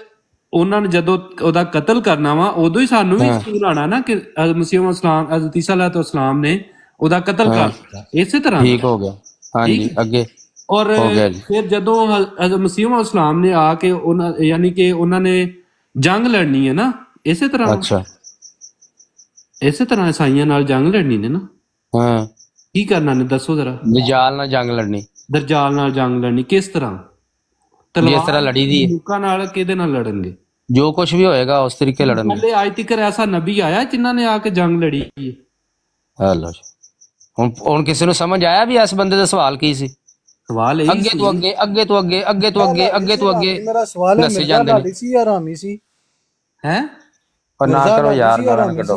ਉਹਨਾਂ ਨੇ ਜਦੋਂ ਉਹਦਾ ਕਤਲ ਕਰਨਾ ਵਾ, ਉਦੋਂ ਹੀ ਸਾਨੂੰ ਵੀ ਯਕੀਨ ਆਣਾ ਨਾ ਕਿ ਮਸੀਹ अलैहिस्सलाम ਹਜ਼ਰਤ ਈਸਾ अलैहिस्सलाम ਨੇ ਉਹਦਾ ਕਤਲ ਕਰ ਦਿੱਤਾ। ਇਸੇ ਤਰ੍ਹਾਂ ਠੀਕ ਹੋ ਗਿਆ। ਹਾਂਜੀ ਅੱਗੇ। ਔਰ ਫਿਰ ਜਦੋਂ ਮਸੀਹ अलैहिस्सलाम ਨੇ ਆ ਕੇ ਉਹਨਾਂ ਯਾਨੀ ਕਿ ਉਹਨਾਂ ਨੇ ਜੰਗ ਲੜਨੀ ਹੈ ਨਾ, ਇਸੇ ਤਰ੍ਹਾਂ। ਅੱਛਾ ਇਸੇ ਤਰ੍ਹਾਂ ਈਸਾਈਆਂ ਨਾਲ ਜੰਗ ਲੜਨੀ ਨੇ ਨਾ। ਹਾਂ ਕੀ ਕਰਨਾ ਨੇ ਦੱਸੋ ਜਰਾ। ਦਰਜਾਲ ਨਾਲ ਜੰਗ ਲੜਨੀ। ਦਰਜਾਲ ਨਾਲ ਜੰਗ ਲੜਨੀ ਕਿਸ ਤਰ੍ਹਾਂ? ਜਿਸ ਤਰ੍ਹਾਂ ਲੜੀ ਦੀ ਲੋਕਾਂ ਨਾਲ, ਕਿਹਦੇ ਨਾਲ ਲੜਨਗੇ? ਜੋ ਕੁਝ ਵੀ ਹੋਏਗਾ ਉਸ ਤਰੀਕੇ ਲੜਨਗੇ। ਪਹਿਲੇ ਅੱਜ ਤੱਕ ਐਸਾ ਨਬੀ ਆਇਆ ਜਿਨ੍ਹਾਂ ਨੇ ਆ ਕੇ ਜੰਗ ਲੜੀ ਹੈ? ਹਲੋ ਹੁਣ ਕਿਸੇ ਨੂੰ ਸਮਝ ਆਇਆ ਵੀ ਇਸ ਬੰਦੇ ਦਾ ਸਵਾਲ ਕੀ ਸੀ? ਸਵਾਲ ਇਹ ਅੱਗੇ ਤੋਂ ਅੱਗੇ, ਅੱਗੇ ਤੋਂ ਅੱਗੇ, ਅੱਗੇ ਤੋਂ ਅੱਗੇ, ਅੱਗੇ ਤੋਂ ਅੱਗੇ। ਮੇਰਾ ਸਵਾਲ ਹੈ, ਮਿਰਜ਼ਾ ਲਾਡੀ ਸੀ ਜਾਂ ਰਾਮੀ ਸੀ? ਹੈ ਪਰ ਨਾ ਕਰੋ ਯਾਰ, ਗਾਲਾਂ ਕੱਢੋ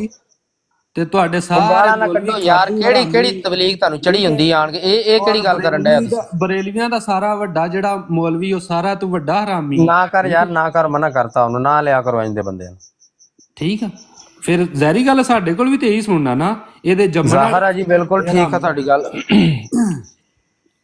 ਤੇ ਤੁਹਾਡੇ ਸਾਰੇ ਨਾ ਕੱਢੋ ਯਾਰ। ਕਿਹੜੀ ਤਬਲੀਗ ਤੁਹਾਨੂੰ ਚੜੀ ਹੁੰਦੀ ਆਣ ਕੇ? ਇਹ ਕਿਹੜੀ ਗੱਲ ਕਰਨ ਡਿਆ? ਬਰੇਲੀਆਂ ਦਾ ਸਾਰਾ ਵੱਡਾ ਜਿਹੜਾ ਮੌਲਵੀ, ਉਹ ਸਾਰਾ ਤੂੰ ਵੱਡਾ ਹਰਾਮੀ। ਨਾ ਕਰ ਯਾਰ, ਨਾ ਕਰ, ਮਨਾ ਕਰਤਾ ਉਹਨੂੰ, ਨਾ ਲਿਆ ਕਰੋ ਇੰਜ ਦੇ ਬੰਦੇ ਨੂੰ, ਠੀਕ ਆ। ਫਿਰ ਜ਼ਾਹਰੀ ਗੱਲ ਸਾਡੇ ਕੋਲ ਵੀ ਤੇ ਇਹੀ ਸੁਣਨਾ ਨਾ, ਇਹਦੇ ਜੰਮਣ। ਜ਼ਾਹਰਾ ਜੀ ਬਿਲਕੁਲ ਠੀਕ ਆ ਤੁਹਾਡੀ ਗੱਲ।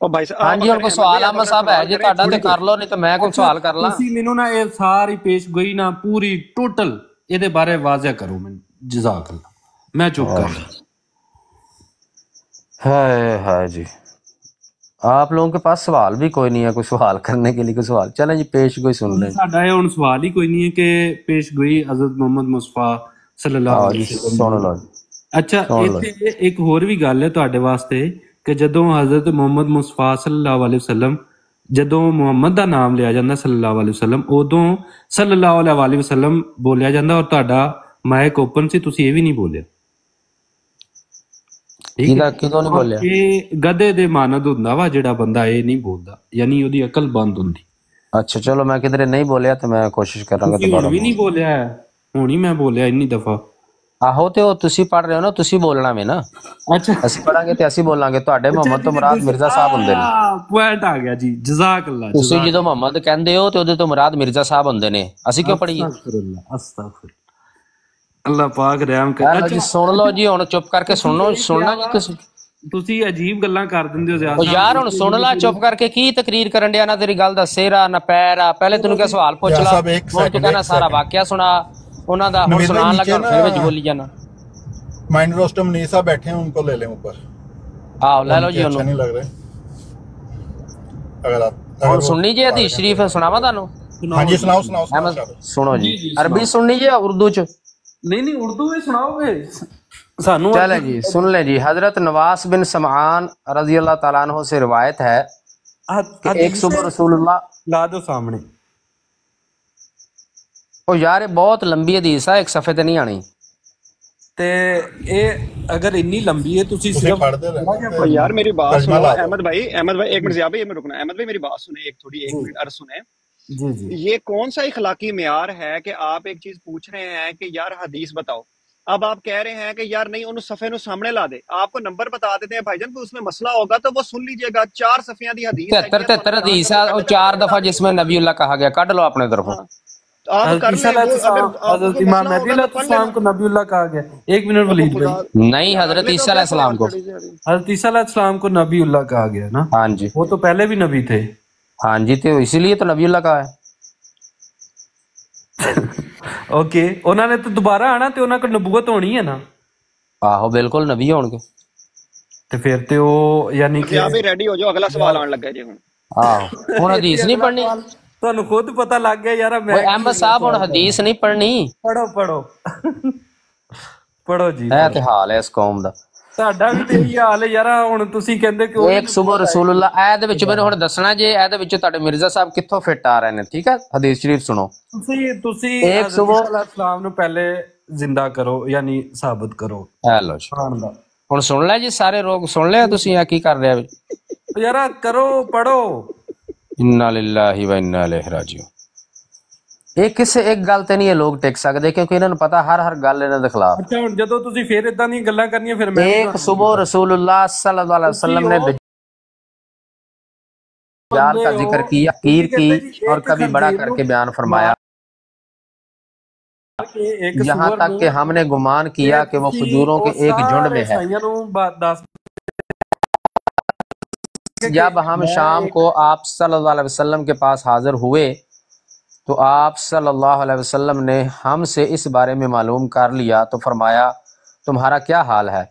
ਉਹ ਭਾਈ ਸਾਹਿਬ ਹਾਂਜੀ, ਹੁਣ ਕੋਈ ਸਵਾਲ ਅਹਿਮਦ ਸਾਹਿਬ ਹੈ ਜੇ ਤੁਹਾਡਾ ਤੇ ਕਰ ਲਓ, ਨਹੀਂ ਤਾਂ ਮੈਂ ਕੋਈ ਸਵਾਲ ਕਰ ਲਾਂ। ਤੁਸੀਂ ਮੈਨੂੰ ਨਾ ਇਹ ਸਾਰੀ ਪੇਸ਼ਗੋਈ ਨਾ ਪੂਰੀ ਟੋਟਲ ਇਹਦੇ ਬਾਰੇ ਵਾਜ਼ਿਹ ਕਰੋ ਮੈਨੂੰ, ਜਜ਼ਾਕ ਅੱਲਾਹ। मैं चुप कर। है जी, आप लोगों के पास सवाल भी कोई नहीं है, कोई सवाल करने के लिए कोई सवाल? चलें जी, पेश गोई सुन लें। साडा ये हुण सवाल ही कोई नहीं है कि पेश गोई हज़रत मोहम्मद मुस्तफा सल्लल्लाहु अलैहि वसल्लम। सुन लो। अच्छा, इत्थे एक होर भी गल है तुहाडे वास्ते कि जदों हज़रत मोहम्मद मुस्तफा सल्लल्लाहु अलैहि वसल्लम, जदों मुहम्मद दा नाम लिया जांदा सल्लल्लाहु अलैहि वसल्लम, उदों सल्लल्लाहु अलैहि वसल्लम बोलिया जांदा, और तुहाडा माइक ओपन सी, तुसीं ये भी नहीं बोलिया। गधे दे मानद हुंदा वा जेड़ा बंदा ये नहीं बोलदा, यानी ओदी अकल बंद हुंदी। अच्छा चलो, मैं किधरे नहीं बोलिया तो मैं कोशिश करांगा दोबारा। भी नहीं बोलिया है, हुण ही मैं बोलिया इन्नी दफा। आहो ते ओ तुसी पढ़ रहे हो ना, तुसी बोलना में ना। अच्छा ਅਸੀਂ ਪੜਾਂਗੇ ਤੇ ਅਸੀਂ ਬੋਲਾਂਗੇ। ਤੁਹਾਡੇ ਮੁਹੰਮਦ ਤੋਂ ਮੁਰਾਦ ਮਿਰਜ਼ਾ ਸਾਹਿਬ ਹੁੰਦੇ ਨੇ। ਪੁਆਇੰਟ ਆ ਗਿਆ ਜੀ, ਜਜ਼ਾਕ ਅੱਲਾਹ। ਤੁਸੀਂ ਜਦੋਂ ਮੁਹੰਮਦ ਕਹਿੰਦੇ ਹੋ ਤੇ ਉਹਦੇ ਤੋਂ ਮੁਰਾਦ ਮਿਰਜ਼ਾ ਸਾਹਿਬ ਹੁੰਦੇ ਨੇ, ਅਸੀਂ ਕਿਉਂ ਪੜੀਏ? ਅਸਤਗਫਿਰ ਅੱਲਾਹ ਪਾਕ ਰਹਿਮ ਕਰ। ਅੱਛਾ ਸੁਣ ਲਓ ਜੀ, ਹੁਣ ਚੁੱਪ ਕਰਕੇ ਸੁਣੋ, ਸੁਣਨਾ ਜੀ। ਤੁਸੀਂ ਅਜੀਬ ਗੱਲਾਂ ਕਰ ਦਿੰਦੇ ਹੋ ਜ਼ਿਆਦਾ। ਯਾਰ ਹੁਣ ਸੁਣ ਲੈ ਚੁੱਪ ਕਰਕੇ, ਕੀ ਤਕਰੀਰ ਕਰਨ ਡਿਆ? ਨਾ ਤੇਰੀ ਗੱਲ ਦਾ ਸਿਹਰਾ ਨਾ ਪੈਰ ਆ। ਪਹਿਲੇ ਤੈਨੂੰ ਕਿਹਾ ਸਵਾਲ ਪੁੱਛ ਲਾ, ਹੁਣ ਤੂੰ ਕਹਿੰਦਾ ਸਾਰਾ ਵਾਕਿਆ ਸੁਣਾ ਉਹਨਾਂ ਦਾ, ਹੁਣ ਸੁਣਾਉਣ ਲੱਗਾ ਫਿਰ ਵਿੱਚ ਬੋਲੀ ਜਾਣਾ। माइंड रोस्टम नीसा बैठे हैं, उनको ले लें ऊपर। आओ ले लो जी। अच्छा नहीं लग रहा अगर आप और सुननी जी हदीस शरीफ सुनावा तानू? हां जी सुनाओ। सुनो जी, अरबी सुननी जी उर्दू च? नहीं उर्दू में सुनाओगे सानू? चले जी सुन ले जी। हजरत नवास बिन समान रजी अल्लाह तआला अन्हु से रिवायत है कि एक सुबह रसूलुल्लाह ला दो सामने। ओ यार बहुत लंबी हदीस है, एक सफे ते नहीं आनी। ते ਇਹ ਅਗਰ ਇੰਨੀ ਲੰਬੀ ਹੈ ਤੁਸੀਂ ਸਿਰਫ यार मेरी बात सुनो अहमद भाई, एक मिनट ज़िया भाई में रुकना। अहमद भाई मेरी बात सुने एक थोड़ी, 1 मिनट अर्ज सुने जी। ये कौन सा इखलाकी मेयार है कि आप एक चीज पूछ रहे हैं कि यार हदीस बताओ, अब आप कह रहे हैं कि यार नहीं उन सफे नु सामने ला दे, आपको नंबर बता देते हैं भाईजान, तो उसमें मसला होगा तो वो सुन लीजिएगा। 4 सफियां दी हदीस 73 हदीस है और 4 दफा जिसमें नबीउल्लाह कहा गया, काट लो अपने तरफ। आप कर लें वो, अगर हजरत इमाम मेहदी अलैहिस्सलाम को नबीउल्लाह कहा गया। एक मिनट वलीद भाई, नहीं हजरत ईसा अलैहिस्सलाम को, हजरत ईसा अलैहिस्सलाम को नबीउल्लाह कहा गया ना। हाँ जी, वो तो पहले भी नबी थे। हाँ जी, तो इसीलिए तो नबीउल्लाह कहा है। ओके, उन्होंने तो दोबारा आना ते उन्हां को नबूवत होनी है ना। आहो बिल्कुल नबी होणगे ते फिर ते ओ यानी कि आप भी रेडी हो जाओ, अगला सवाल आने लगा जी हुन। आहो हुन हदीस नहीं पढ़नी, ਤੁਹਾਨੂੰ खुद पता लग गया यार। मैं अहमद साहब हुन हदीस नहीं पढ़नी। पढ़ो पढ़ो पढ़ो जी। ਇਹ ਤੇ ਹਾਲ ਹੈ ਇਸ ਕੌਮ ਦਾ। ਤੁਹਾਡਾ ਵੀ ਤੇ ਇਹੀ ਹਾਲ ਹੈ ਯਾਰ। ਹੁਣ ਤੁਸੀਂ ਕਹਿੰਦੇ ਕਿ ਇੱਕ ਸੁਬਹ ਰਸੂਲullah ਇਹ ਦੇ ਵਿੱਚ ਮੈਨੂੰ ਹੁਣ ਦੱਸਣਾ ਜੇ ਇਹਦੇ ਵਿੱਚ ਤੁਹਾਡੇ ਮਿਰਜ਼ਾ ਸਾਹਿਬ ਕਿੱਥੋਂ ਫਿੱਟ ਆ ਰਹੇ ਨੇ। ਠੀਕ ਹੈ, ਹਦੀਸ ਸ਼ਰੀਫ ਸੁਣੋ। ਤੁਸੀਂ ਇੱਕ ਸੁਬਹ ਇਸਲਾਮ ਨੂੰ ਪਹਿਲੇ ਜ਼ਿੰਦਾ ਕਰੋ, ਯਾਨੀ ਸਾਬਤ ਕਰੋ। ਇਹ ਲੋ ਜੀ, ਹੁਣ ਸੁਣ ਲੈ ਜੀ ਸਾਰੇ ਲੋਕ ਸੁਣ ਲਿਆ ਤੁਸੀਂ ਆ ਕੀ ਕਰ ਰਿਹਾ ਯਾਰ। ਕਰੋ ਪੜੋ। इन्ना लिल्लाहि व इन्ना इलैहि राजिऊन। ਇਹ ਕਿਸੇ ਇੱਕ ਗੱਲ ਤੇ ਨਹੀਂ ਇਹ ਲੋਕ ਟਿਕ ਸਕਦੇ ਕਿਉਂਕਿ ਇਹਨਾਂ ਨੂੰ ਪਤਾ ਹਰ ਗੱਲ ਇਹਨਾਂ ਦੇ ਖਿਲਾਫ। ਅੱਛਾ, ਹੁਣ ਜਦੋਂ ਤੁਸੀਂ ਫੇਰ ਇਦਾਂ ਦੀਆਂ ਗੱਲਾਂ ਕਰਨੀਆਂ ਫਿਰ ਮੈਂ ਇੱਕ ਸੁਬਹ ਰਸੂਲullah सल्लल्लाहु अलैहि वसल्लम ने दज्जाल का जिक्र किया, कीर की और कभी बड़ा करके बयान फरमाया, यहाँ तक कि हमने गुमान किया कि वो खजूरों के एक झुंड में है। जब हम शाम को आप सल्लल्लाहु अलैहि वसल्लम के पास हाजिर हुए तो आप सल्लल्लाहु अलैहि वसल्लम ने हमसे इस बारे में मालूम कर लिया तो फरमाया तुम्हारा क्या हाल है।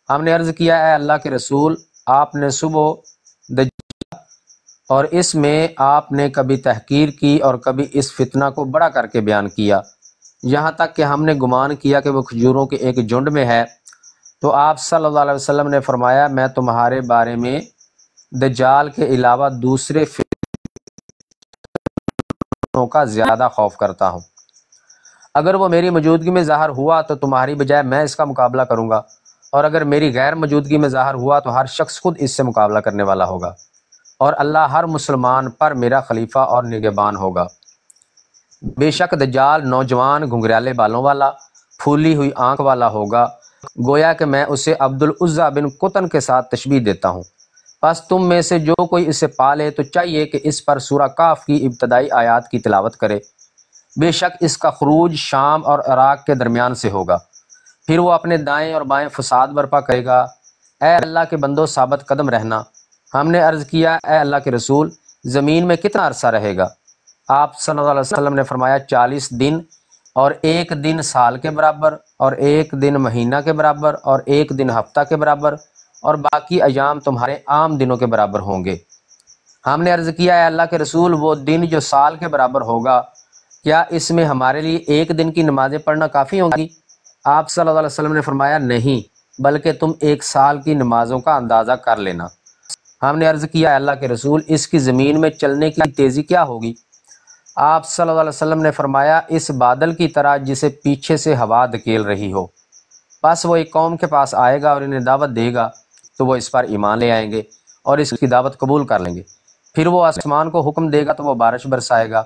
हमने अर्ज किया है अल्लाह के रसूल, आपने सुबह दज्जाल और इसमें आपने कभी तहकीर की और कभी इस फितना को बड़ा करके बयान किया, यहाँ तक कि हमने गुमान किया कि वो खजूरों के एक झुंड में है। तो आप सल्लल्लाहु अलैहि वसल्लम ने फरमाया मैं तुम्हारे बारे में दज्जाल के अलावा दूसरे फितनों का ज्यादा खौफ करता हूँ। अगर वो मेरी मौजूदगी में ज़ाहिर हुआ तो तुम्हारी बजाय मैं इसका मुकाबला करूँगा, और अगर मेरी गैर मौजूदगी में ज़ाहिर हुआ तो हर शख्स खुद इससे मुकाबला करने वाला होगा, और अल्लाह हर मुसलमान पर मेरा खलीफा और निगहबान होगा। बेशक दज्जाल नौजवान घुंघराले बालों वाला, फूली हुई आंख वाला होगा, गोया कि मैं उसे अब्दुल उज़्ज़ा बिन कुतन के साथ तशबीह देता हूँ। बस तुम में से जो कोई इसे पाले तो चाहिए कि इस पर सूरा काफ की इब्तदाई आयात की तिलावत करे। बेशक इसका खरूज शाम और इराक के दरमियान से होगा, फिर वो अपने दाएं और बाएं फसाद बर्पा करेगा। ए अल्लाह के बंदो साबित कदम रहना। हमने अर्ज़ किया ए अल्लाह के रसूल ज़मीन में कितना अरसा रहेगा। आप सल्लल्लाहु अलैहि वसल्लम ने फरमाया 40 दिन, और एक दिन साल के बराबर, और एक दिन महीना के बराबर, और एक दिन हफ्ता के बराबर, और बाकी अयाम तुम्हारे आम दिनों के बराबर होंगे। हमने अर्ज़ किया है अल्लाह के रसूल वो दिन जो साल के बराबर होगा, क्या इसमें हमारे लिए एक दिन की नमाज़ें पढ़ना काफ़ी होंगी। आप सल्लल्लाहु अलैहि वसल्लम ने फरमाया नहीं, बल्कि तुम एक साल की नमाज़ों का अंदाज़ा कर लेना। हमने अर्ज़ किया है अल्लाह के रसूल इसकी ज़मीन में चलने की तेज़ी क्या होगी। आप सल्लल्लाहु अलैहि वसल्लम ने फरमाया इस बादल की तरह जिसे पीछे से हवा धकेल रही हो। बस वो एक कौम के पास आएगा और इन्हें दावत देगा तो वो इस पर ईमान ले आएंगे और इसकी दावत कबूल कर लेंगे। फिर वो आसमान को हुक्म देगा तो वो बारिश बरसाएगा,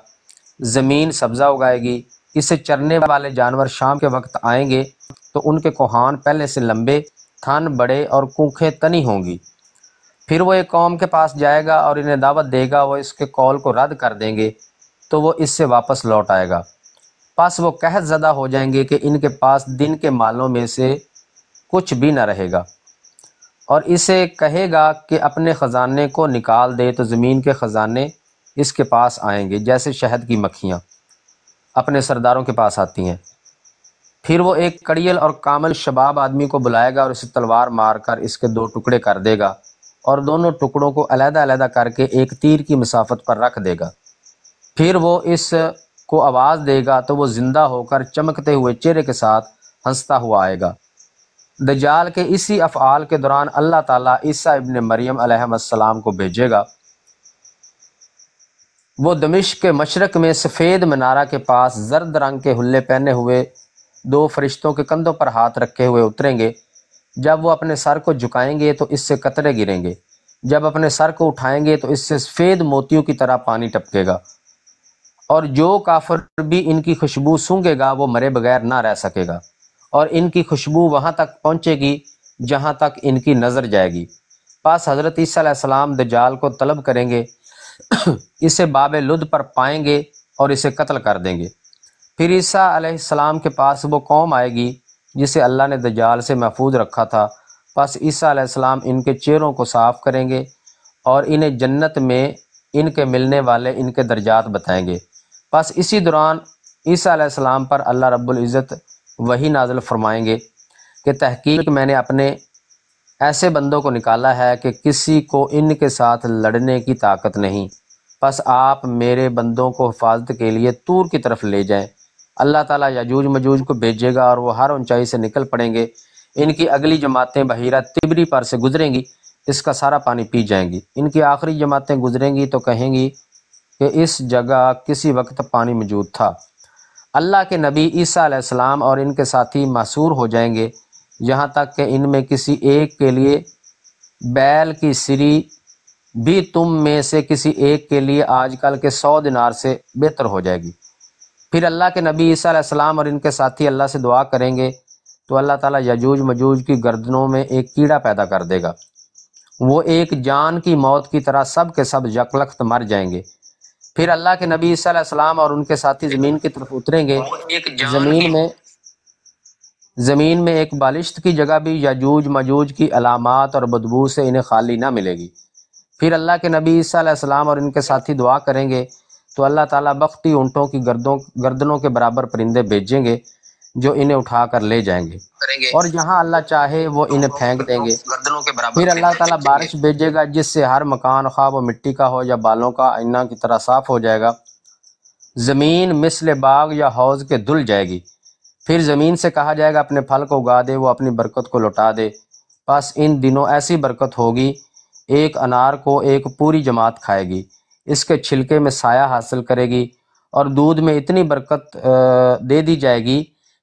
ज़मीन सब्ज़ा उगाएगी, इससे चरने वाले जानवर शाम के वक्त आएंगे तो उनके कोहान पहले से लंबे, थन बड़े और कूखें तनी होंगी। फिर वो एक कौम के पास जाएगा और इन्हें दावत देगा, वो इसके कौल को रद्द कर देंगे तो वो इससे वापस लौट आएगा। बस वो कहत ज़दा हो जाएंगे कि इनके पास दिन के मालों में से कुछ भी न रहेगा, और इसे कहेगा कि अपने ख़जाने को निकाल दे तो ज़मीन के ख़जाने इसके पास आएंगे जैसे शहद की मक्खियाँ अपने सरदारों के पास आती हैं। फिर वो एक कड़ियल और कामल शबाब आदमी को बुलाएगा और इसे तलवार मारकर इसके 2 टुकड़े कर देगा और दोनों टुकड़ों को अलग-अलग करके एक तीर की मसाफत पर रख देगा। फिर वो इसको आवाज़ देगा तो वो ज़िंदा होकर चमकते हुए चेहरे के साथ हंसता हुआ आएगा। दज्जाल के इसी अफ़आल के दौरान अल्लाह ताला ईसा इब्न मरियम अलैहिस्सलाम को भेजेगा। वो दमिश्क के मशरक़ में सफ़ेद मनारा के पास जर्द रंग के हुल्ले पहने हुए 2 फरिश्तों के कंधों पर हाथ रखे हुए उतरेंगे। जब वो अपने सर को झुकाएंगे तो इससे कतरे गिरेंगे, जब अपने सर को उठाएंगे तो इससे सफ़ेद मोतियों की तरह पानी टपकेगा, और जो काफिर भी इनकी खुशबू सूंघेगा वो मरे बगैर ना रह सकेगा, और इनकी खुशबू वहाँ तक पहुँचेगी जहाँ तक इनकी नज़र जाएगी। पास हज़रत ईसा अलैहिस्सलाम दज्जाल को तलब करेंगे, इसे बाब लुद पर पाएंगे और इसे कत्ल कर देंगे। फिर ईसा अलैहिस्सलाम के पास वो कौम आएगी जिसे अल्लाह ने दज्जाल से महफूज रखा था। बस ईसा अलैहिस्सलाम इनके चेहरों को साफ करेंगे और इन्हें जन्नत में इनके मिलने वाले इनके दर्जात बताएंगे। बस इसी दौरान ईसा अलैहिस्सलाम पर अल्लाह रब्बुल इज़्ज़त वही नाज़िल फरमाएंगे कि तहकीक मैंने अपने ऐसे बंदों को निकाला है कि किसी को इनके साथ लड़ने की ताकत नहीं। बस आप मेरे बंदों को हिफाजत के लिए तूर की तरफ ले जाएं। अल्लाह ताला यजूज मजूज को भेजेगा और वो हर ऊंचाई से निकल पड़ेंगे। इनकी अगली जमातें बहीरा तिबरी पर से गुजरेंगी, इसका सारा पानी पी जाएंगी। इनकी आखिरी जमातें गुजरेंगी तो कहेंगी कि इस जगह किसी वक्त पानी मौजूद था। अल्लाह के नबी ईसा अलैहिस्सलाम और इनके साथी मासूर हो जाएंगे, यहाँ तक कि इनमें किसी एक के लिए बैल की सिरी भी तुम में से किसी एक के लिए आजकल के 100 दिनार से बेहतर हो जाएगी। फिर अल्लाह के नबी ईसा अलैहिस्सलाम और इनके साथी अल्लाह से दुआ करेंगे तो अल्लाह ताला यजूज मजूज की गर्दनों में एक कीड़ा पैदा कर देगा। वो एक जान की मौत की तरह सब के सब यकलख्त मर जाएंगे। फिर अल्लाह के नबी ईसा अलैहिस्सलाम और उनके साथी ज़मीन की तरफ उतरेंगे। ज़मीन में एक बालिश्त की जगह भी यजूज मजूज की अलामात और बदबू से इन्हें खाली ना मिलेगी। फिर अल्लाह के नबी ईसा अलैहिस्सलाम और इनके साथी दुआ करेंगे तो अल्लाह ताला बख्ती ऊँटों की गर्दनों के बराबर परिंदे भेजेंगे जो इन्हें उठा कर ले जाएंगे और जहाँ अल्लाह चाहे वो इन्हें फेंक देंगे। फिर अल्लाह ताला बारिश भेजेगा जिससे हर मकान ख्वाह वो मिट्टी का हो या बालों का आईना की तरह साफ हो जाएगा। ज़मीन मिस्ल बाग या हौज के धुल जाएगी। फिर ज़मीन से कहा जाएगा अपने फल को उगा दे, वो अपनी बरकत को लौटा दे। बस इन दिनों ऐसी बरकत होगी, एक अनार को एक पूरी जमात खाएगी, इसके छिलके में साया हासिल करेगी और दूध में इतनी बरकत दे दी जाएगी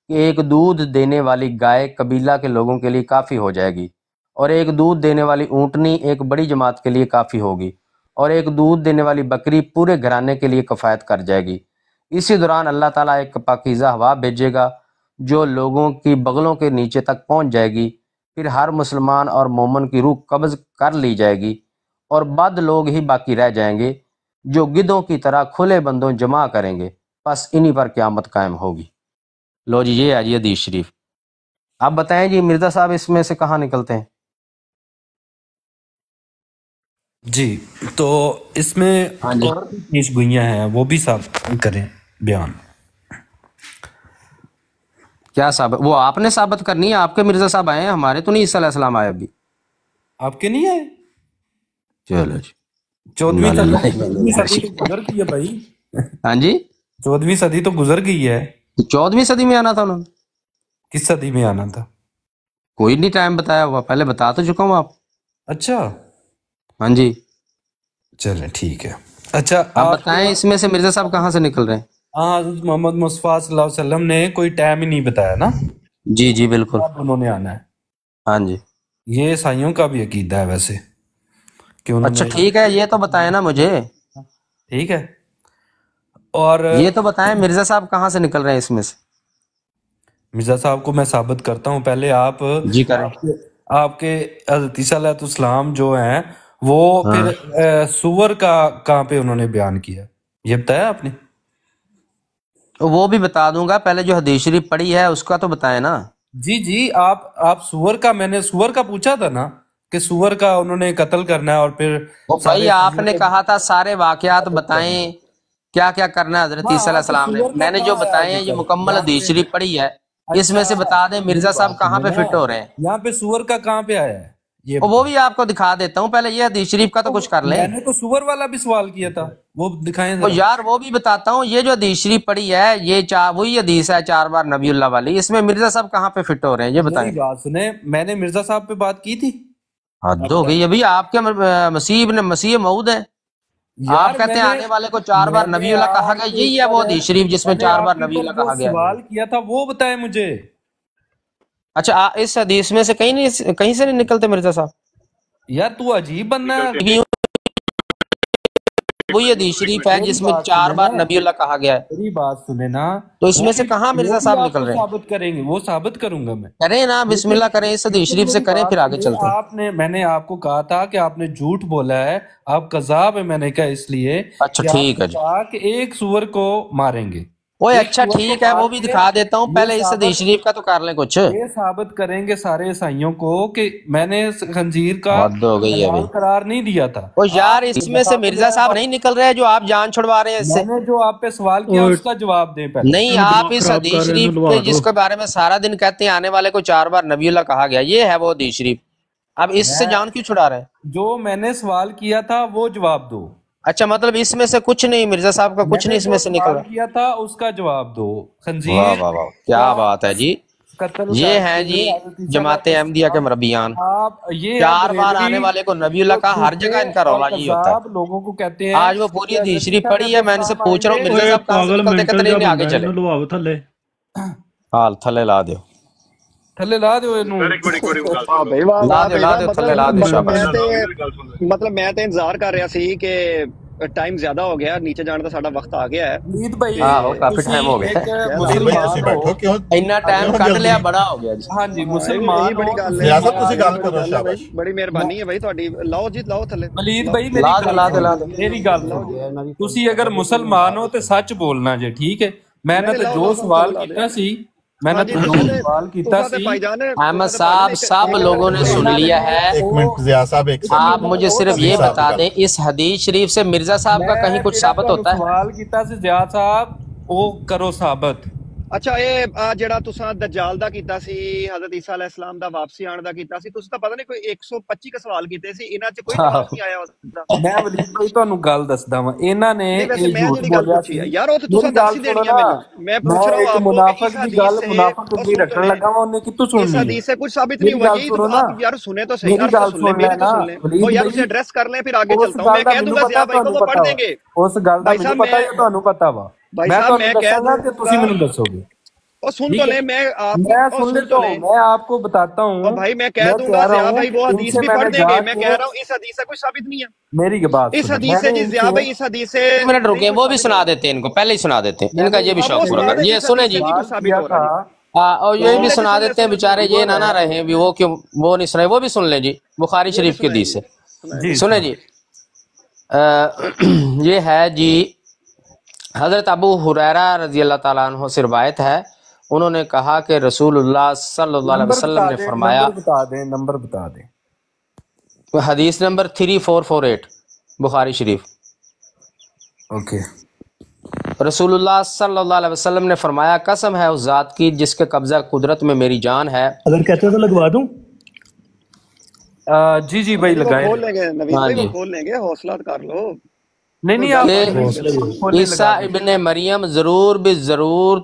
कि एक दूध देने वाली गाय कबीला के लोगों के लिए काफ़ी हो जाएगी और एक दूध देने वाली ऊँटनी एक बड़ी जमात के लिए काफ़ी होगी और एक दूध देने वाली बकरी पूरे घराने के लिए कफ़ायत कर जाएगी। इसी दौरान अल्लाह ताला एक पाकीज़ा हवा भेजेगा जो लोगों की बगलों के नीचे तक पहुँच जाएगी। फिर हर मुसलमान और मोमन की रूह कब्ज़ कर ली जाएगी और बद लोग ही बाकी रह जाएंगे जो गिद्धों की तरह खुले बंदों जमा करेंगे। बस इन्हीं पर क़यामत कायम होगी। लो जी, ये है जी हदीस शरीफ। आप बताएं जी मिर्ज़ा साहब इसमें से कहाँ निकलते हैं? जी, तो इसमें और भी पेशगोइयाँ हैं, वो भी सब करें बयान। क्या साबित? वो आपने साबित करनी है। आपके मिर्ज़ा साहब आए हैं, हमारे तो नहीं ईसा अलैहिस्सलाम आए अभी। आपके नहीं आए? चलो जी, 14वीं सदी तो गुजर गई है भाई। हाँ जी, 14वीं सदी तो गुजर गई है। 14वीं सदी में आना था उन्होंने? किस सदी में आना था? कोई नहीं टाइम बताया हुआ, पहले बता तो चुका हूँ आप। अच्छा, हाँ जी, चले ठीक है। अच्छा, आप बताएं इसमें से मिर्ज़ा साहब कहाँ से निकल रहे हैं? हाँ, मोहम्मद मुस्तफा सल्लल्लाहु अलैहि वसल्लम ने कोई टाइम ही नहीं बताया ना। जी जी बिल्कुल, उन्होंने आना है। हाँ जी, ये ईसाइयों का भी अकीदा है वैसे कि उन्होंने। अच्छा ठीक है, ये तो बताएं ना मुझे। ठीक है, और ये तो बताएं मिर्ज़ा साहब कहाँ से निकल रहे हैं इसमें से? मिर्ज़ा साहब को मैं साबित करता हूँ, पहले आप जी करें। आपके हज़रत ईसा अलैहिस्सलाम जो हैं वो फिर सुवर का कहाँ पे उन्होंने बयान किया, ये बताया आपने? वो भी बता दूंगा, पहले जो हदीस शरीफ पढ़ी है उसका तो बताएं ना। जी जी, आप सुवर का, मैंने सुवर का पूछा था ना कि सुवर का उन्होंने कत्ल करना है और फिर भाई आपने कहा था सारे वाकयात बताएं, क्या क्या करना है हजरत ईसा अलैहिस्सलाम ने। मैंने जो बताए हैं ये मुकम्मल हदीस शरीफ पढ़ी है, इसमें से बता दें मिर्ज़ा साहब कहाँ पे फिट हो रहे हैं। यहाँ पे सुवर का कहाँ पे आया है ये वो भी आपको दिखा देता हूँ, पहले ये हदीस शरीफ का तो कुछ कर लें। मैंने तो सुवर वाला भी सवाल किया था, वो दिखाएं तो यार वो भी बताता हूँ। ये जो हदीस शरीफ पढ़ी है ये वही हदीस है 4 बार नबीउल्लाह वाली, इसमें मिर्ज़ा साहब कहाँ पे फिट हो रहे हैं ये बताएं। बात सुने, मैंने मिर्ज़ा साहब पे बात की थी। हद हो गई, अभी आपके मसीह मऊद है, आप कहते हैं आने वाले को 4 बार नबीउल्लाह कहा गया। यही है वो हदीस शरीफ जिसमें 4 बार नबीउल्लाह कहा गया। सवाल किया था वो बताए मुझे। अच्छा, इस हदीस में से कहीं से नहीं निकलते मिर्ज़ा साहब? यार तू अजीब बंदा है। वही हदीस शरीफ है जिसमें 4 बार नबीउल्लाह कहा गया है। मेरी बात सुने ना, तो इसमें से कहाँ मिर्ज़ा साहब निकल रहे हैं? साबित करेंगे, वो साबित करूंगा मैं। करें ना, बिस्मिल्लाह करें, इस हदीस शरीफ से करें, फिर आगे चलते हैं। मैंने आपको कहा था कि आपने झूठ बोला है, आप कज़ाब है। मैंने कहा इसलिए अच्छा ठीक है जी, कि एक सूअर को मारेंगे, ओए अच्छा ठीक है, वो भी दिखा देता हूँ, पहले इस हदीस शरीफ का तो कर ले कुछ। ये साबित करेंगे सारे ईसाइयों को कि मैंने खंजीर का हद हो गई है हलाल करार नहीं दिया था। ओ यार इसमें से मिर्जा साहब नहीं निकल रहे जो आप जान छुड़वा रहे हैं इससे। मैंने जो आप पे सवाल किया उसका जवाब दें पहले। नहीं, आप इस हदीस शरीफ पे जिसके बारे में सारा दिन कहते हैं आने वाले को 4 बार नबीउल्लाह कहा गया, ये है वो हदीस शरीफ, अब इससे जान क्यों छुड़ा रहे हैं? जो मैंने सवाल किया था वो जवाब दो। अच्छा मतलब इसमें से कुछ नहीं, मिर्जा साहब का कुछ नहीं इसमें से निकल रहा किया था उसका जवाब दो। खंजीर वाह वाह वाह क्या बात है जी। ये है जी जमात अहमदिया के मरबियान, 4 बार आने वाले को नबीउल्लाह का, हर जगह इनका रौला ये होता है। लोगों को कहते हैं आज वो पूरी हदीस शरीफ पढ़ी है, मैं इनसे पूछ रहा हूँ मिर्जा साहब कहां से निकलते कहते नहीं आगे चले। हाल थले ला दो, थले ला दो इनू ला दो थले ला दो। मतलब मैं तो इंतजार कर रहा सी कि टाइम ज्यादा हो गया, नीचे जाने का साडा वक्त आ गया है। मीत भाई हां काफी टाइम हो गया, इतना टाइम कट लिया, बड़ा हो गया जी। हां जी मुसलमान बड़ी गल है, ਤੁਸੀਂ ਗੱਲ ਕਰੋ, शाबाश बड़ी मेहरबानी है भाई ਤੁਹਾਡੀ। ਲਾਓ ਜੀ ਲਾਓ ਥੱਲੇ। ਮਲੀਦ ਭਾਈ ਮੇਰੀ ਗੱਲ ਸੁਣੋ, ਤੁਸੀਂ ਅਗਰ ਮੁਸਲਮਾਨ ਹੋ ਤੇ ਸੱਚ ਬੋਲਣਾ ਜੇ, ਠੀਕ ਹੈ। मैंने तो जो सवाल किया सी, मैंने तो जो सवाल किया सी। अहमद साहब सब लोगों ने सुन लिया है। एक मिनट ज़िया साहब, एक आप मुझे सिर्फ ये बता दें इस हदीस शरीफ से मिर्जा साहब का कहीं कुछ साबित होता है? सवाल किया सी ज़िया साहब, वो करो साबित। अच्छा ये ਜਿਹੜਾ ਤੁਸੀਂ ਦਜਾਲ ਦਾ ਕੀਤਾ ਸੀ, ਹਜ਼ਰਤ ਈਸਾ ਅਲੈਹਿਸਲਾਮ ਦਾ ਵਾਪਸੀ ਆਉਣ ਦਾ ਕੀਤਾ ਸੀ, ਤੁਸੀਂ ਤਾਂ ਪਤਾ ਨਹੀਂ ਕੋਈ 125 ਕ ਸਵਾਲ ਕੀਤੇ ਸੀ, ਇਹਨਾਂ 'ਚ ਕੋਈ ਜਵਾਬ ਨਹੀਂ ਆਇਆ ਉਸਦਾ। ਮੈਂ ਵਲੀਦ ਭਾਈ ਤੁਹਾਨੂੰ ਗੱਲ ਦੱਸਦਾ ਵਾਂ, ਇਹਨਾਂ ਨੇ ਇਹ ਝੂਠ ਬੋਲਿਆ ਸੀ ਯਾਰ, ਉਹ ਤੁਸੀਂ ਦੱਸ ਦੇਣੀ ਹੈ ਮੈਨੂੰ। ਮੈਂ ਪੁੱਛ रहा हूं आपको, मुनाफिक की गल मुनाफिक की रखने लगा हूं, उन्हें कितु सुन ली? इस हदीस से कुछ साबित नहीं हुआ जी। तो आप यार सुने तो सही, यार सुन ले, मेरी तो सुन ले। वो यार उसे एड्रेस कर लें, फिर आगे चलता हूं। मैं कह दूंगा ज़िया भाई को, वो पढ़ देंगे। उस गल दा ਮੈਨੂੰ ਪਤਾ ਹੈ, ਤੁਹਾਨੂੰ ਪਤਾ ਵਾ। मैं ਤੁਹਾਨੂੰ ਦੱਸਾਂਗਾ ਤੇ ਤੁਸੀਂ ਮੈਨੂੰ ਦੱਸੋਗੇ। और सुन तो ले, मैं सुन लेता हूं, मैं आपको बताता हूं भाई। मैं कह दूंगा ज़िया भाई वो हदीस भी पढ़ देंगे। मैं कह रहा हूं इस हदीस से कोई साबित नहीं है। मेरी बात इस हदीस से जी ज़िया भाई, इस हदीस से 1 मिनट रुके, वो भी सुना देते हैं इनको, पहले ही सुना देते हैं, इनका ये भी शौक पूरा कर। ये सुने जी, और ये भी सुना देते हैं बेचारे, ये ना रहे भी वो क्यों वो नहीं सुने, वो भी सुन ले जी बुखारी शरीफ के हदीस से। सुने जी, ये है जी हजरत अबू हुरैरा रजी अल्लाह ताला अन्हु से रिवायत है। उन्होंने कहा कि रसूलुल्लाह सल्लल्लाहु अलैहि वसल्लम ने फरमाया, नंबर बता दें। हदीस नंबर 3448 बुखारी शरीफ। ओके। रसूलुल्लाह सल्लल्लाहु अलैहि वसल्लम ने फरमाया, कसम है उस जात की जिसके कब्जा कुदरत में मेरी जान है। अगर कहते हो तो लगवा दूं? जी जी भाई लगाए, खोल लेंगे नबी भाई, खोल लेंगे, हौसला कर लो। नहीं आप ईसा इब्ने मरियम जरूर भी जरूर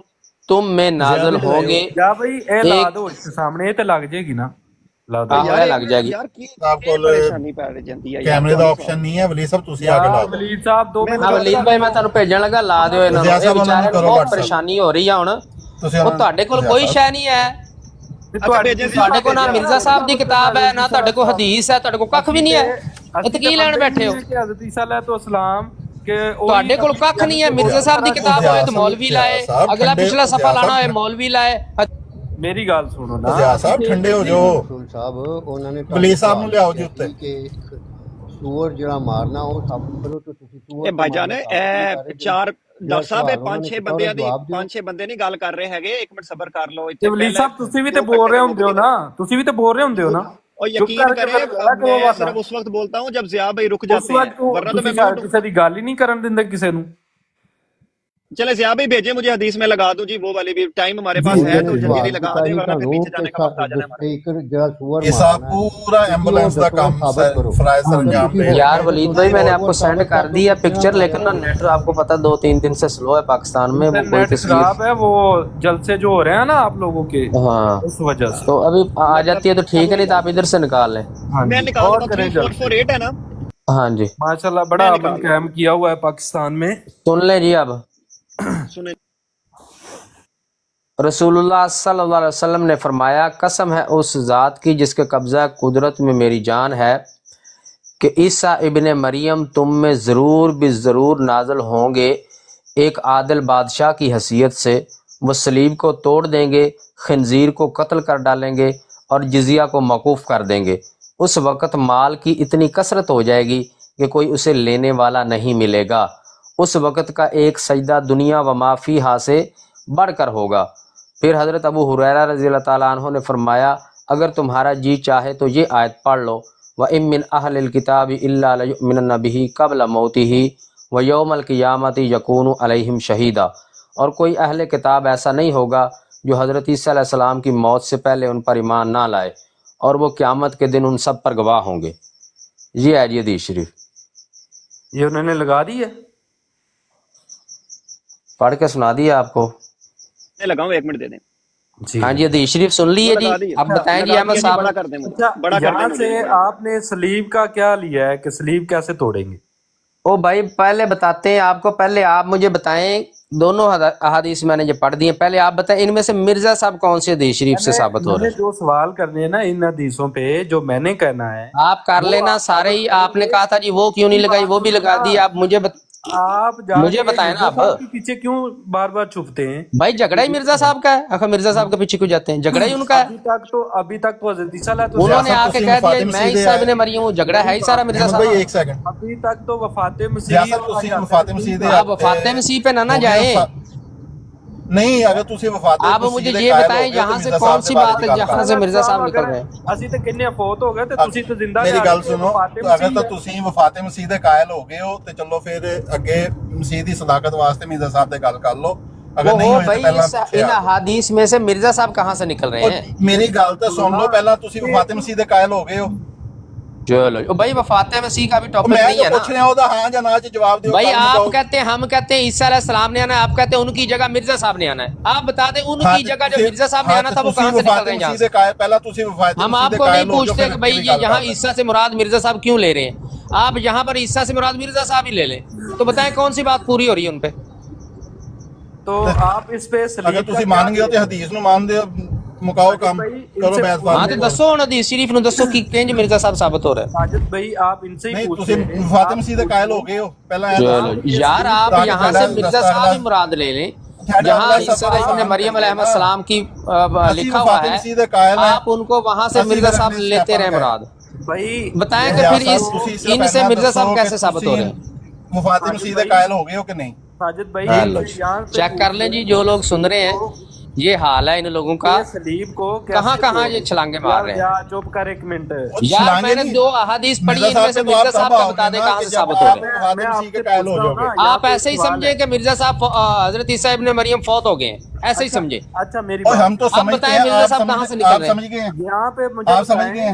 तुम में नाज़िल होंगे। या भाई ए ला दो सामने, ये तो लग जाएगी ना, ला दो यार लग जाएगी। यार की आपको परेशानी पै ਜਾਂਦੀ ਹੈ कैमरे ਦਾ ਆਪਸ਼ਨ ਨਹੀਂ ਹੈ। ਵਲੀਦ ਸਾਹਿਬ ਤੁਸੀਂ ਆਗੇ ਲਾ ਦਿਓ। ਵਲੀਦ ਸਾਹਿਬ 2 ਮਿੰਟ। ਵਲੀਦ ਭਾਈ ਮੈਂ ਤੁਹਾਨੂੰ ਭੇਜਣ ਲੱਗਾ, ਲਾ ਦਿਓ ਇਹਨਾਂ ਨੂੰ, ਇਹ ਵਿਚਾਰੇ ਨੂੰ ਬਹੁਤ ਪਰੇਸ਼ਾਨੀ ਹੋ ਰਹੀ ਆ ਹੁਣ। ਉਹ ਤੁਹਾਡੇ ਕੋਲ ਕੋਈ ਸ਼ੈ ਨਹੀਂ ਹੈ, ਤੁਹਾਡੇ ਕੋਲ ਨਾ ਮਿਰਜ਼ਾ ਸਾਹਿਬ ਦੀ ਕਿਤਾਬ ਹੈ, ਨਾ ਤੁਹਾਡੇ ਕੋਲ ਹਦੀਸ ਹੈ, ਤੁਹਾਡੇ ਕੋਲ ਕੱਖ ਵੀ ਨਹੀਂ ਹੈ, ਇੱਥੇ ਕੀ ਲੈਣ ਬੈਠੇ ਹੋ? ਹਜ਼ਰਤ ਈਸਾ अलैहिस्सलाम ਤੁਹਾਡੇ ਕੋਲ ਕੱਖ ਨਹੀਂ ਹੈ। ਮਿਰਜ਼ਾ ਸਾਹਿਬ ਦੀ ਕਿਤਾਬ ਹੋਏ ਤਾਂ ਮੌਲਵੀ ਲਾਏ, ਅਗਲਾ ਪਿਛਲਾ ਸਫਾ ਲਾਣਾ ਹੋਏ ਮੌਲਵੀ ਲਾਏ। ਮੇਰੀ ਗੱਲ ਸੁਣੋ ਨਾ ज़िया साहब, ਠੰਡੇ ਹੋ ਜਾਓ। ਸਾਹਿਬ ਉਹਨਾਂ ਨੇ ਵਲੀਦ ਸਾਹਿਬ ਨੂੰ ਲਿਆਓ ਜੀ ਉੱਤੇ। ਸੂਰ ਜਿਹੜਾ ਮਾਰਨਾ ਉਹ ਸਾਬਤ ਕਰੋ ਤੇ ਤੁਸੀਂ ਸੂਰ। ਇਹ ਭਾਈਜਾਨ ਇਹ 4 ਡਾਕਟਰ ਸਾਹਿਬ ਇਹ 5-6 ਬੰਦਿਆਂ ਦੀ 5-6 ਬੰਦੇ ਨਹੀਂ ਗੱਲ ਕਰ ਰਹੇ ਹੈਗੇ, 1 ਮਿੰਟ ਸਬਰ ਕਰ ਲਓ। ਇੱਥੇ ਵਲੀਦ ਸਾਹਿਬ ਤੁਸੀਂ ਵੀ ਤੇ ਬੋਲ ਰਹੇ ਹੁੰਦੇ ਹੋ ਨਾ, ਤੁਸੀਂ ਵੀ ਤੇ ਬੋਲ ਰਹੇ ਹੁੰਦੇ ਹੋ ਨਾ। और यकीन करें मैं सिर्फ उस वक्त बोलता हूं जब ज़िया भाई रुक जाते हैं, वरना तो मैं किसी दी गल ही नहीं करन दिंदा किसी नु। चले ज़िया भाई भेजे मुझे हदीस में लगा दूं जी, वो वाली भी टाइम हमारे पास है तो जल्दी लगा दे, वरना फिर पीछे जाने का वक्त आ जाना हमारा। ये सब पूरा एम्बुलेंस का काम फराइज अंजाम दे। यार वलीद भाई मैंने आपको सेंड कर दिया पिक्चर, लेकिन ना नेट आपको पता 2-3 दिन से स्लो है पाकिस्तान में, वो कोई खराब है, वो जलसे जो हो रहे हैं ना आप लोगों के, हाँ उस वजह से। तो अभी आ जाती है तो ठीक है, नहीं तो आप इधर से निकाल लें। मैं निकाल दूं, 3448 है ना। हाँ जी माशाल्लाह बड़ा अमल कायम किया हुआ है पाकिस्तान में। सुन ले जी, अब सुने। रसूलुल्लाह सल्लल्लाहु अलैहि वसल्लम ने फरमाया, कसम है उस ज़ात की जिसके कब्ज़ा कुदरत में मेरी जान है कि ईसा इब्ने मरियम तुम में ज़रूर भी ज़रूर नाज़िल होंगे एक आदिल बादशाह की हैसियत से। वो सलीब को तोड़ देंगे, खंजीर को कत्ल कर डालेंगे और जिजिया को मौकूफ़ कर देंगे। उस वक़्त माल की इतनी कसरत हो जाएगी कि कोई उसे लेने वाला नहीं मिलेगा उस वक़्त का एक सजदा दुनिया व माफ़ीहा से बढ़कर होगा। फिर हज़रत अबू हुरैरा रज़ियल्लाहु ताला अन्हु ने फरमाया, अगर तुम्हारा जी चाहे तो ये आयत पढ़ लो, व इम मिन अहलिल किताबि इल्ला लयुमिनन्ना बिही क़ब्ल मौतिही व यौमल क़ियामति यकूनु अलैहिम शहीदा। और कोई अहले किताब ऐसा नहीं होगा जो हज़रत ईसा अलैहिस्सलाम की मौत से पहले उन पर ईमान ना लाए, और वो क़यामत के दिन उन सब पर गवाह होंगे। ये है जी हदीस शरीफ, ये उन्होंने लगा दी है, पढ़ के सुना दिया आपको। मैं लगाऊं, 1 मिनट दे दें। हाँ जी, हदीस शरीफ सुन ली है जी। अब बताएं जी अहमद साहब। यहाँ से आपने सलीब का क्या लिया है कि सलीब कैसे तोड़ेंगे? ओ भाई पहले बताते हैं आपको, पहले आप मुझे बताएं, दोनों अहादीस मैंने जो पढ़ दी है, पहले आप बताएं इनमें से मिर्जा साहब कौन से हदीस शरीफ से साबित हो रहे हैं? जो सवाल करने हैं ना इन हदीसों पे, जो मैंने कहना है आप कर लेना सारे ही। आपने कहा था जी वो क्यों नहीं लगाई, वो भी लगा दी। आप मुझे मुझे बताएं ना, आप पीछे क्यों बार बार छुपते हैं? भाई झगड़ा ही मिर्जा साहब का है, आखिर मिर्जा साहब के पीछे क्यों जाते हैं? झगड़ा ही उनका है। अभी तक तो उन्होंने आके कह दिया मैं ईसा इब्न मरियम हूं, झगड़ा है ही सारा मिर्जा साहब। एक सेकंड, अभी तक तो वफाते मसीह पे ना जाए। नहीं, अगर तुसी वफाते आप मुझे ये बताएं यहाँ से कौन सी बात है जहाँ से मिर्जा साहब निकल रहे हैं? ਅਸੀਂ ਤੇ ਕਿੰਨੇ ਫੌਤ ਹੋ ਗਏ ਤੇ ਤੁਸੀਂ ਤਾਂ ਜ਼ਿੰਦਾ ਮੇਰੀ ਗੱਲ ਸੁਣੋ, ਅਗਰ ਤਾਂ ਤੁਸੀਂ ਵਫਾਤੇ ਮਸੀਹ ਦੇ ਕਾਇਲ ਹੋ ਗਏ ਹੋ ਤੇ ਚਲੋ ਫਿਰ ਅੱਗੇ ਮਸੀਹ ਦੀ ਸਦਾਕਤ ਵਾਸਤੇ ਮਿर्जा साहब से गल कर लो। अगर नहीं होए तो पहला इन हदीस में से मिर्जा साहब कहाँ से निकल रहे हैं? मेरी गल तो सुन लो, पहला तुसी वफाते मसीह दे कायल हो गए हो। चलो भाई वफाते मसीह का भी टॉपिक नहीं है ना, पूछ रहे हो तो हाँ या ना जवाब दो भाई। आप कहते हैं, हम कहते हैं ईसा अलैहिस्सलाम ने आना है, आप कहते हैं उनकी जगह मिर्जा साहब ने आना है। आप बता दें उनकी जगह जो मिर्जा साहब ने आना था वो कहाँ से निकल रहे हैं? हम आपको नहीं पूछते कि भाई ये यहाँ ईसा से मुराद मिर्जा साहब क्यों ले रहे हैं। आप यहाँ पर ईसा से मुराद मिर्जा साहब ही ले लें, तो बताएं कौन सी बात पूरी हो रही है उनपे? तो आप इस पे अगर तुसी मान गए हो तो हदीस नु मान दे, मुकाओ काम करो बहस। हां तो दसो हुन हदीस शरीफ नु दसो कि किंज मिर्जा साहब साबित हो रहा है। साजिद भाई आप इनसे ही पूछ रहे हैं, वफाते मसीह दे कायल हो गए हो पहला। चलो यार आप यहां से मिर्जा साहब ही मुराद ले लें, जहां ईसा इब्न मरियम अलैहिस्सलाम की लिखा हुआ है, आप उनको वहां से मिर्जा साहब लेते रहे मुराद। भाई बताएं कि फिर इनसे मिर्जा साहब कैसे साबित हो रहे हैं? वफाते मसीह दे कायल हो गए हो कि नहीं? साजिद भाई चेक कर लें जी, जो लोग सुन रहे हैं ये हाल है इन लोगों का। सलीब को कहाँ ये छलांगे मार रहे हैं? चुप कर एक मिनट यार, मैंने 2 अहादीस पढ़ी, इनमें से मिर्जा साहब का बता दें कहाँ से साबित हो रहे हैं। आप ऐसे ही समझे कि मिर्जा साहब हजरत ईसा इब्न मरियम फौत हो गए हैं, ऐसे ही समझे। अच्छा मेरी हम तो बताएं मिर्जा साहब कहाँ से निकल रहे हैं? यहाँ पे मुझे समझ गए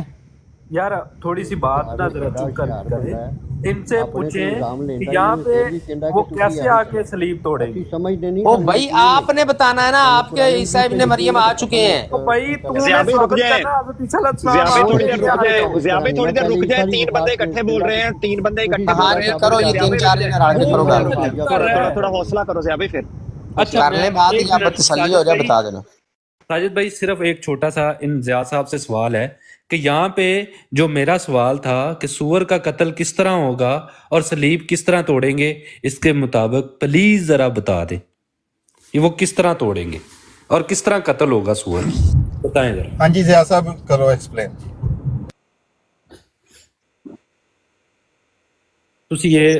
यार, थोड़ी सी बात ना जरा चुप कर इनसे पूछें कि यहाँ पे वो कैसे आके सलीब तोड़ेंगे? ओ भाई आपने बताना है ना, आपके ईसा इब्न मरियम आ चुके हैं। तो भाई थोड़ी देर रुक जाए, 3 बंदे इकट्ठे बोल रहे हैं, 3 बंदे इकट्ठे करो, ये 3-4 जने राज करो, थोड़ा हौसला करो ज़ियाबी। फिर अच्छा कर ले बात, या तसल्ली हो जाए बता देना। साजिद भाई सिर्फ एक छोटा सा इन ज़िया साहब से सवाल है कि यहाँ पे जो मेरा सवाल था कि सूअर का कत्ल किस तरह होगा और सलीब किस तरह तोड़ेंगे, इसके मुताबिक प्लीज जरा बता दें कि वो किस तरह तोड़ेंगे और किस तरह कत्ल होगा सूअर, बताएं जरा। हाँ जी ज़िया साहब करो एक्सप्लेन। तुसी ये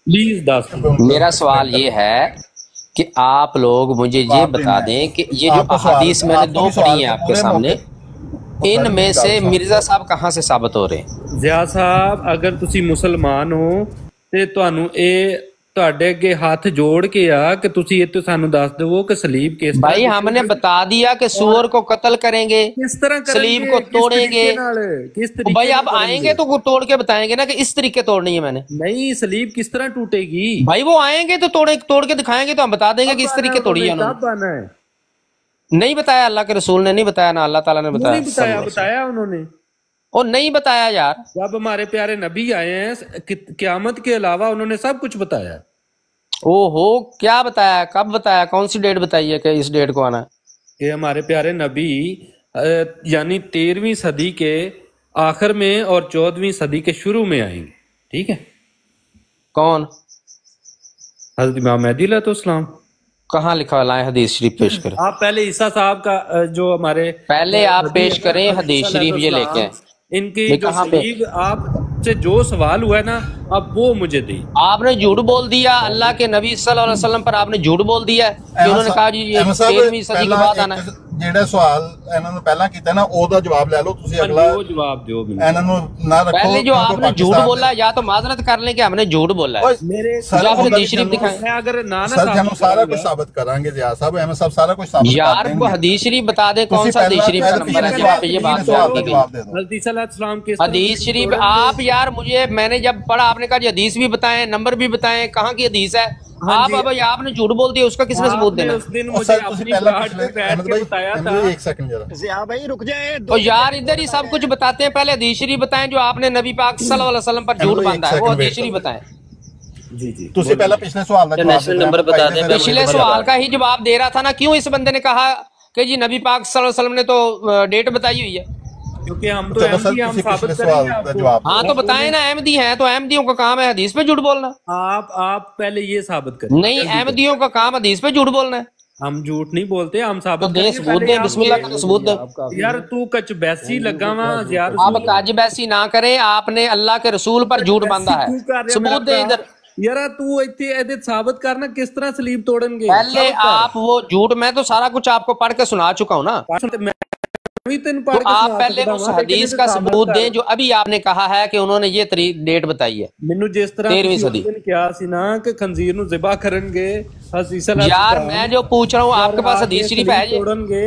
प्लीज दस। मेरा सवाल ये है कि आप लोग मुझे ये बता दें कि ये जो अहादीस मैंने 2 पढ़ी हैं आपके सामने, इनमें से मिर्जा साहब कहाँ से साबित हो रहे हैं? ज़िया साहब अगर तुसी मुसलमान हो ते तुहानू ए ਤੁਹਾਡੇ ਅੱਗੇ ਹੱਥ जोड़ के आ कि तुसी ये तो सानू दस दो कि सलीब किस तरह। भाई हमने बता दिया कि सूअर को कत्ल करेंगे, किस तरह सलीब को तोड़ेंगे। किस तरीके? भाई आप आएंगे तो तोड़ के बताएंगे ना कि इस तरीके तोड़नी है। मैंने नहीं, सलीब किस तरह टूटेगी? भाई वो आएंगे तो तोड़ के दिखाएंगे, तो हम बता देंगे कि इस तरीके तोड़ी है उन्होंने। नहीं बताया, अल्लाह के रसूल ने नहीं बताया, ना अल्लाह ताला ने बताया। बताया उन्होंने और नहीं बताया यार। जब हमारे प्यारे नबी आए हैं क़यामत के अलावा उन्होंने सब कुछ बताया। ओहो, क्या बताया, कब बताया, कौन सी डेट बताई है कि इस डेट को आना? कि हमारे प्यारे नबी यानी 13वीं सदी के आखिर में और 14वीं सदी के शुरू में आएंगे। ठीक है? कौन? हज़रत इमाम मेहदी अलैहिस्सलाम। कहाँ लिखा हुआ है? हदीस शरीफ पेश करें। आप पहले ईसा साहब का जो हमारे पहले आप पेश करें हदीस शरीफ, ये लेके इनकी जो सलीब आप से जो सवाल हुआ है ना, अब वो मुझे दी। आपने झूठ बोल दिया, अल्लाह के नबी सल्लल्लाहु अलैहि वसल्लम पर आपने झूठ बोल दिया कि उन्होंने कहा जी ये 13वीं सदी के बाद आना है। ਜਿਹੜੇ ਸਵਾਲ ਇਹਨਾਂ ਨੂੰ ਪਹਿਲਾਂ ਕੀਤਾ ਨਾ ਉਹਦਾ ਜਵਾਬ ਲੈ ਲਓ ਤੁਸੀਂ, ਅਗਲਾ जवाब दो। ਇਹਨਾਂ ਨੂੰ ਨਾ ਰੱਖੋ। पहले जो आपने झूठ बोला या तो माजरत कर लें कि हमने झूठ बोला है। मेरे हदीस शरीफ दिखाएं। मैं अगर ना सर हम सारा कुछ साबित करांगे जिया साहब, एम साहब सारा कुछ साबित यार वो हदीस शरीफ बता दे, कौन सा हदीस शरीफ का नंबर है जहाँ पे ये बात की गई। हदीस शरीफ आप यार मुझे, मैंने जब पढ़ा आपने कहा हदीस भी बताएं, नंबर भी बताएं, कहाँ की हदीस है। आप अब आपने झूठ बोल दिया, उसका किसने सबूत देना? उस दिन मुझे अपनी बात पे बैठ के बताया था। एक सेकंड जरा भाई रुक जाए। तो यार इधर ही सब कुछ बताते हैं, पहले हदीस शरीफ बताएं जो आपने नबी पाक सल्लल्लाहु अलैहि वसल्लम पर झूठ बांधा है, वो हदीस शरीफ बताएं। जी तुसी पहला पिछले सवाल का जवाब नंबर बता दें। पिछले सवाल का ही जवाब दे रहा था ना, क्यों इस बंदे ने कहा कि जी नबी पाक सल्लल्लाहु अलैहि वसल्लम ने तो डेट बताई हुई है, क्योंकि हम तो अहमदी, हम साबित करेंगे। हाँ तो बताएं ना, अहमदी हैं तो अहमदियों का काम है हदीस पे झूठ बोलना। आप पहले ये साबित करें। नहीं, अहमदियों का काम हदीस पे झूठ बोलना है। हम झूठ नहीं बोलते, हम साबित तो दे सबूत दे, बिस्मिल्लाह का सबूत दे। यार तू कच बैसी लगा वहां यार। आप कच बैसी ना करें, आपने अल्लाह के रसूल पर झूठ बांधा है, सबूत दे इधर। यार तू इतने साबित करना किस तरह सलीब तोड़ेंगे। पहले आप वो झूठ, मैं तो सारा कुछ आपको पढ़ के सुना चुका हूँ ना। तो आप पहले उस हदीस का सबूत दें जो अभी आपने कहा है कि उन्होंने ये डेट बताई है। मैनू जिस तरह 13वीं सदी क्या सी ना कि खंजीर नु ज़िबा करेंगे। यार मैं जो पूछ रहा हूँ आपके पास हदीस शरीफ है तोड़ेंगे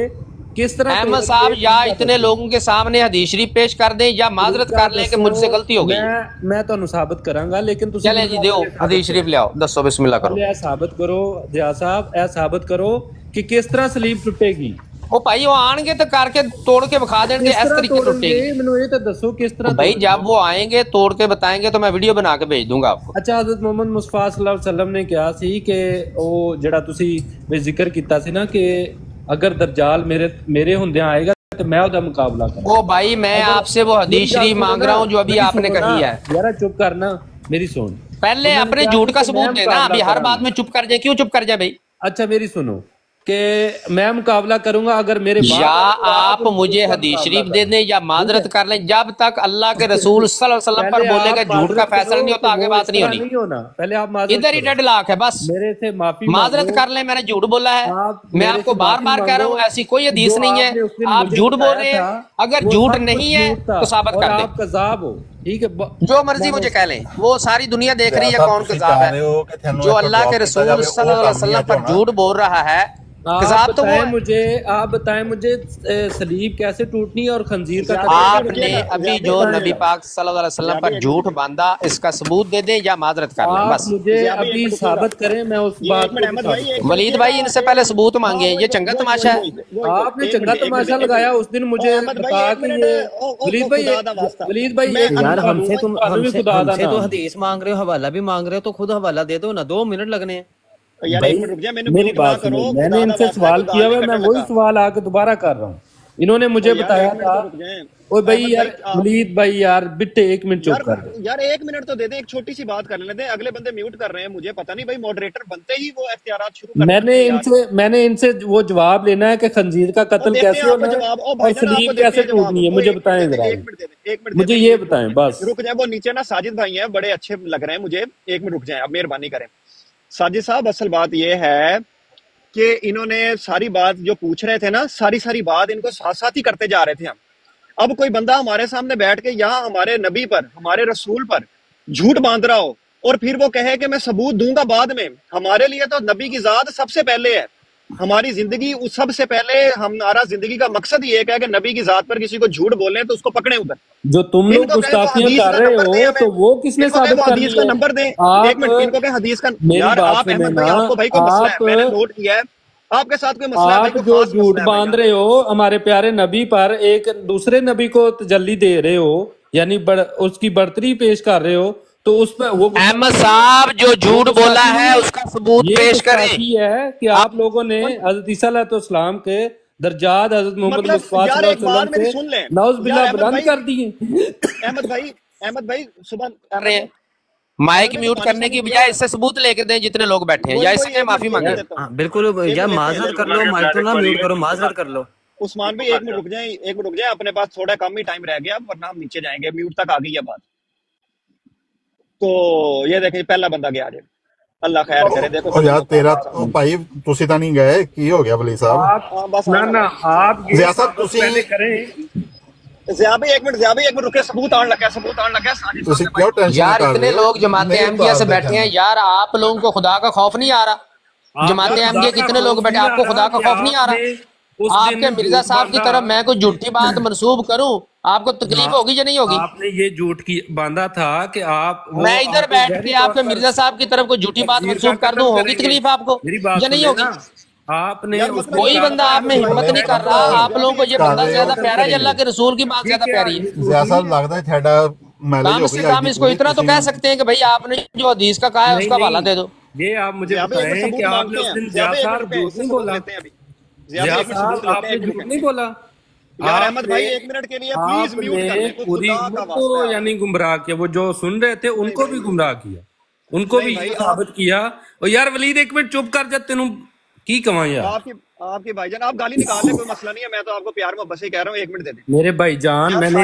किस तरह? अहमद साहब या इतने लोगों के सामने हदीस शरीफ पेश कर दें या माजरत कर लें कि मुझसे गलती हो गई। मैं तो साबित करांगा, लेकिन चले जी दो हदीस शरीफ ले आओ, दसो बिस्मिल्लाह करो। साबित करो जिया साहब, ऐ साबित करो कि किस तरह सलीब टूटेगी। ओ भाई वो आएंगे तो करके तोड़ के बखा देंगे, इस तरीके टूटेगी। मैंने ये तो दसो किस तरह भाई, जब वो आएंगे तोड़ के बताएंगे तो मैं वीडियो बना के भेज दूंगा आपको। अच्छा, हज़रत मोहम्मद मुस्तफा सल्लल्लाहु अलैहि वसल्लम ने कहा सी कि वो जेड़ा तुसी जिक्र कीता सी ना कि अगर दज्जाल मेरे हुंदे आएगा तो मैं उसका मुकाबला करूं। ओ भाई मैं आपसे वो हदीस शरीफ मांग रहा हूँ जो अभी आपने कही है। यार चुप करना, मेरी सुन। पहले अपने झूठ का सबूत देना, अभी हर बात में चुप कर जाए। क्यों चुप कर जाए भाई? अच्छा मेरी सुनो कि मैं मुकाबला करूंगा अगर मेरे या आप मुझे हदीस शरीफ दे दें या माजरत कर लें, जब तक अल्लाह के रसूल सल्लल्लाहु अलैहि वसल्लम पर बोलेगा झूठ का फैसला नहीं होता, आगे बात नहीं होनी। पहले आप इधर ही डेड लाख है, बस मेरे से माफी माजरत कर लें, मैंने झूठ बोला है। मैं आपको बार बार कह रहा हूँ ऐसी कोई हदीस नहीं है, आप झूठ बोल रहे हैं। अगर झूठ नहीं है तो साबित कर दें, कज़ाब हो, ठीक है, जो मर्जी मुझे कह लें। वो सारी दुनिया देख रही है कौन कज़ाब है। जो अल्लाह के रसूल सल्लल्लाहु अलैहि वसल्लम पर झूठ बोल रहा है, आप बताएं मुझे सलीब कैसे टूटनी है और खंजीर का आपने अभी जो नबी पाक सल्लल्लाहु अलैहि वसल्लम पर झूठ बांधा, इसका सबूत दे दें या माजरत कर लें, बस मुझे अभी साबित करें। मैं उस बात वलीद भाई इनसे पहले सबूत मांगे, ये चंगा तमाशा है। आपने चंगा तमाशा लगाया उस दिन, मुझे बता कि ये वलीद भाई यार हमसे तो हदीस मांग रहे हो, हवाला भी मांग रहे हो, तो खुद हवाला दे दो ना, 2 मिनट लगने हैं। मेरी बात सुनो, मैंने इनसे सवाल किया हुआ, मैं वही सवाल आके दोबारा कर रहा हूँ। इन्होंने मुझे बताया था। ओ भाई यार वलीद भाई यार बिट्टे 1 मिनट चुप कर दो यार, 1 मिनट तो दे दे, एक छोटी सी बात करने दें। अगले बंदे म्यूट कर रहे हैं, मुझे पता नहीं भाई, मॉडरेटर बनते ही वो इख्तियारात शुरू कर। मैंने इनसे वो जवाब लेना है कि खंजीर का कत्ल कैसे होना है और सलीब कैसे टूटनी है, मुझे बताएं जरा, मुझे ये बताएं बस। रुक जाए, वो नीचे ना साजिद भाई हैं, बड़े अच्छे लग रहे हैं मुझे, 1 मिनट रुक जाए, अब मेहरबानी करें साजिद साहब। असल बात यह है कि इन्होंने सारी बात जो पूछ रहे थे ना, सारी बात इनको साथ साथ ही करते जा रहे थे हम। अब कोई बंदा हमारे सामने बैठ के यहाँ हमारे नबी पर, हमारे रसूल पर झूठ बांध रहा हो और फिर वो कहे कि मैं सबूत दूंगा बाद में। हमारे लिए तो नबी की जात सबसे पहले है, हमारी जिंदगी उस सबसे पहले। हमारा जिंदगी का मकसद ये है कि नबी की जात पर किसी को झूठ बोले तो उसको पकड़े उधर। जो तुम लोग गुस्ताखियां कर रहे हो तो वो किसने साबित कर हदीस का नंबर दें। 1 मिनट, इनको कहें हदीस का। यार आप अहमद भाई, आपको भाई कोई मसला है, मैंने नोट किया है आपके साथ कोई मसला है। आप जो झूठ बांध रहे हो हमारे प्यारे नबी पर, एक दूसरे नबी को तजल्ली दे रहे हो, यानी उसकी बढ़तरी पेश कर रहे हो, तो उस पर वो अहमद साहब जो झूठ बोला है उसका सबूत पेश करें। है कि आप लोगों ने हज़रत ईसा अलैहिस्सलाम के दर्जात हज़रत मोहम्मद मुस्तफा सल्लल्लाहु अलैहि वसल्लम से नाउज़ बिल्लाह बुलंद कर दिए। अहमद भाई सुबह कर रहे हैं, माइक म्यूट करने की बजाय इससे सबूत लेकर दें जितने लोग बैठे हैं, या इससे माफी मांगे। बिल्कुल यार, माजरत कर लो, माइक तो ना म्यूट करो, माजरत कर लो। उस्मान भाई 1 मिनट रुक जाए, 1 मिनट रुक जाए, अपने पास थोड़ा कम ही टाइम रह गया वरना हम नीचे जाएंगे। म्यूट तक आ गई है बात। तो ये देखें पहला बंदा गया जी, अल्लाह खैर करे। देखो यार तेरा तो भाई तुसी तां नहीं गए, की हो गया वली साहब? बस ना आप ज़िया साहब तुसी ज़िया भाई एक मिनट रुके, सबूत आने लगा तुसी क्यों टेंशन यार कर इतने रहे हो? लोग जमाते अहमदिया से बैठे हैं यार, आप लोगों को खुदा का खौफ नहीं आ रहा? जमाते अहमदिया कितने लोग बैठे, आपको खुदा का खौफ नहीं आ रहा? आपके मिर्जा साहब की तरफ मैं कोई झूठी बात मंसूब करूं, आपको तकलीफ होगी या नहीं होगी? आपने ये झूठ की बांधा था कि आप मैं इधर बैठ के आपके मिर्जा साहब की तरफ कोई झूठी बात मंसूब कर दूं, होगी तकलीफ आपको या नहीं होगी? आपने कोई बंदा आप में हिम्मत नहीं कर रहा, आप लोगों को ये बंदा ज्यादा प्यारा है, अल्लाह के रसूल की बात ज्यादा प्यारी है। ज़िया साहब लगता है थोड़ा मैनेज हो गया। हम इसको इतना तो कह सकते हैं कि भाई आपने जो हदीस का कहा है उसका हवाला दे दो। ये आप मुझे बताएं कि आपने उस दिन ज़िया साहब झूठ नहीं बोला? ज़िया साहब आपने झूठ नहीं बोला? यार अहमद भाई 1 मिनट के लिए प्लीज म्यूट कर दे, पूरी उम्मत को यानी गुमराह किया, वो जो सुन रहे थे उनको भी गुमराह किया, उनको भी साबित किया। और यार वलीद 1 मिनट चुप कर जा, तेनू की कमां यार। आपके भाईजान आप गाली निकाल ले, कोई मसला नहीं है, मैं तो आपको प्यार मोहब्बत से कह रहा हूँ, 1 मिनट दे दे मेरे भाईजान। मैंने